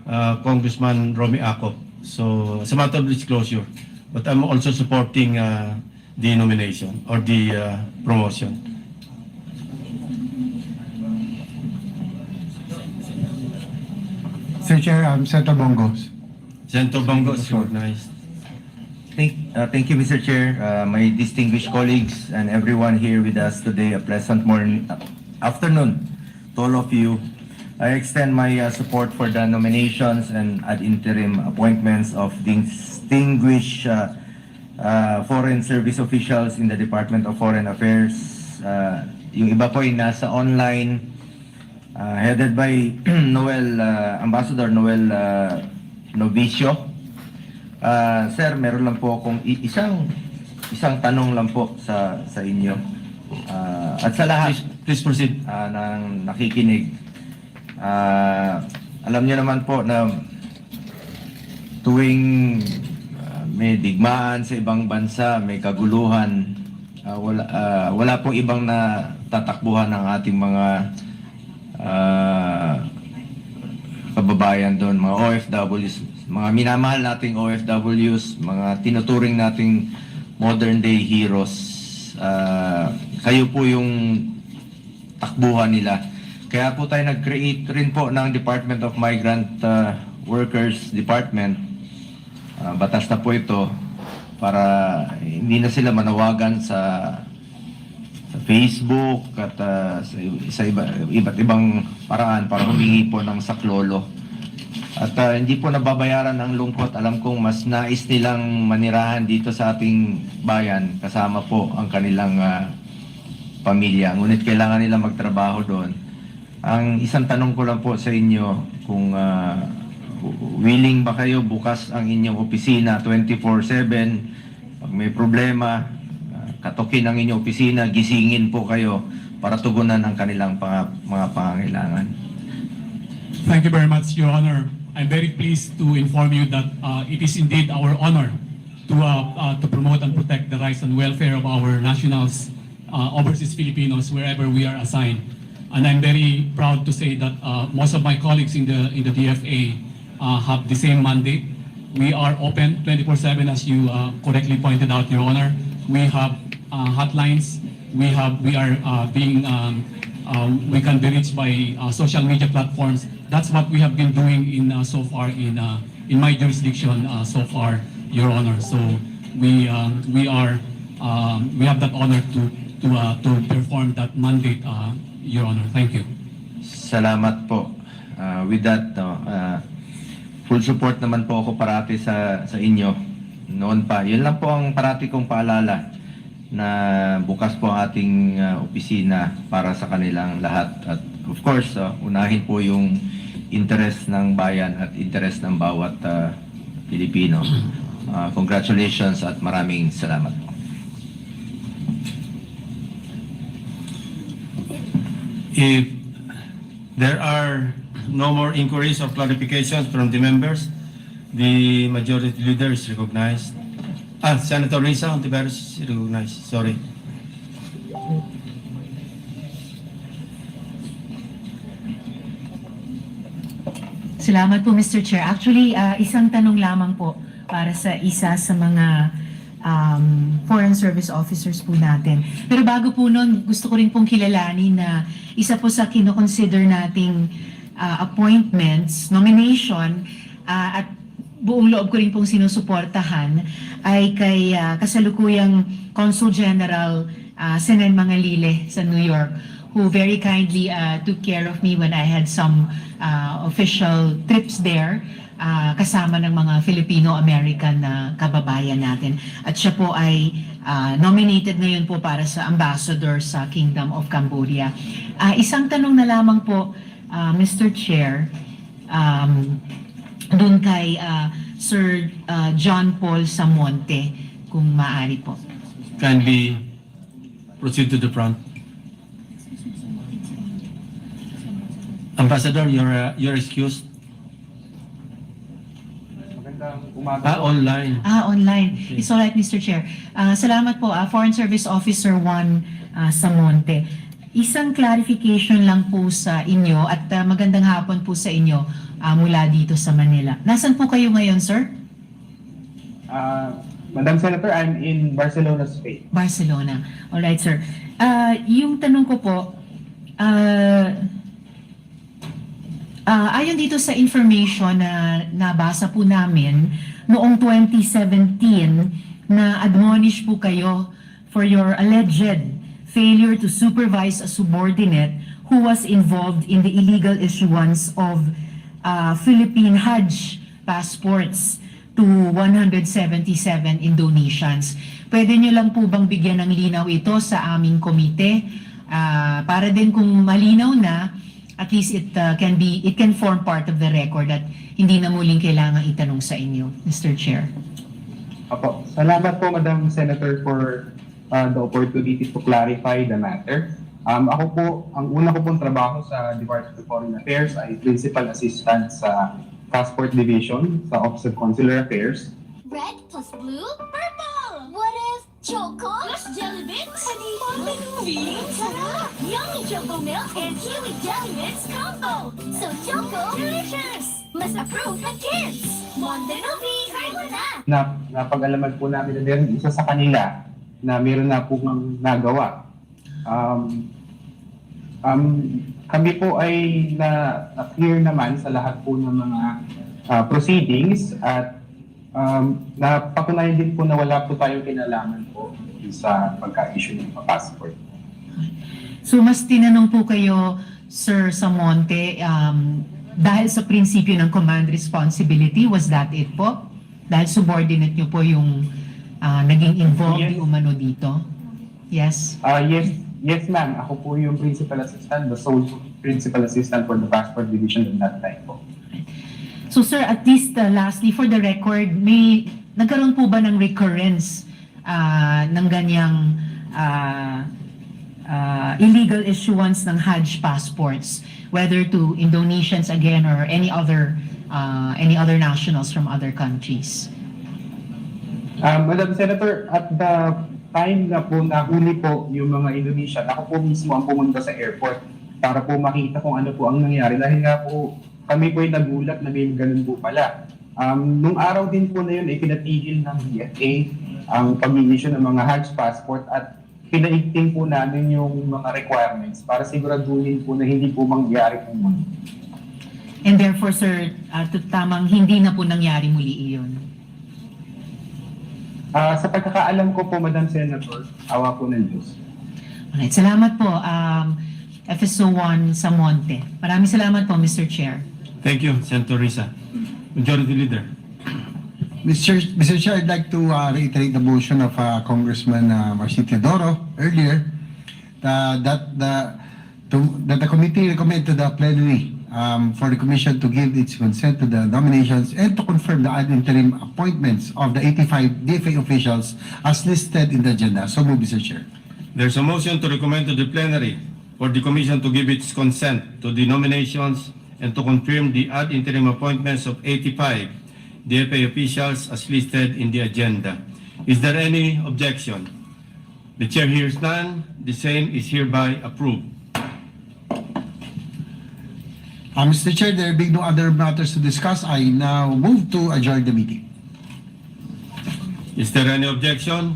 Congressman Romy Acop. So, as a matter of disclosure, but I'm also supporting the nomination or the promotion. Sir Chair, Senator Bongos. Senator Bongos is recognized. Thank you, Mr. Chair. My distinguished colleagues and everyone here with us today, a pleasant afternoon to all of you. I extend my support for the nominations and ad interim appointments of distinguished foreign service officials in the Department of Foreign Affairs. Yung iba po ay nasa online, headed by Ambassador Noel Novicio. Sir, meron lang po akong isang tanong lang po sa inyo. At sa lahat, please proceed. Nang nakikinig. Alam niyo naman po na tuwing may digmaan sa ibang bansa, may kaguluhan, wala pong ibang natatakbuhan ng ating mga kababayan doon, mga OFWs, mga minamahal nating OFWs, mga tinuturing nating modern day heroes. Kayo po yung takbuhan nila. Kaya po tayo nag-create rin po ng Department of Migrant Workers Department. Batas na po ito para hindi na sila manawagan sa Facebook at sa iba't ibang paraan para humingi po ng saklolo. At hindi po nababayaran ang lungkot. Alam kong mas nais nilang manirahan dito sa ating bayan kasama po ang kanilang pamilya. Ngunit kailangan nila magtrabaho doon. Ang isang tanong ko lang po sa inyo, kung willing ba kayo bukas ang inyong opisina 24/7 pag may problema, katukin ng inyong opisina, gisingin po kayo para tugunan ang kanilang mga pangangailangan. Thank you very much, Your Honor. I'm very pleased to inform you that it is indeed our honor to promote and protect the rights and welfare of our nationals, overseas Filipinos, wherever we are assigned. And I'm very proud to say that most of my colleagues in the DFA have the same mandate. We are open 24/7, as you correctly pointed out, Your Honor. We have hotlines. We can be reached by social media platforms. That's what we have been doing so far in my jurisdiction so far, Your Honor. So we have that honor to perform that mandate, Your Honor. Thank you. Salamat po. With that, full support naman po ako parati sa inyo. Noon pa. Yun lang po ang parati kong paalala na bukas po ang ating opisina para sa kanilang lahat. At of course, unahin po yung interest ng bayan at interest ng bawat Pilipino. Congratulations at maraming salamat po. If there are no more inquiries or clarifications from the members, the majority leader is recognized. Senator Risa Ontiveros is recognized. Sorry. Salamat po, Mr. Chair. Actually, isang tanong lamang po para sa isa sa mga foreign service officers po natin. Pero bago po nun, gusto ko rin pong kilalanin na isa po sa kinoconsider nating appointments, nomination, at buong loob ko rin pong sinusuportahan ay kay kasalukuyang Consul General Senen Mangalile sa New York, who very kindly took care of me when I had some official trips there, kasama ng mga Filipino-American na kababayan natin. At siya po ay nominated ngayon po para sa ambassador sa Kingdom of Cambodia. Isang tanong na lamang po, Mr. Chair, dun kay Sir John Paul Samonte, kung maaari po. Kindly proceed to the front. Ambassador, you're excused. Online. Online. It's all right, Mr. Chair. Salamat po, Foreign Service Officer 1 Samonte. Isang clarification lang po sa inyo at magandang hapon po sa inyo mula dito sa Manila. Nasaan po kayo ngayon, sir? Madam Senator, I'm in Barcelona, Spain. Barcelona. All right, sir. Yung tanong ko po, ayon dito sa information na nabasa po namin, noong 2017 na admonish po kayo for your alleged failure to supervise a subordinate who was involved in the illegal issuance of Philippine Hajj passports to 177 Indonesians. Pwede nyo lang po bang bigyan ng linaw ito sa aming komite? Para din kung malinaw na, at least it can form part of the record at hindi na muling kailangan itanong sa inyo, Mr. Chair. Apo, salamat po, Madam Senator, for the opportunity to clarify the matter. Ako po, ang una ko pong trabaho sa Department of Foreign Affairs ay Principal Assistant sa Passport Division sa Office of Consular Affairs. Red plus blue, purple. What if choco plus jelly bits? Moving sarap. Yummy choco milk and kiwi jelly bits combo. So choco delicious. Mas approved ng kids. Mondenovi, try mo na. Napag-alaman po namin na meron isa sa kanila na meron na po ng nagawa. Kami po ay na-clear naman sa lahat po ng mga proceedings at napatunayan din po na wala po tayong kinalaman po sa pagka-issue ng passport. So mas tinanong po kayo, Sir Samonte, dahil sa prinsipyo ng command responsibility, was that it po? Dahil subordinate nyo po yung naging involved Yes. yung umano dito? Yes? Yes, ma'am. Ako po yung principal assistant, the sole principal assistant for the passport division at that time po. So sir, at least lastly, for the record, nagkaroon po ba ng recurrence ng ganyang illegal issuance ng Hajj passports, whether to Indonesians again or any other nationals from other countries. Madam Senator, at the time na po nahuli po yung mga Indonesian, ako po mismo ang pumunta sa airport para po makita kung ano po ang nangyari. Dahil nga po kami po ay nagulat na may ganun po pala. Nung araw din po na yun ay pinatigil ng DFA ang pag-issue ng mga Hajj passport at pinaigting po namin yung mga requirements para siguraduhin po na hindi po mangyari po muli. And therefore, sir, tamang hindi na po nangyari muli iyon. Sa pagkakaalam ko po, Madam Senator, awa po ng Diyos. Alright, salamat po, FSO1 Samonte. Maraming salamat po, Mr. Chair. Thank you, Senator Risa. Majority Leader. Mr. Chair, I'd like to reiterate the motion of Congressman Munting Tinig2.0 earlier that the committee recommend to the plenary for the commission to give its consent to the nominations and to confirm the ad interim appointments of the 85 DFA officials as listed in the agenda. So move, Mr. Chair. There's a motion to recommend to the plenary for the commission to give its consent to the nominations and to confirm the ad interim appointments of 85 DFA officials as listed in the agenda. Is there any objection? The chair hears none. The same is hereby approved. Mr. Chair, there being no other matters to discuss, I now move to adjourn the meeting. Is there any objection?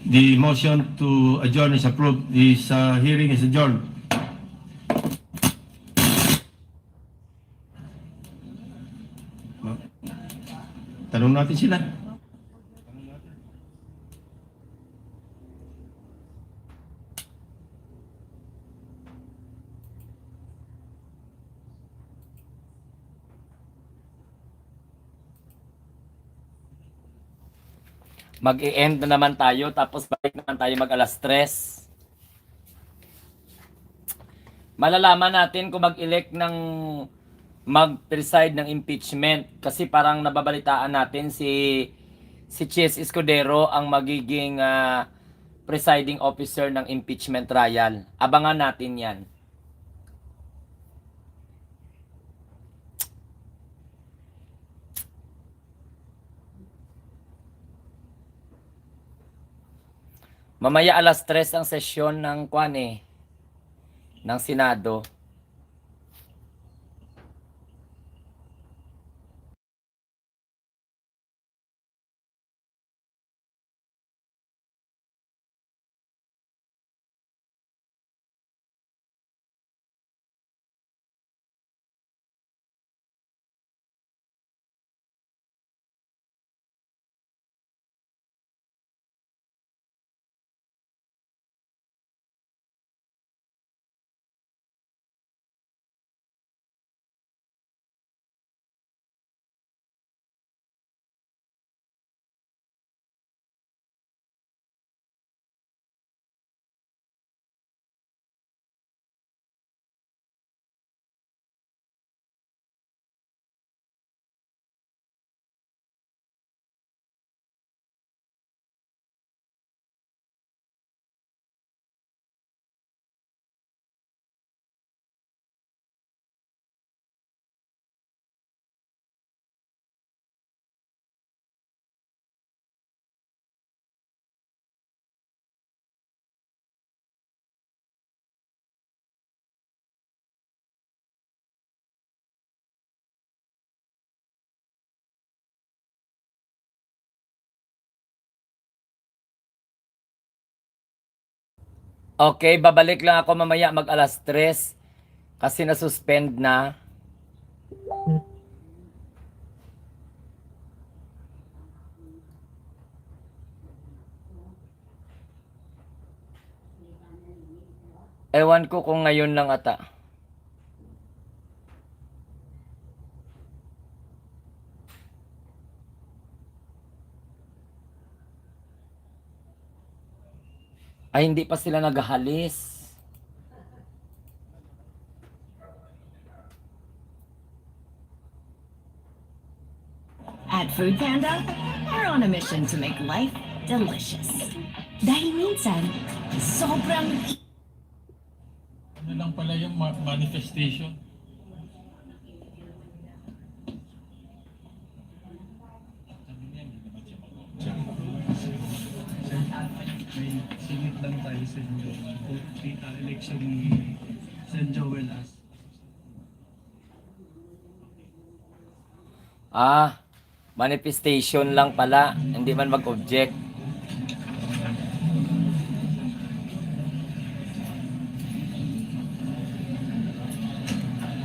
The motion to adjourn is approved. This hearing is adjourned. Tanong natin sila. Mag-i-end na naman tayo, tapos balik naman tayo mag-alas 3. Malalaman natin kung mag-elect ng mag-preside ng impeachment kasi parang nababalitaan natin si Chis Escudero ang magiging presiding officer ng impeachment trial. Abangan natin 'yan. Mamaya alas 3 ang sesyon ng ng Senado. Okay, babalik lang ako mamaya mag alas 3 kasi na-suspend na. Ewan ko kung ngayon lang ata. Ay, hindi pa sila naghahalis. At Food Panda, we're on a mission to make life delicious. Dahil minsan, sobrang Ano lang pala yung manifestation? may singit lang tayo sa inyo. Election ni San Joel as Manifestation lang pala, hindi man mag-object.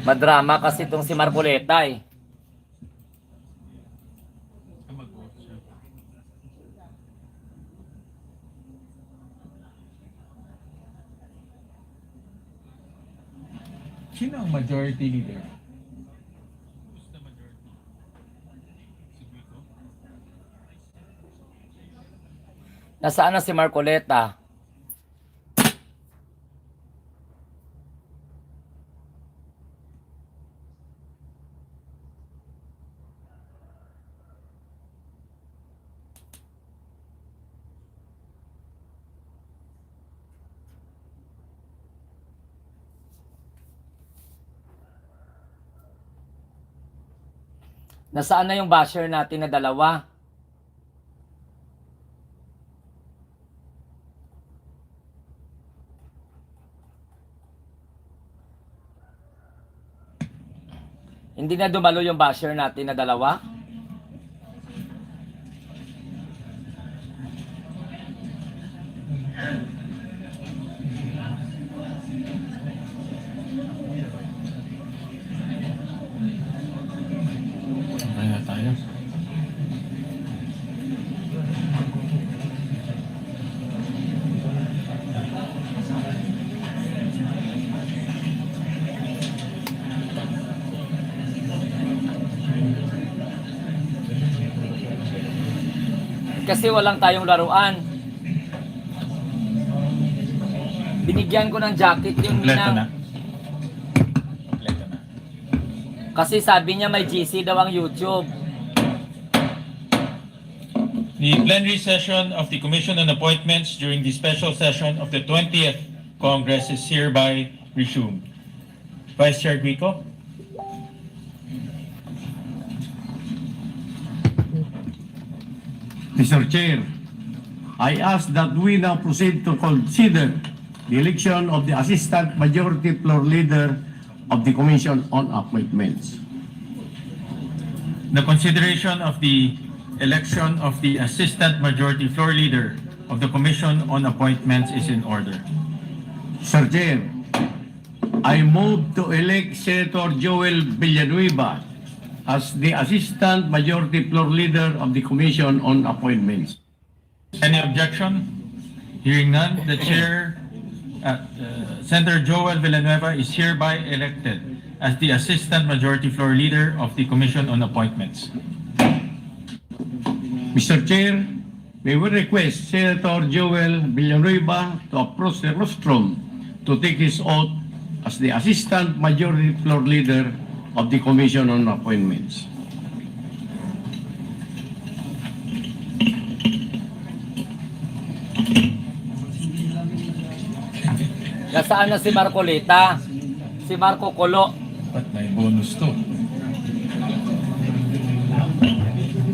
Madrama kasi itong si Marcoleta eh. Sino ang majority leader? Nasaan na si Marcoleta? Nasaan na yung basher natin na dalawa? Hindi na dumalo yung basher natin na dalawa? Kaya tayo. Kasi walang tayong laruan. Binigyan ko ng jacket yung Kompleto na. Kasi sabi niya may GC daw ang YouTube. The plenary session of the Commission on Appointments during the special session of the 20th Congress is hereby resumed. Vice Chair Guico? Mr. Chair, I ask that we now proceed to consider the election of the Assistant Majority Floor Leader of the Commission on Appointments. The consideration of the election of the Assistant Majority Floor Leader of the Commission on Appointments is in order. Sir Chair, I move to elect Senator Joel Villanueva as the Assistant Majority Floor Leader of the Commission on Appointments. Any objection? Hearing none, the Chair, Senator Joel Villanueva is hereby elected as the Assistant Majority Floor Leader of the Commission on Appointments. Mr. Chair, may we request Senator Joel Villanueva to approach the rostrum to take his oath as the Assistant Majority Floor Leader of the Commission on Appointments. Nasaan na si Marcoleta? Si Marco Colo. Ba't may bonus to?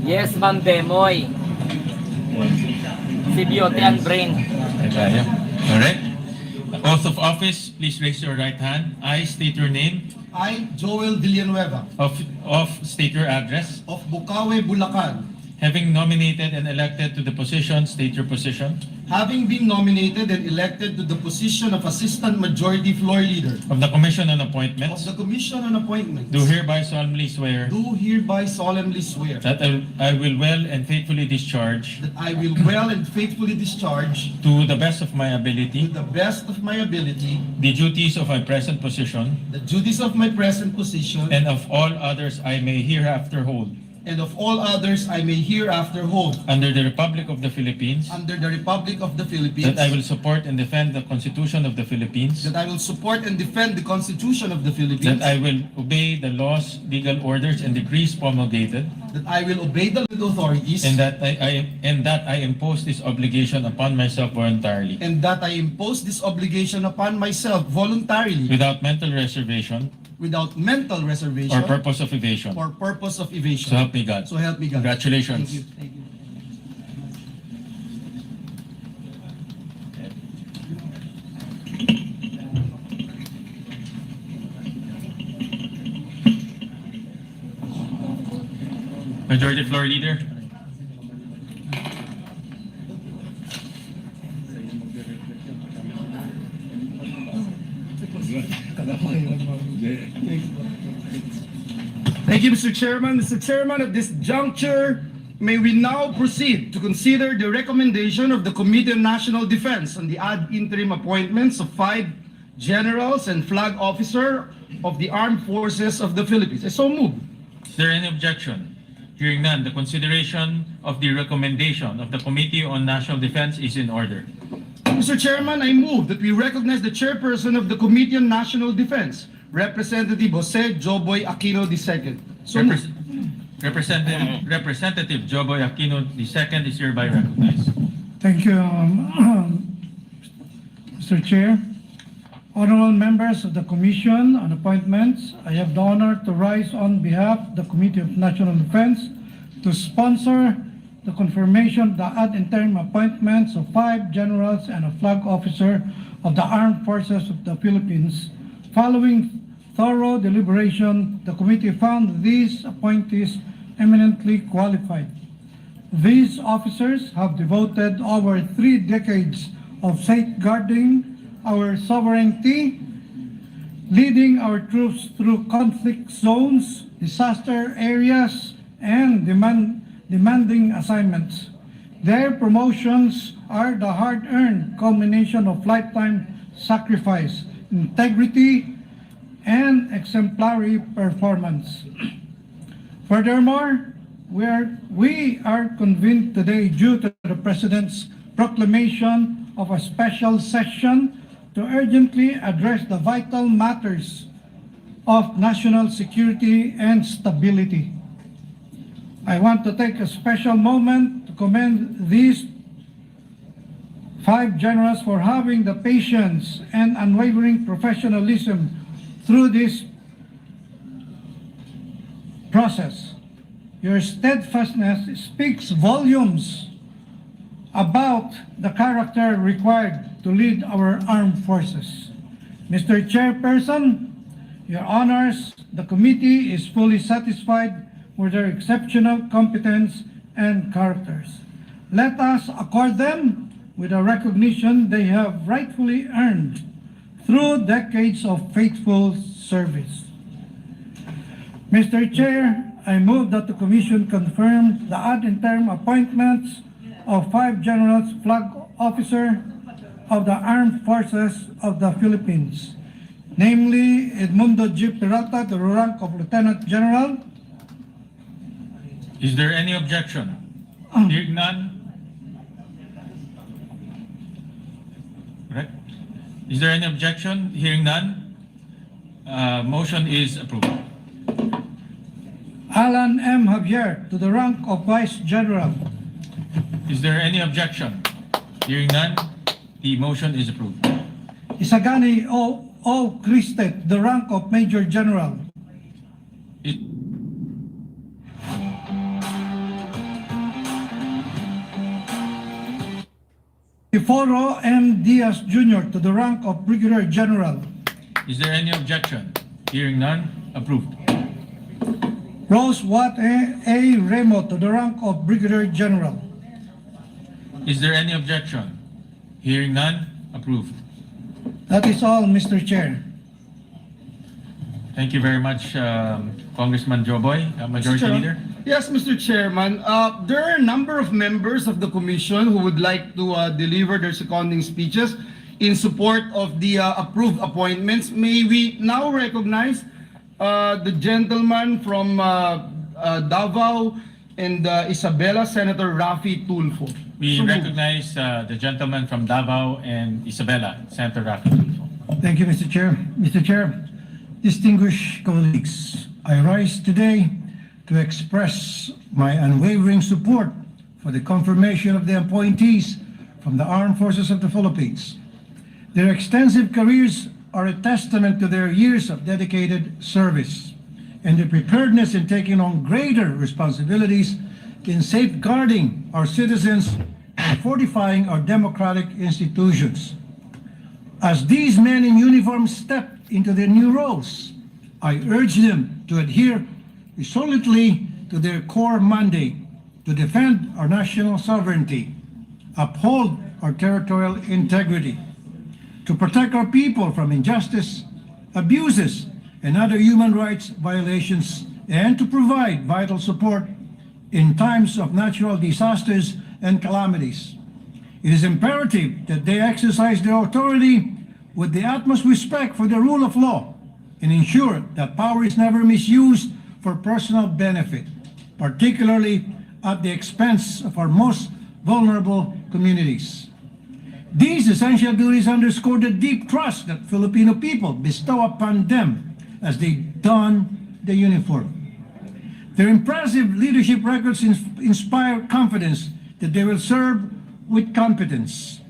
Yes, Ma'am Demoy. Si Beauty and Brain. Tayo. Alright. Oath of office, please raise your right hand. I state your name. I, Joel Villanueva, Of state your address. of Bukawe, Bulacan, Having nominated and elected to the position, state your position. having been nominated and elected to the position of Assistant Majority Floor Leader Of the Commission on of Appointments. the Commission on Appointments, Do hereby solemnly swear do hereby solemnly swear that I will well and faithfully discharge that I will well and faithfully discharge, to the best of my to ability, the best of my ability, the duties of my present position the duties of my present position and of all others I may hereafter hold and of all others I may hereafter hold, under the Republic of the Philippines, under the Republic of the Philippines, that I will support and defend the Constitution of the Philippines, that I will support and defend the Constitution of the Philippines, that I will obey the laws, legal orders, and decrees promulgated, that I will obey the authorities, and that I impose this obligation upon myself voluntarily, and that I impose this obligation upon myself voluntarily, without mental reservation without mental reservation or purpose of evasion. or purpose of evasion. So help me God. So help me God. Congratulations. Thank you. Thank you. Majority Floor Leader. Thank you, Mr. Chairman. Mr. Chairman, at this juncture, may we now proceed to consider the recommendation of the Committee on National Defense on the ad interim appointments of 5 generals and flag officer of the Armed Forces of the Philippines. I so move. Is there any objection? Hearing none, the consideration of the recommendation of the Committee on National Defense is in order. Mr. Chairman, I move that we recognize the chairperson of the Committee on National Defense, Representative Jose Joboy Aquino II. So moved. Representative Joboy Aquino II is hereby recognized. Thank you, Mr. Chair. Honorable members of the Commission on Appointments, I have the honor to rise on behalf of the Committee of National Defense to sponsor the confirmation of the ad interim appointments of 5 generals and a flag officer of the Armed Forces of the Philippines. Following thorough deliberation, the committee found these appointees eminently qualified. These officers have devoted over 3 decades of safeguarding our sovereignty, leading our troops through conflict zones, disaster areas, and demanding assignments. Their promotions are the hard-earned culmination of lifetime sacrifice, integrity, and exemplary performance. Furthermore, we are convened today due to the President's proclamation of a special session to urgently address the vital matters of national security and stability. I want to take a special moment to commend these 5 generals for having the patience and unwavering professionalism through this process. Your steadfastness speaks volumes about the character required to lead our armed forces. Mr. Chairperson, Your Honors, the committee is fully satisfied with their exceptional competence and characters. Let us accord them with the recognition they have rightfully earned through decades of faithful service. Mr. Chair, I move that the Commission confirm the ad interim appointments of 5 generals flag officer of the Armed Forces of the Philippines, namely Edmundo G. Peralta to the rank of Lieutenant General. Is there any objection? Hearing none. Correct. Is there any objection? Hearing none. Motion is approved. Alan M. Javier to the rank of Vice General. Is there any objection? Hearing none, the motion is approved. Isagani O. Cristet, the rank of Major General. Iforo M. Diaz Jr. to the rank of Brigadier General. Is there any objection? Hearing none, approved. Rose Watt A. Remo to the rank of Brigadier General. Is there any objection? Hearing none, approved. That is all, Mr. Chair. Thank you very much, Congressman Joboy, Majority Leader. Yes, Mr. Chairman. There are a number of members of the Commission who would like to deliver their seconding speeches in support of the approved appointments. May we now recognize the gentleman from Davao and Isabela, Senator Rafi Tulfo. We So moved. recognize the gentleman from Davao and Isabela, Senator Rafi Tulfo. Thank you, Mr. Chair. Mr. Chair, distinguished colleagues, I rise today to express my unwavering support for the confirmation of the appointees from the Armed Forces of the Philippines. Their extensive careers are a testament to their years of dedicated service and their preparedness in taking on greater responsibilities in safeguarding our citizens and fortifying our democratic institutions. As these men in uniform step into their new roles, I urge them to adhere resolutely to their core mandate to defend our national sovereignty, uphold our territorial integrity, to protect our people from injustice, abuses, and other human rights violations, and to provide vital support in times of natural disasters and calamities. It is imperative that they exercise their authority with the utmost respect for the rule of law and ensure that power is never misused for personal benefit, particularly at the expense of our most vulnerable communities. These essential duties underscore the deep trust that Filipino people bestow upon them as they don the uniform. Their impressive leadership records inspire confidence that they will serve with competence,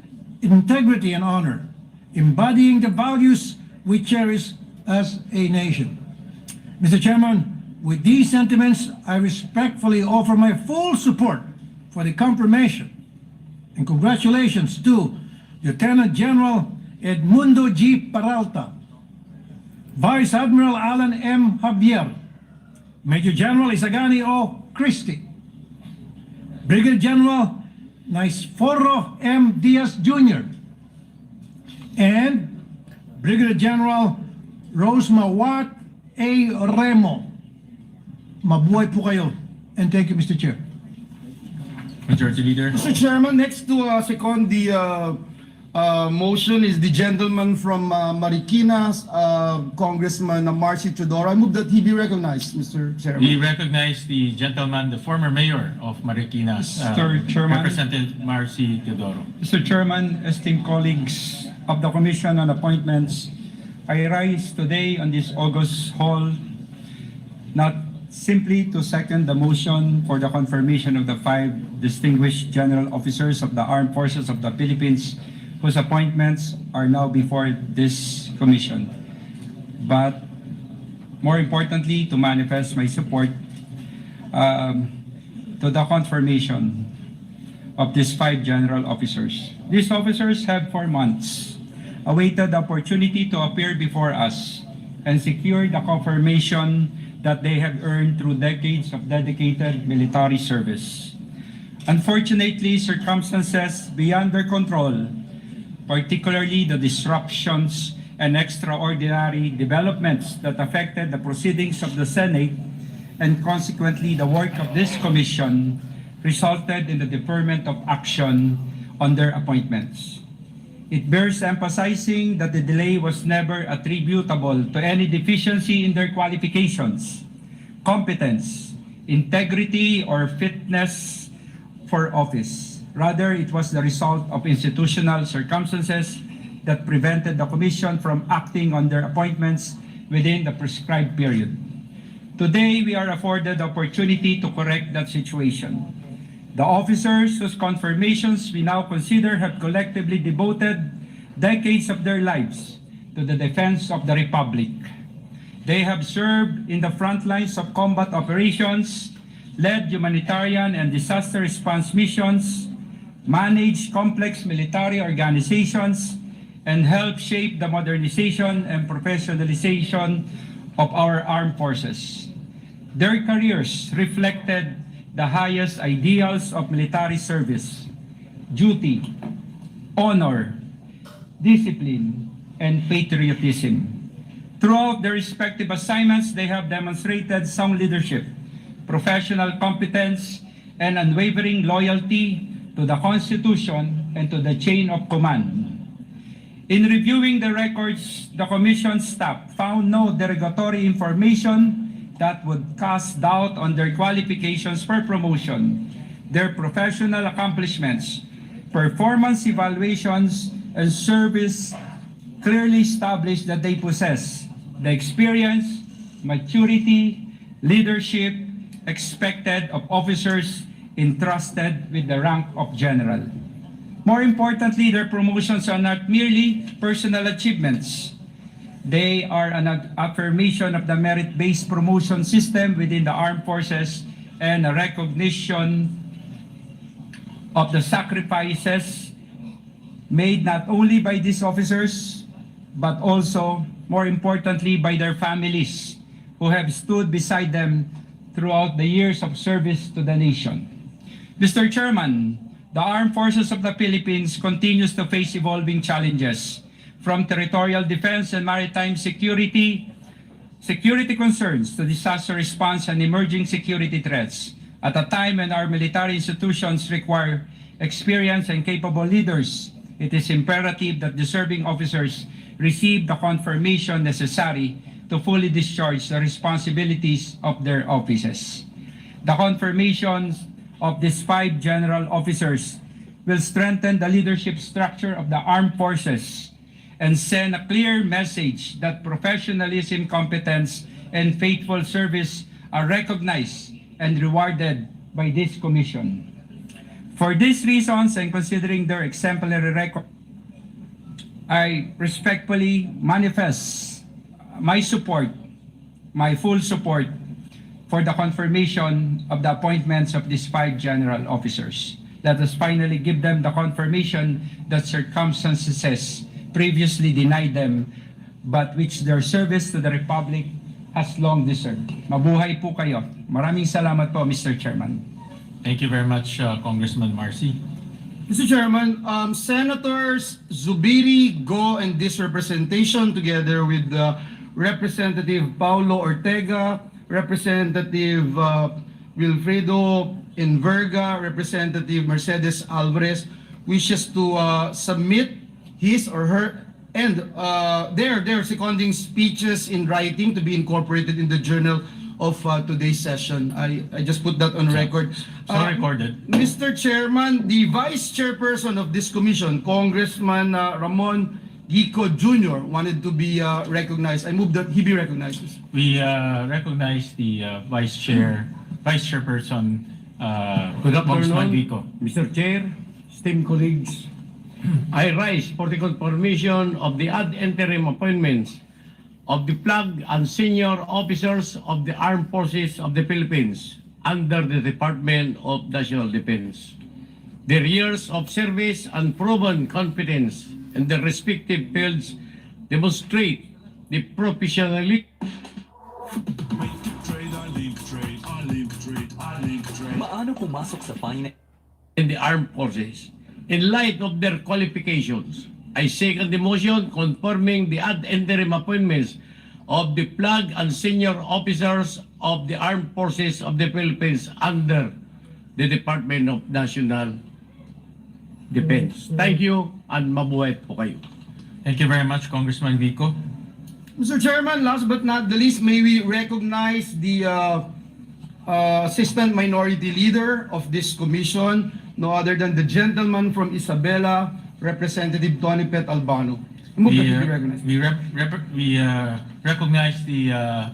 integrity, and honor, embodying the values we cherish as a nation. Mr. Chairman, with these sentiments, I respectfully offer my full support for the confirmation and congratulations to Lieutenant General Edmundo G. Peralta, Vice Admiral Alan M. Javier, Major General Isagani O. Christie, Brigadier General Naisforo M. Diaz Jr., and Brigadier General Rosemawat A. Remo. Mabuhay po kayo. And thank you, Mr. Chair. Majority Leader. Mr. Chairman, next to second the motion is the gentleman from Marikina, Congressman Marcy Teodoro. I move that he be recognized, Mr. Chairman. We recognize the gentleman, the former mayor of Marikina, Mr. Chairman. Representative Marcy Teodoro. Mr. Chairman, esteemed colleagues of the Commission on Appointments, I rise today on this August hall not simply to second the motion for the confirmation of the 5 distinguished general officers of the Armed Forces of the Philippines whose appointments are now before this commission, but more importantly, to manifest my support to the confirmation of these 5 general officers. These officers have for months awaited the opportunity to appear before us and secure the confirmation that they have earned through decades of dedicated military service. Unfortunately, circumstances beyond their control, particularly the disruptions and extraordinary developments that affected the proceedings of the Senate and consequently the work of this commission, resulted in the deferment of action on their appointments. It bears emphasizing that the delay was never attributable to any deficiency in their qualifications, competence, integrity, or fitness for office. Rather, it was the result of institutional circumstances that prevented the Commission from acting on their appointments within the prescribed period. Today, we are afforded the opportunity to correct that situation. The officers whose confirmations we now consider have collectively devoted decades of their lives to the defense of the Republic. They have served in the front lines of combat operations, led humanitarian and disaster response missions, managed complex military organizations, and helped shape the modernization and professionalization of our armed forces. Their careers reflected the highest ideals of military service, duty, honor, discipline, and patriotism. Throughout their respective assignments, they have demonstrated sound leadership, professional competence, and unwavering loyalty to the Constitution and to the chain of command. In reviewing the records, the Commission staff found no derogatory information that would cast doubt on their qualifications for promotion, their professional accomplishments, performance evaluations, and service clearly establish that they possess the experience, maturity, leadership expected of officers entrusted with the rank of general. More importantly, their promotions are not merely personal achievements. They are an affirmation of the merit-based promotion system within the armed forces and a recognition of the sacrifices made not only by these officers, but also, more importantly, by their families who have stood beside them throughout the years of service to the nation. Mr. Chairman, the Armed Forces of the Philippines continues to face evolving challenges, from territorial defense and maritime security concerns to disaster response and emerging security threats. At a time when our military institutions require experienced and capable leaders, it is imperative that deserving officers receive the confirmation necessary to fully discharge the responsibilities of their offices. The confirmations of these 5 general officers will strengthen the leadership structure of the armed forces and send a clear message that professionalism, competence, and faithful service are recognized and rewarded by this commission. For these reasons, and considering their exemplary record, I respectfully manifest my support, my full support for the confirmation of the appointments of these 5 general officers. Let us finally give them the confirmation that circumstances previously denied them, but which their service to the Republic has long deserved. Mabuhay po kayo. Maraming salamat po, Mr. Chairman. Thank you very much, Congressman Marcy. Mr. Chairman, Senators Zubiri, Go, and this representation together with Representative Paulo Ortega, Representative Wilfredo Enverga, Representative Mercedes Alvarez wishes to submit his or her and their seconding speeches in writing to be incorporated in the journal of today's session. I just put that on record. So recorded. Mr. Chairman, the Vice Chairperson of this commission, Congressman Ramon Gico Jr. wanted to be recognized. I move that he be recognized. We recognize the Vice Chairperson, Good Congressman afternoon, Vico. Mr. Chair, esteemed colleagues. I rise for the confirmation of the ad interim appointments of the flag and senior officers of the Armed Forces of the Philippines under the Department of National Defense. Their years of service and proven competence in their respective fields demonstrate the professionalism Maano pumasok sa in the armed forces. In light of their qualifications, I second the motion confirming the ad interim appointments of the flag and senior officers of the armed forces of the Philippines under the Department of National Defense. Thank you and mabuhay po kayo. Thank you very much, Congressman Vico. Mr. Chairman, last but not the least, may we recognize the Assistant Minority Leader of this commission, no other than the gentleman from Isabela, Representative Tony Pet Albano. Move that he be recognized. We recognize the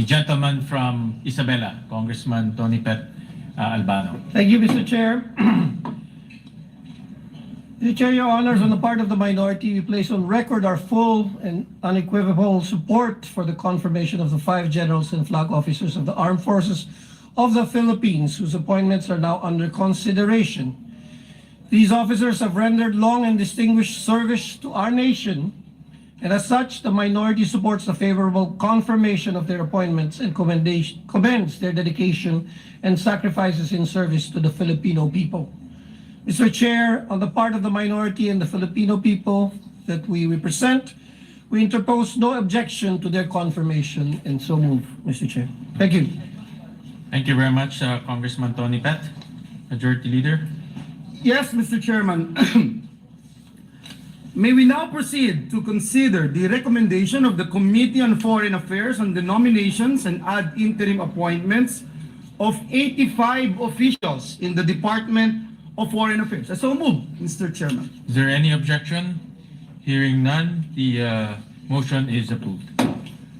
gentleman from Isabela, Congressman Tony Pet Albano. Thank you, Mr. Chair. Mr. Chair, your honors, on the part of the minority, we place on record our full and unequivocal support for the confirmation of the 5 generals and flag officers of the Armed Forces of the Philippines, whose appointments are now under consideration. These officers have rendered long and distinguished service to our nation, and as such, the minority supports the favorable confirmation of their appointments and commends their dedication and sacrifices in service to the Filipino people. Mr. Chair, on the part of the minority and the Filipino people that we represent, we interpose no objection to their confirmation and so move, Mr. Chair. Thank you. Thank you very much, Congressman Tony Pet, Majority Leader. Yes, Mr. Chairman. May we now proceed to consider the recommendation of the Committee on Foreign Affairs on the nominations and ad interim appointments of 85 officials in the Department of Foreign Affairs. I so move, Mr. Chairman. Is there any objection? Hearing none, the motion is approved.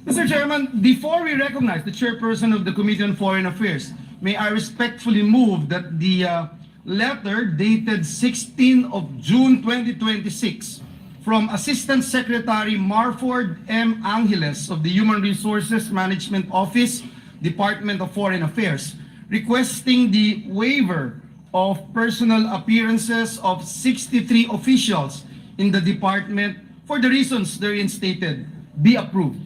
Mr. Chairman, before we recognize the chairperson of the Committee on Foreign Affairs, may I respectfully move that the letter dated 16 of June 2026 from Assistant Secretary Marford M. Angeles of the Human Resources Management Office, Department of Foreign Affairs, requesting the waiver of personal appearances of 63 officials in the department for the reasons therein stated, be approved.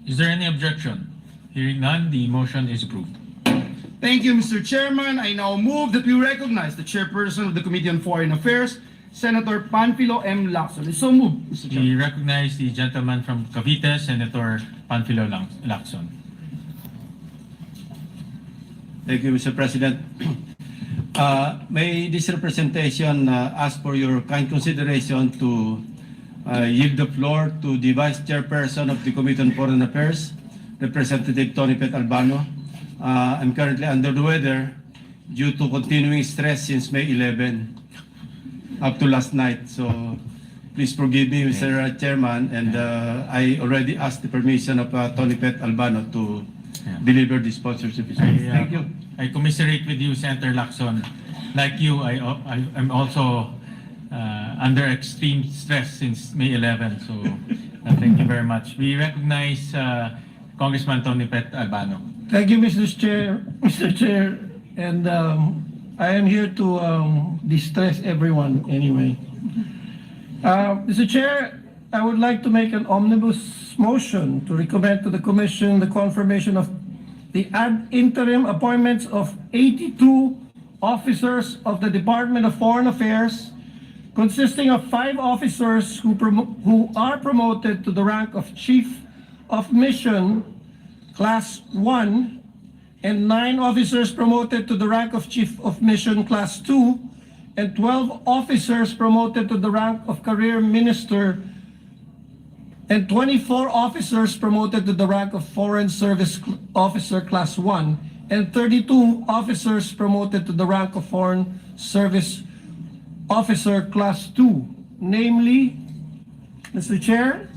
Is there any objection? Hearing none, the motion is approved. Thank you, Mr. Chairman. I now move that we recognize the chairperson of the Committee on Foreign Affairs, Senator Panfilo M. Lacson. I so move, Mr. Chairman. We recognize the gentleman from Cavite, Senator Panfilo Lacson. Thank you, Mr. President. May this representation ask for your kind consideration to yield the floor to the Vice Chairperson of the Committee on Foreign Affairs, Representative Tony Pet Albano. I'm currently under the weather due to continuing stress since May 11 up to last night. So please forgive me, Mr. Chairman, and I already asked the permission of Tony Pet Albano to deliver the sponsorship. Thank you. I commiserate with you, Senator Lacson. Like you, I'm also under extreme stress since May 11. So thank you very much. We recognize Congressman Tony Pet Albano. Thank you, Mr. Chair, and I am here to distress everyone anyway. Mr. Chair, I would like to make an omnibus motion to recommend to the Commission the confirmation of the ad interim appointments of 82 officers of the Department of Foreign Affairs, consisting of 5 officers who are promoted to the rank of Chief of Mission Class 1, and 9 officers promoted to the rank of Chief of Mission Class 2, and 12 officers promoted to the rank of Career Minister, and 24 officers promoted to the rank of Foreign Service Officer Class 1, and 32 officers promoted to the rank of Foreign Service Officer Class 2. Namely, Mr. Chair,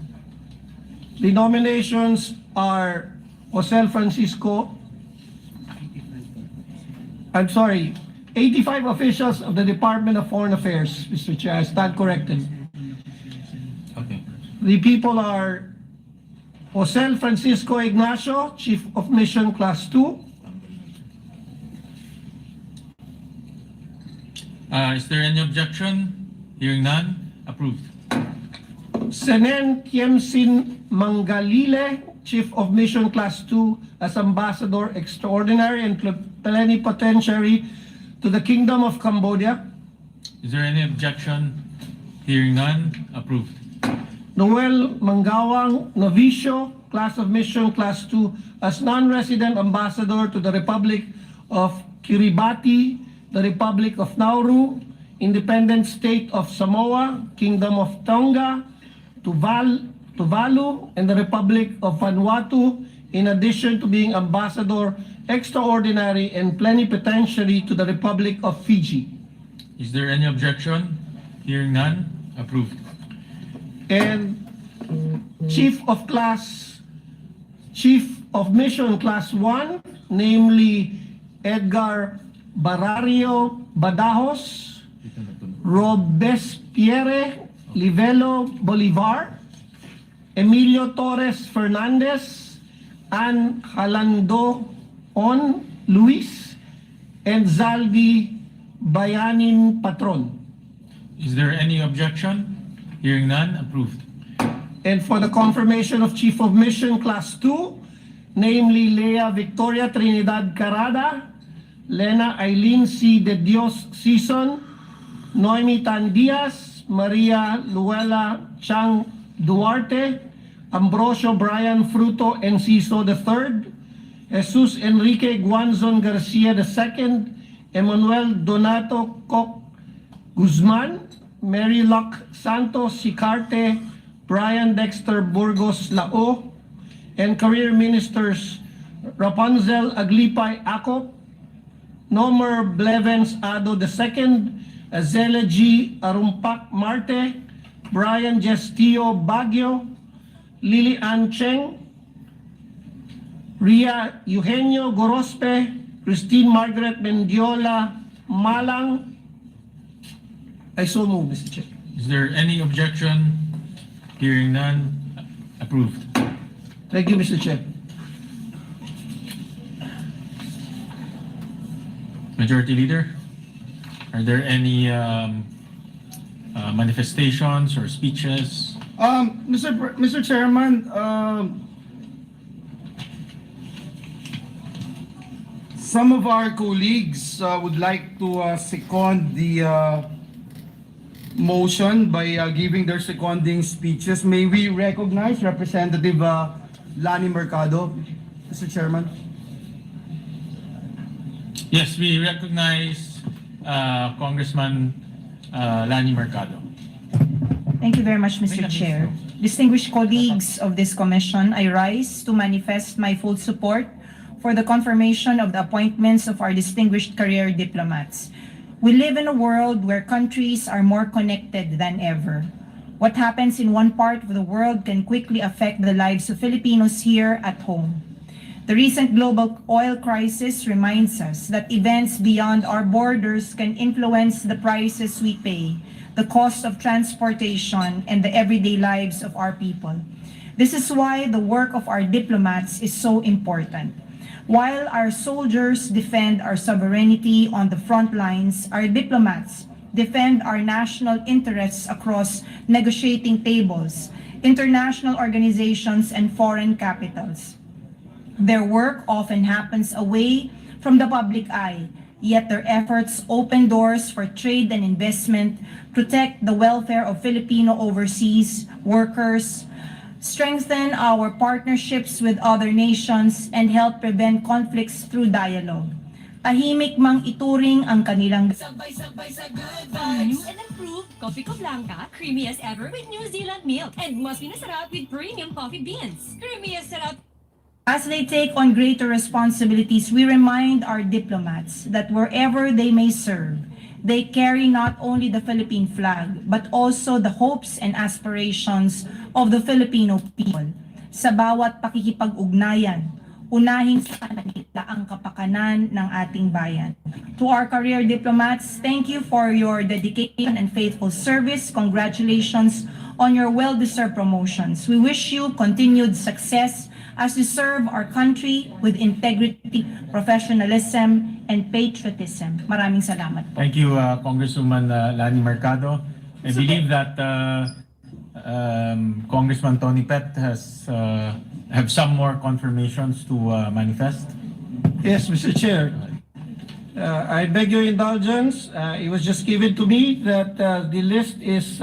the nominations are Jose Francisco, 85 officials of the Department of Foreign Affairs, Mr. Chair. I stand corrected. Okay. The people are Jose Francisco Ignacio, Chief of Mission Class 2. Is there any objection? Hearing none, approved. Senen Kiemsin Mangalile, Chief of Mission Class 2, as Ambassador Extraordinary and Plenipotentiary to the Kingdom of Cambodia. Is there any objection? Hearing none, approved. Noel Mangawang Novicio, Class of Mission Class 2, as Non-Resident Ambassador to the Republic of Kiribati, the Republic of Nauru, Independent State of Samoa, Kingdom of Tonga, Tuvalu, and the Republic of Vanuatu, in addition to being Ambassador Extraordinary and Plenipotentiary to the Republic of Fiji. Is there any objection? Hearing none, approved. And Chief of Mission Class 1, namely Edgar Barario Badajos, Robespierre Livelo Bolivar, Emilio Torres Fernandez, Ann Halando On Luis, and Zaldi Bayanin Patron. Is there any objection? Hearing none, approved. And for the confirmation of Chief of Mission Class 2, namely Lea Victoria Trinidad Carada, Lena Aileen C. De Dios Season, Noemi Tan Diaz, Maria Luella Chang Duarte, Ambrosio Brian Fruto Enciso III, Jesus Enrique Guanzon Garcia II, Emmanuel Donato Koch Guzman, Mary Luck Santos Sicarte, Brian Dexter Burgos Lao, and Career Ministers Rapunzel Aglipay Acop, Nomer Blevens Ado II, Azela G. Arumpak Marte, Brian Gestillo Baguio, Lily Ann Cheng, Ria Eugenio Gorospe, Christine Margaret Mendiola Malang. I so move, Mr. Chair. Is there any objection? Hearing none, approved. Thank you, Mr. Chair. Majority Leader, are there any manifestations or speeches? Mr. Chairman, some of our colleagues would like to second the motion by giving their seconding speeches. May we recognize Representative Lani Mercado, Mr. Chairman? Yes, we recognize Congressman Lani Mercado. Thank you very much, Mr. Chair. Distinguished colleagues of this commission, I rise to manifest my full support for the confirmation of the appointments of our distinguished career diplomats. We live in a world where countries are more connected than ever. What happens in one part of the world can quickly affect the lives of Filipinos here at home. The recent global oil crisis reminds us that events beyond our borders can influence the prices we pay, the cost of transportation, and the everyday lives of our people. This is why the work of our diplomats is so important. While our soldiers defend our sovereignty on the front lines, our diplomats defend our national interests across negotiating tables, international organizations, and foreign capitals. Their work often happens away from the public eye, yet their efforts open doors for trade and investment, protect the welfare of Filipino overseas workers, strengthen our partnerships with other nations, and help prevent conflicts through dialogue. Tahimik mang ituring ang kanilang Sabay-sabay sa good vibes. New and improved Coffee Co Blanca, creamy as ever with New Zealand milk, and mas pinasarap with premium coffee beans. Creamy as sarap. As they take on greater responsibilities, we remind our diplomats that wherever they may serve, they carry not only the Philippine flag, but also the hopes and aspirations of the Filipino people. Sa bawat pakikipag-ugnayan, unahin sa kanila ang kapakanan ng ating bayan. To our career diplomats, thank you for your dedication and faithful service. Congratulations on your well-deserved promotions. We wish you continued success as you serve our country with integrity, professionalism, and patriotism. Maraming salamat po. Thank you, Congresswoman Lani Mercado. I believe that Congressman Tony Pet has have some more confirmations to manifest. Yes, Mr. Chair. I beg your indulgence. It was just given to me that the list is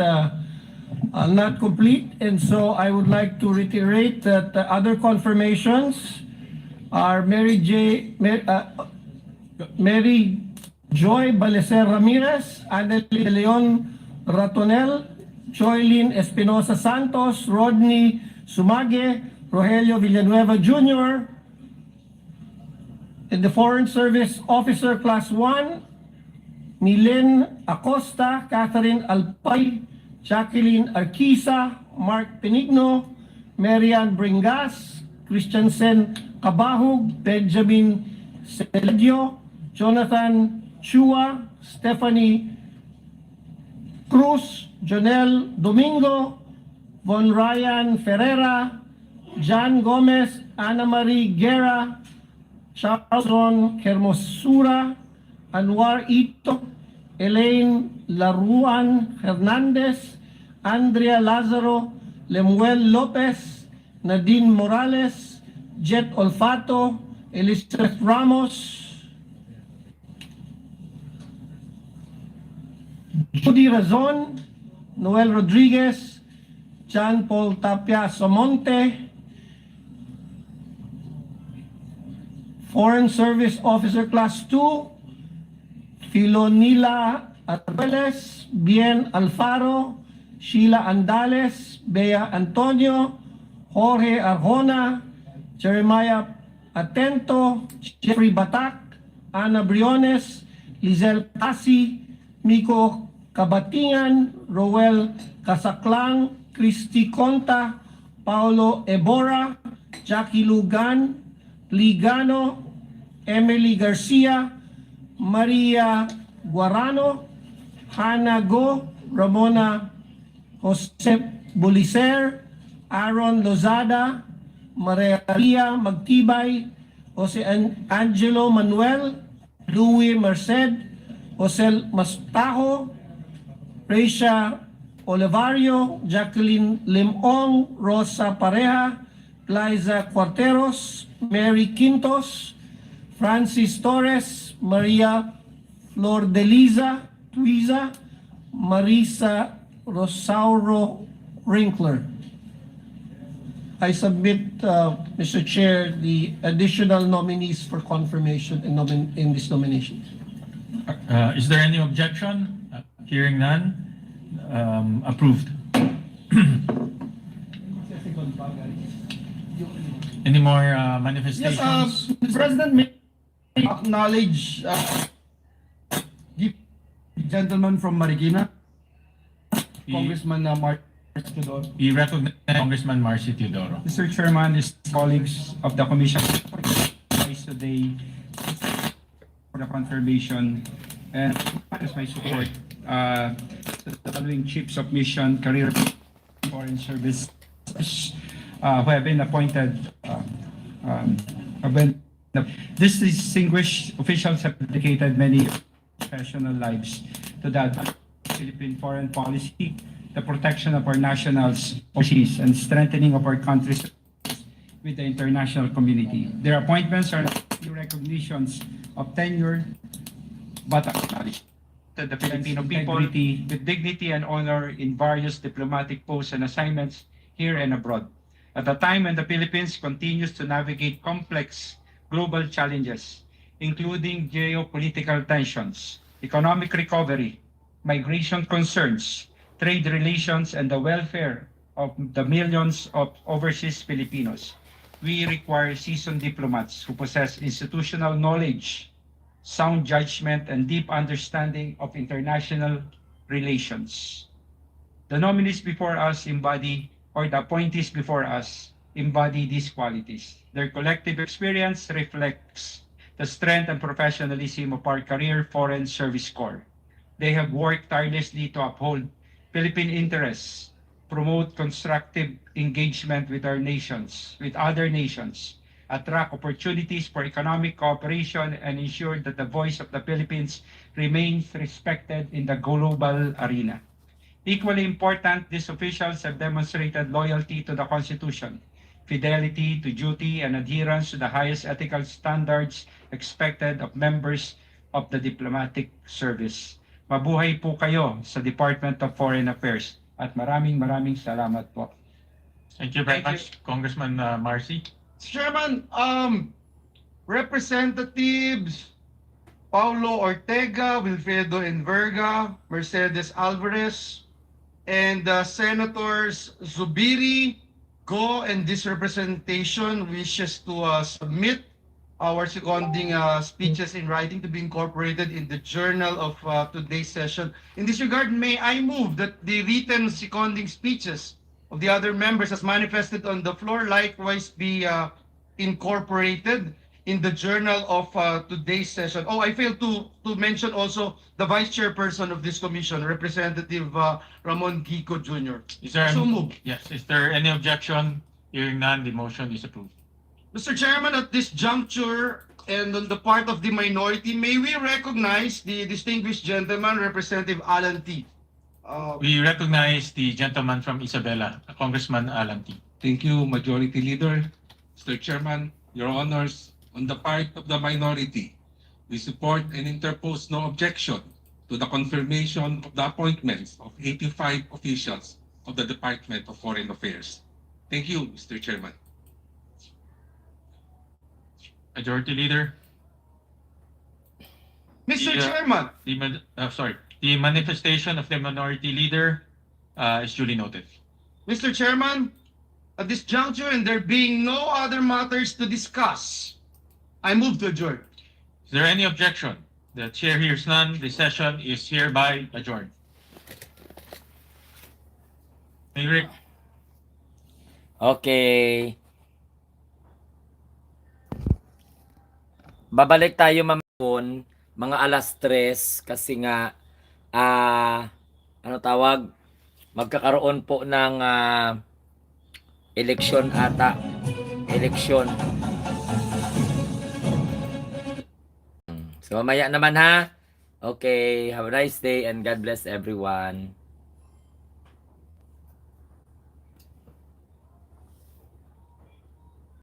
not complete, and so I would like to reiterate that the other confirmations are Mary Joy Balecer Ramirez, Adelie de Leon Ratonel, Joylyn Espinosa Santos, Rodney Sumage, Rogelio Villanueva Jr., in the Foreign Service Officer Class 1, Milen Acosta, Catherine Alpay, Jacqueline Arquisa, Mark Penigno, Marian Bringas, Christiansen Cabahug, Benjamin Seledio, Jonathan Chua, Stephanie Cruz, Jonel Domingo, Von Ryan Ferreira, Jan Gomez, Ana Marie Guerra, Charleston Hermosura, Anwar Ito, Elaine Laruan Hernandez, Andrea Lazaro, Lemuel Lopez, Nadine Morales, Jet Olfato, Elizabeth Ramos, Judy Razon, Noel Rodriguez, John Paul Tapia Somonte, Foreign Service Officer Class 2, Filonila Arbeles, Bien Alfaro, Sheila Andales, Bea Antonio, Jorge Arjona, Jeremiah Atento, Jeffrey Batak, Ana Briones, Lizelle Pasi, Miko Kabatingan, Roel Casaclang, Christy Conta, Paulo Ebora, Jackie Lugan, Ligano, Emily Garcia, Maria Guarano, Hannah Go, Ramona Jose Bulicer, Aaron Lozada, Maria Magtibay, Jose Angelo Manuel, Louis Merced, Jose Mastajo, Reisha Olivario, Jacqueline Limong, Rosa Pareja, Liza Cuarteros, Mary Quintos, Francis Torres, Maria Flor de Liza, Tuiza, Marisa Rosauro Rinkler. I submit, Mr. Chair, the additional nominees for confirmation in this nomination. Is there any objection? Hearing none, approved. Any more manifestations? Yes, Mr. President, may I acknowledge the gentleman from Marikina, Congressman Mark Teodoro. We recognize Congressman Marcy Teodoro. Mr. Chairman, distinguished colleagues of the Commission, rise today for the confirmation and express my support to the following chiefs of mission, career, foreign service, who have been appointed. These distinguished officials have dedicated many professional lives to the Philippine foreign policy, the protection of our nationals overseas, and strengthening of our country's with the international community. Their appointments are not recognitions of tenure, but acknowledge the Filipino people with dignity and honor in various diplomatic posts and assignments here and abroad. At a time when the Philippines continues to navigate complex global challenges, including geopolitical tensions, economic recovery, migration concerns, trade relations, and the welfare of the millions of overseas Filipinos, we require seasoned diplomats who possess institutional knowledge, sound judgment, and deep understanding of international relations. The nominees before us embody, or the appointees before us, embody these qualities. Their collective experience reflects the strength and professionalism of our career Foreign Service Corps. They have worked tirelessly to uphold Philippine interests, promote constructive engagement with our nations, with other nations, attract opportunities for economic cooperation, and ensure that the voice of the Philippines remains respected in the global arena. Equally important, these officials have demonstrated loyalty to the Constitution, fidelity to duty, and adherence to the highest ethical standards expected of members of the diplomatic service. Mabuhay po kayo sa Department of Foreign Affairs at maraming salamat po. Thank you very much, Congressman Marcy. Chairman, Representatives Paulo Ortega, Wilfredo Enverga, Mercedes Alvarez, and Senators Zubiri, Go, and this representation wishes to submit our seconding speeches in writing to be incorporated in the journal of today's session. In this regard, may I move that the written seconding speeches of the other members as manifested on the floor likewise be incorporated in the journal of today's session. Oh, I failed to mention also the Vice Chairperson of this commission, Representative Ramon Gico Jr. Is there So moved. Yes. Is there any objection? Hearing none, the motion is approved. Mr. Chairman, at this juncture and on the part of the minority, may we recognize the distinguished gentleman, Representative Alan T. We recognize the gentleman from Isabela, Congressman Alan T. Thank you, Majority Leader. Mr. Chairman, Your Honors, on the part of the minority, we support and interpose no objection to the confirmation of the appointments of 85 officials of the Department of Foreign Affairs. Thank you, Mr. Chairman. Majority Leader. Mr. Chairman, The manifestation of the minority leader is duly noted. Mr. Chairman, at this juncture and there being no other matters to discuss, I move to adjourn. Is there any objection? The chair hears none. The session is hereby adjourned. Thank you, Rick. Okay. Babalik tayo mamon mga alas 3 kasi nga ano tawag, magkakaroon po ng eleksyon ata. Eleksyon. So mamaya naman ha. Okay, have a nice day and God bless everyone.